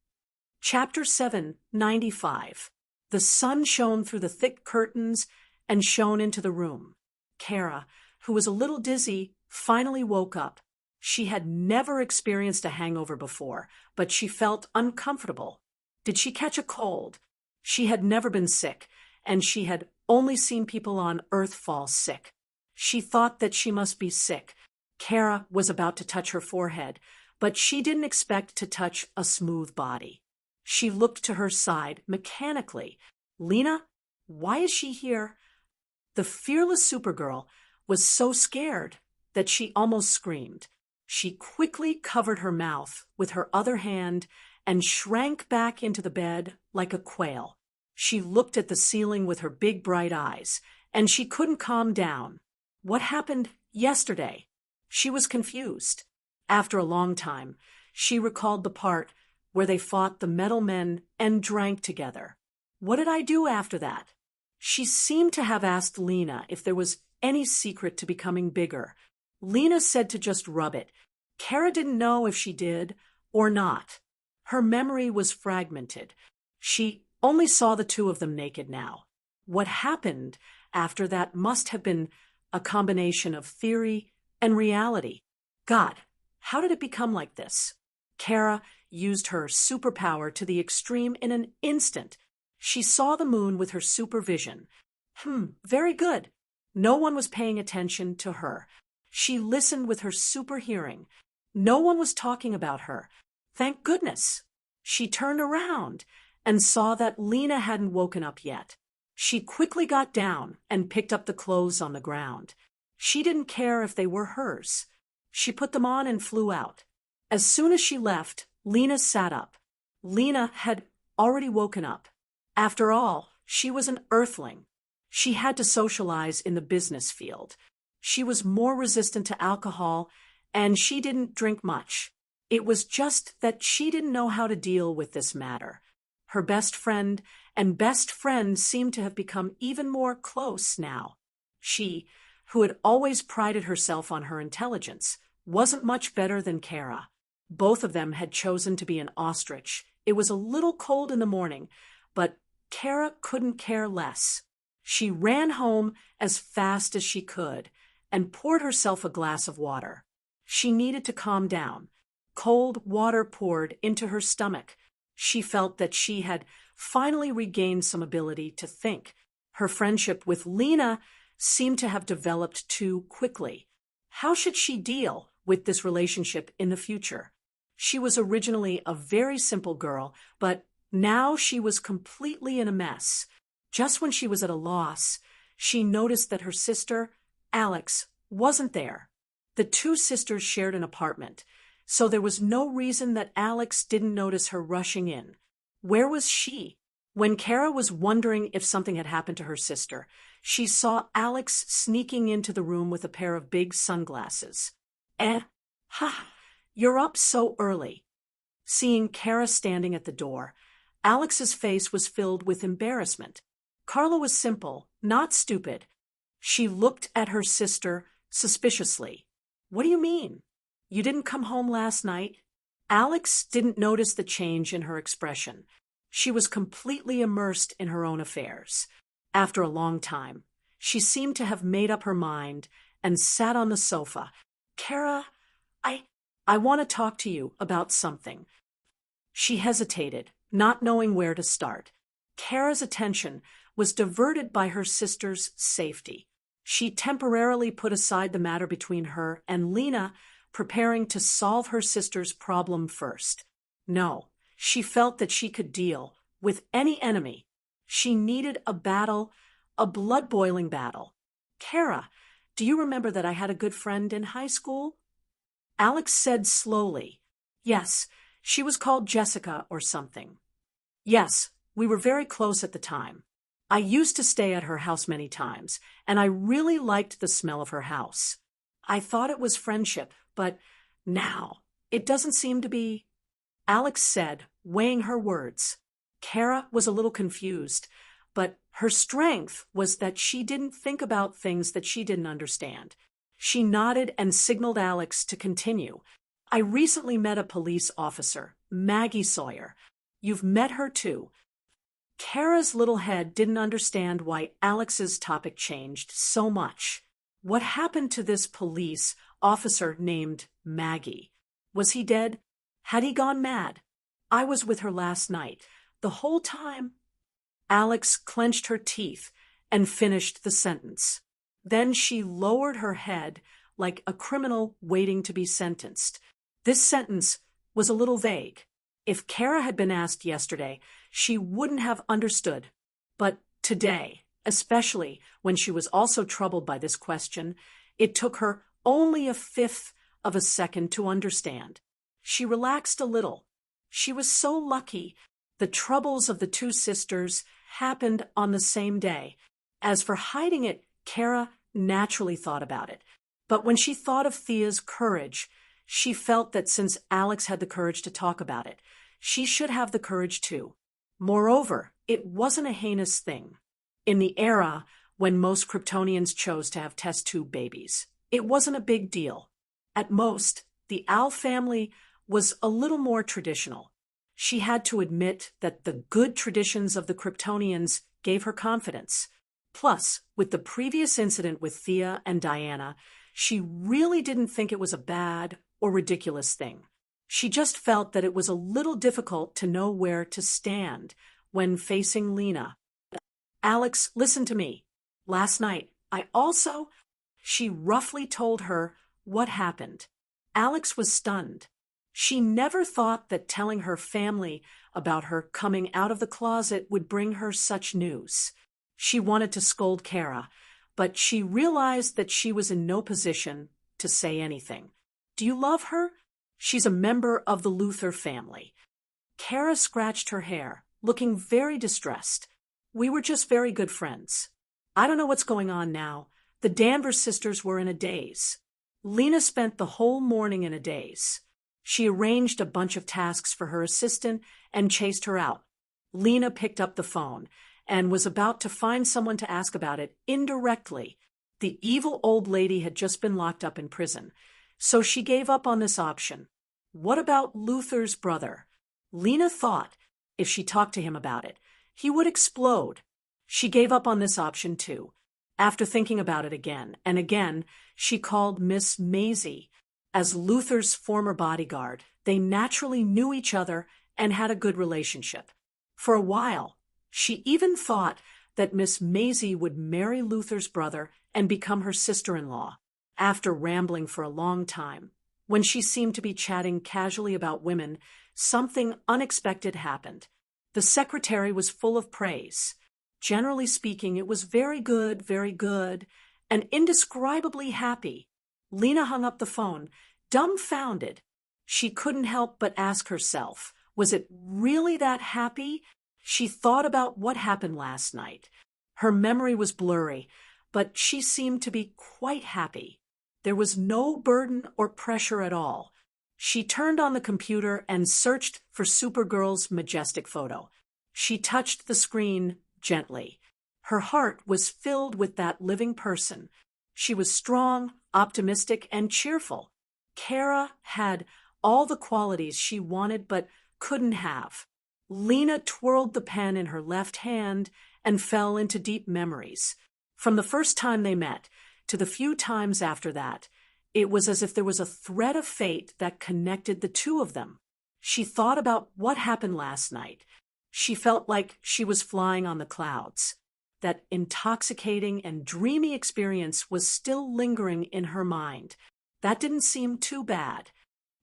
Chapter 795. The sun shone through the thick curtains and shone into the room. Kara, who was a little dizzy, finally woke up. She had never experienced a hangover before, but she felt uncomfortable. Did she catch a cold? She had never been sick, and she had only seen people on Earth fall sick. She thought that she must be sick. Kara was about to touch her forehead, but she didn't expect to touch a smooth body. She looked to her side mechanically. Lena? Why is she here? The fearless Supergirl was so scared that she almost screamed. She quickly covered her mouth with her other hand and shrank back into the bed like a quail. She looked at the ceiling with her big bright eyes, and she couldn't calm down. What happened yesterday? She was confused. After a long time, she recalled the part where they fought the metal men and drank together. What did I do after that? She seemed to have asked Lena if there was any secret to becoming bigger. Lena said to just rub it. Kara didn't know if she did or not. Her memory was fragmented. She only saw the two of them naked now. What happened after that must have been a combination of theory and reality. God, how did it become like this? Kara used her superpower to the extreme in an instant. She saw the moon with her supervision. Very good. No one was paying attention to her. She listened with her super hearing. No one was talking about her. Thank goodness. She turned around and saw that Lena hadn't woken up yet. She quickly got down and picked up the clothes on the ground. She didn't care if they were hers. She put them on and flew out. As soon as she left, Lena sat up. Lena had already woken up. After all, she was an Earthling. She had to socialize in the business field. She was more resistant to alcohol, and she didn't drink much. It was just that she didn't know how to deal with this matter. Her best friend and best friend seemed to have become even more close now. She, who had always prided herself on her intelligence, wasn't much better than Kara. Both of them had chosen to be an ostrich. It was a little cold in the morning, but Kara couldn't care less. She ran home as fast as she could and poured herself a glass of water. She needed to calm down. Cold water poured into her stomach. She felt that she had finally regained some ability to think. Her friendship with Lena seemed to have developed too quickly. How should she deal with this relationship in the future? She was originally a very simple girl, but now she was completely in a mess. Just when she was at a loss, she noticed that her sister, Alex, wasn't there. The two sisters shared an apartment, so there was no reason that Alex didn't notice her rushing in. Where was she? When Kara was wondering if something had happened to her sister, she saw Alex sneaking into the room with a pair of big sunglasses. You're up so early. Seeing Kara standing at the door, Alex's face was filled with embarrassment. Carla was simple, not stupid. She looked at her sister suspiciously. What do you mean? You didn't come home last night? Alex didn't notice the change in her expression. She was completely immersed in her own affairs. After a long time, she seemed to have made up her mind and sat on the sofa. Kara, I want to talk to you about something. She hesitated, not knowing where to start. Kara's attention was diverted by her sister's safety. She temporarily put aside the matter between her and Lena, preparing to solve her sister's problem first. No, she felt that she could deal with any enemy. She needed a battle, a blood-boiling battle. Kara, do you remember that I had a good friend in high school? Alex said slowly. Yes, she was called Jessica or something. Yes, we were very close at the time. I used to stay at her house many times, and I really liked the smell of her house. I thought it was friendship, but now it doesn't seem to be. Alex said, weighing her words. Kara was a little confused, but her strength was that she didn't think about things that she didn't understand. She nodded and signaled Alex to continue. I recently met a police officer, Maggie Sawyer. You've met her too. Kara's little head didn't understand why Alex's topic changed so much. What happened to this police officer named Maggie? Was he dead? Had he gone mad? I was with her last night. The whole time. Alex clenched her teeth and finished the sentence. Then she lowered her head like a criminal waiting to be sentenced. This sentence was a little vague. If Kara had been asked yesterday, she wouldn't have understood. But today, especially when she was also troubled by this question, it took her only a fifth of a second to understand. She relaxed a little. She was so lucky. The troubles of the two sisters happened on the same day. As for hiding it, Kara naturally thought about it. But when she thought of Thea's courage, she felt that since Alex had the courage to talk about it, she should have the courage too. Moreover, it wasn't a heinous thing. In the era when most Kryptonians chose to have test tube babies, it wasn't a big deal. At most, the Al family was a little more traditional. She had to admit that the good traditions of the Kryptonians gave her confidence. Plus, with the previous incident with Thea and Diana, she really didn't think it was a bad or ridiculous thing. She just felt that it was a little difficult to know where to stand when facing Lena. Alex, listen to me. Last night, She roughly told her what happened. Alex was stunned. She never thought that telling her family about her coming out of the closet would bring her such news. She wanted to scold Kara, but she realized that she was in no position to say anything. Do you love her? She's a member of the Luthor family. Kara scratched her hair, looking very distressed. We were just very good friends. I don't know what's going on now. The Danvers sisters were in a daze. Lena spent the whole morning in a daze. She arranged a bunch of tasks for her assistant and chased her out. Lena picked up the phone and was about to find someone to ask about it indirectly. The evil old lady had just been locked up in prison, so she gave up on this option. What about Luthor's brother? Lena thought if she talked to him about it, he would explode. She gave up on this option too. After thinking about it again and again, she called Miss Maisie. As Luthor's former bodyguard, they naturally knew each other and had a good relationship. For a while, she even thought that Miss Maisie would marry Luthor's brother and become her sister-in-law. After rambling for a long time, when she seemed to be chatting casually about women, something unexpected happened. The secretary was full of praise. Generally speaking, it was very good, and indescribably happy. Lena hung up the phone, dumbfounded. She couldn't help but ask herself, was it really that happy? She thought about what happened last night. Her memory was blurry, but she seemed to be quite happy. There was no burden or pressure at all. She turned on the computer and searched for Supergirl's majestic photo. She touched the screen gently. Her heart was filled with that living person. She was strong, optimistic, and cheerful. Kara had all the qualities she wanted but couldn't have. Lena twirled the pen in her left hand and fell into deep memories. From the first time they met to the few times after that, it was as if there was a thread of fate that connected the two of them. She thought about what happened last night. She felt like she was flying on the clouds. That intoxicating and dreamy experience was still lingering in her mind. That didn't seem too bad.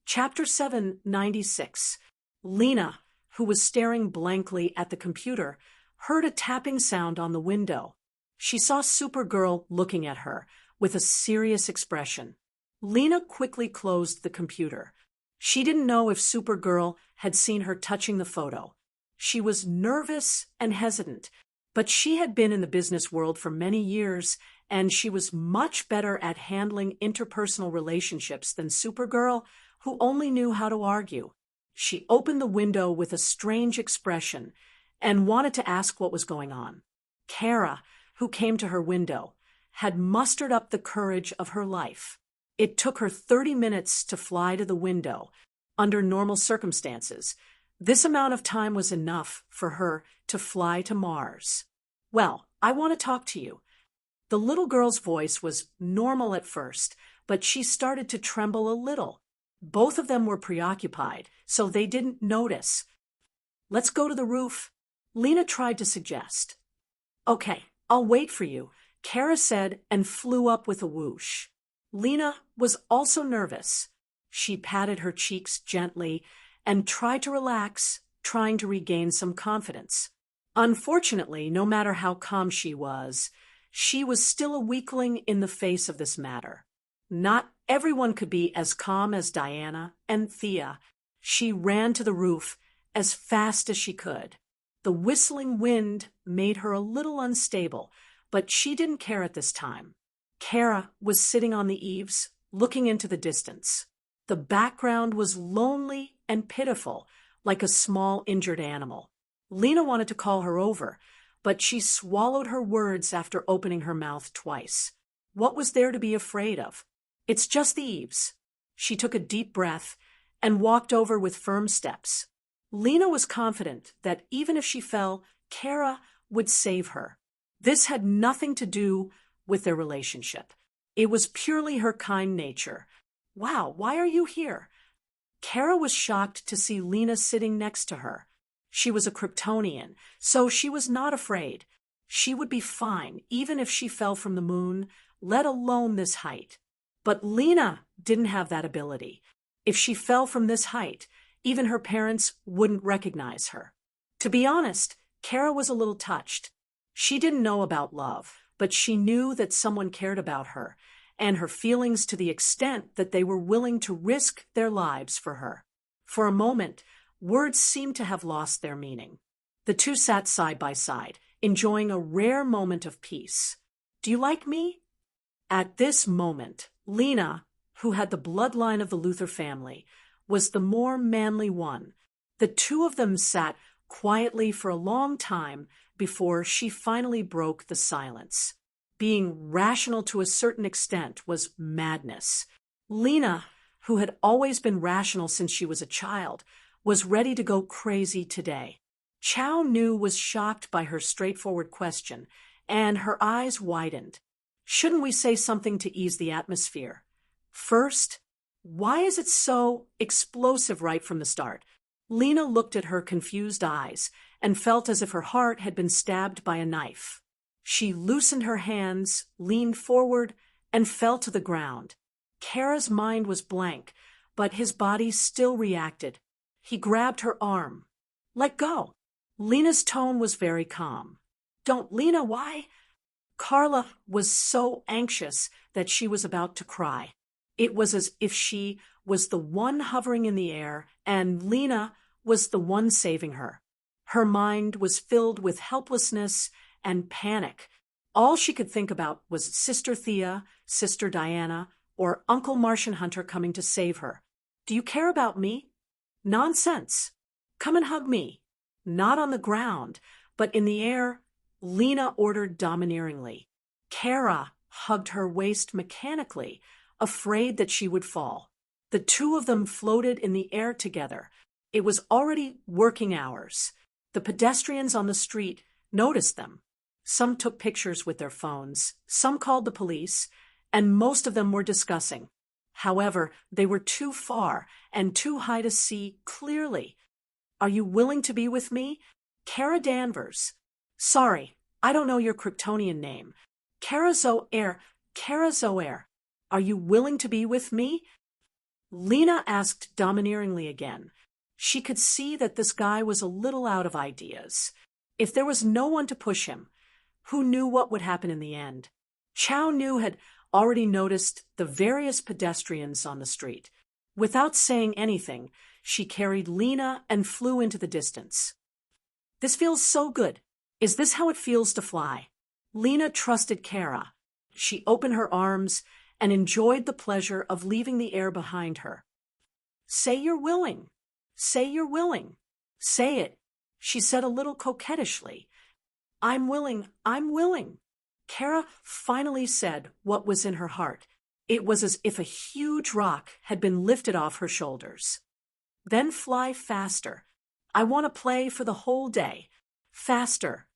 Chapter 796. Lena, who was staring blankly at the computer, heard a tapping sound on the window. She saw Supergirl looking at her with a serious expression. Lena quickly closed the computer. She didn't know if Supergirl had seen her touching the photo. She was nervous and hesitant, but she had been in the business world for many years, and she was much better at handling interpersonal relationships than Supergirl, who only knew how to argue. She opened the window with a strange expression and wanted to ask what was going on. Kara, who came to her window, had mustered up the courage of her life. It took her 30 minutes to fly to the window. Under normal circumstances, this amount of time was enough for her to fly to Mars. Well, I want to talk to you. The little girl's voice was normal at first, but she started to tremble a little. Both of them were preoccupied, so they didn't notice. Let's go to the roof, Lena tried to suggest. Okay, I'll wait for you, Kara said and flew up with a whoosh. Lena was also nervous. She patted her cheeks gently and tried to relax, trying to regain some confidence. Unfortunately, no matter how calm she was still a weakling in the face of this matter. Not everyone could be as calm as Diana and Thea. She ran to the roof as fast as she could. The whistling wind made her a little unstable, but she didn't care at this time. Kara was sitting on the eaves, looking into the distance. The background was lonely and pitiful, like a small injured animal. Lena wanted to call her over, but she swallowed her words after opening her mouth twice. What was there to be afraid of? It's just the eaves. She took a deep breath and walked over with firm steps. Lena was confident that even if she fell, Kara would save her. This had nothing to do with their relationship. It was purely her kind nature. Wow, why are you here? Kara was shocked to see Lena sitting next to her. She was a Kryptonian, so she was not afraid. She would be fine, even if she fell from the moon, let alone this height. But Lena didn't have that ability. If she fell from this height, even her parents wouldn't recognize her. To be honest, Kara was a little touched. She didn't know about love, but she knew that someone cared about her, and her feelings to the extent that they were willing to risk their lives for her. For a moment, words seemed to have lost their meaning. The two sat side by side, enjoying a rare moment of peace. Do you like me? At this moment, Lena, who had the bloodline of the Luthor family, was the more manly one. The two of them sat quietly for a long time before she finally broke the silence. Being rational to a certain extent was madness. Lena, who had always been rational since she was a child, was ready to go crazy today. Chow Nu was shocked by her straightforward question, and her eyes widened. Shouldn't we say something to ease the atmosphere? First, why is it so explosive right from the start? Lena looked at her confused eyes and felt as if her heart had been stabbed by a knife. She loosened her hands, leaned forward, and fell to the ground. Kara's mind was blank, but his body still reacted. He grabbed her arm. "Let go." Lena's tone was very calm. "Don't, Lena, why?" Carla was so anxious that she was about to cry. It was as if she was the one hovering in the air and Lena was the one saving her. Her mind was filled with helplessness and panic. All she could think about was Sister Thea, Sister Diana, or Uncle Martian Hunter coming to save her. "Do you care about me?" "Nonsense. Come and hug me." Not on the ground, but in the air, Lena ordered domineeringly. Kara hugged her waist mechanically, afraid that she would fall. The two of them floated in the air together. It was already working hours. The pedestrians on the street noticed them. Some took pictures with their phones, some called the police, and most of them were discussing. However, they were too far and too high to see clearly. "Are you willing to be with me?" "Kara Danvers." "Sorry, I don't know your Kryptonian name." "Kara Zoair." "Kara Zoair. Are you willing to be with me?" Lena asked domineeringly again. She could see that this guy was a little out of ideas. If there was no one to push him, who knew what would happen in the end? Chow Nu had already noticed the various pedestrians on the street. Without saying anything, she carried Lena and flew into the distance. "This feels so good. Is this how it feels to fly?" Lena trusted Kara. She opened her arms and enjoyed the pleasure of leaving the air behind her. "Say you're willing. Say you're willing. Say it," she said a little coquettishly. "I'm willing. I'm willing." Kara finally said what was in her heart. It was as if a huge rock had been lifted off her shoulders. "Then fly faster. I want to play for the whole day. Faster."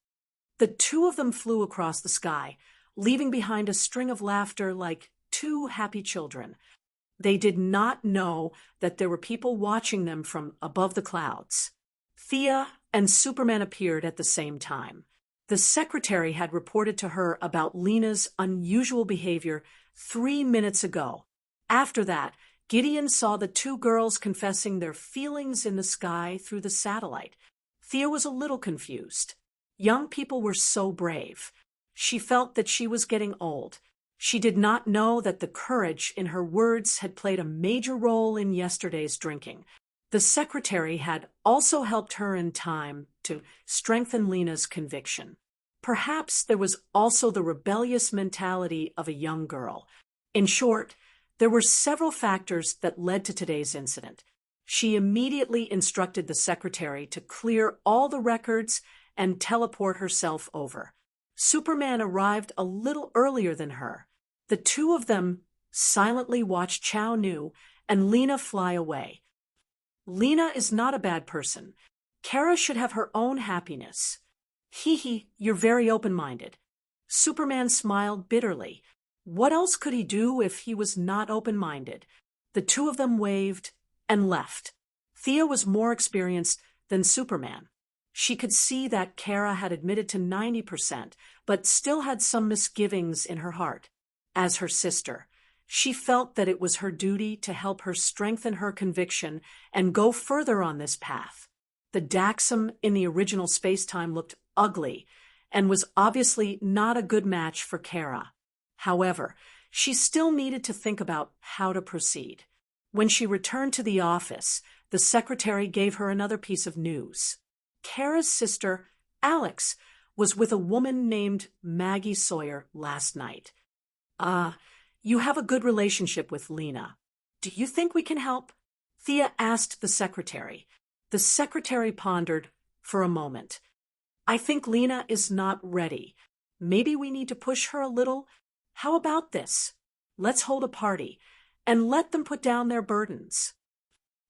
The two of them flew across the sky, leaving behind a string of laughter like two happy children. They did not know that there were people watching them from above the clouds. Thea and Superman appeared at the same time. The secretary had reported to her about Lena's unusual behavior 3 minutes ago. After that, Gideon saw the two girls confessing their feelings in the sky through the satellite. Thea was a little confused. Young people were so brave. She felt that she was getting old. She did not know that the courage in her words had played a major role in yesterday's drinking. The secretary had also helped her in time to strengthen Lena's conviction. Perhaps there was also the rebellious mentality of a young girl. In short, there were several factors that led to today's incident. She immediately instructed the secretary to clear all the records and teleport herself over. Superman arrived a little earlier than her. The two of them silently watched Chow Nu and Lena fly away. Lena is not a bad person. Kara should have her own happiness. Hee, you're very open-minded. Superman smiled bitterly. What else could he do if he was not open-minded? The two of them waved and left. Thea was more experienced than Superman. She could see that Kara had admitted to 90%, but still had some misgivings in her heart. As her sister, she felt that it was her duty to help her strengthen her conviction and go further on this path. The Daxam in the original space-time looked ugly and was obviously not a good match for Kara. However, she still needed to think about how to proceed. When she returned to the office, the secretary gave her another piece of news. Kara's sister, Alex, was with a woman named Maggie Sawyer last night. You have a good relationship with Lena. Do you think we can help?" Thea asked the secretary. The secretary pondered for a moment. "I think Lena is not ready. Maybe we need to push her a little. How about this? Let's hold a party and let them put down their burdens."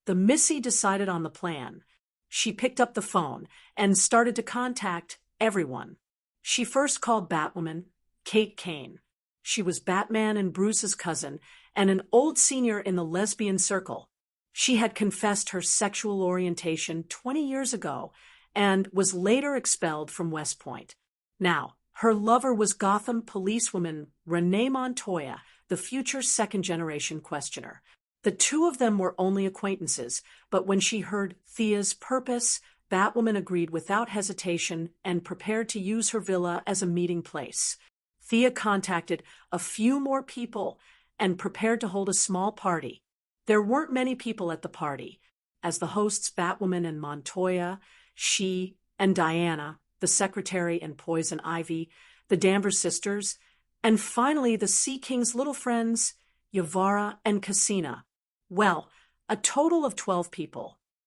The Missy decided on the plan. She picked up the phone and started to contact everyone. She first called Batwoman, Kate Kane. She was Batman and Bruce's cousin and an old senior in the lesbian circle. She had confessed her sexual orientation 20 years ago and was later expelled from West Point. Now, her lover was Gotham policewoman Renee Montoya, the future second-generation questioner. The two of them were only acquaintances, but when she heard Thea's purpose, Batwoman agreed without hesitation and prepared to use her villa as a meeting place. Thea contacted a few more people and prepared to hold a small party. There weren't many people at the party, as the hosts Batwoman and Montoya, she and Diana, the secretary and Poison Ivy, the Danvers sisters, and finally the Sea King's little friends, Yavara and Cassina. Well, a total of 12 people.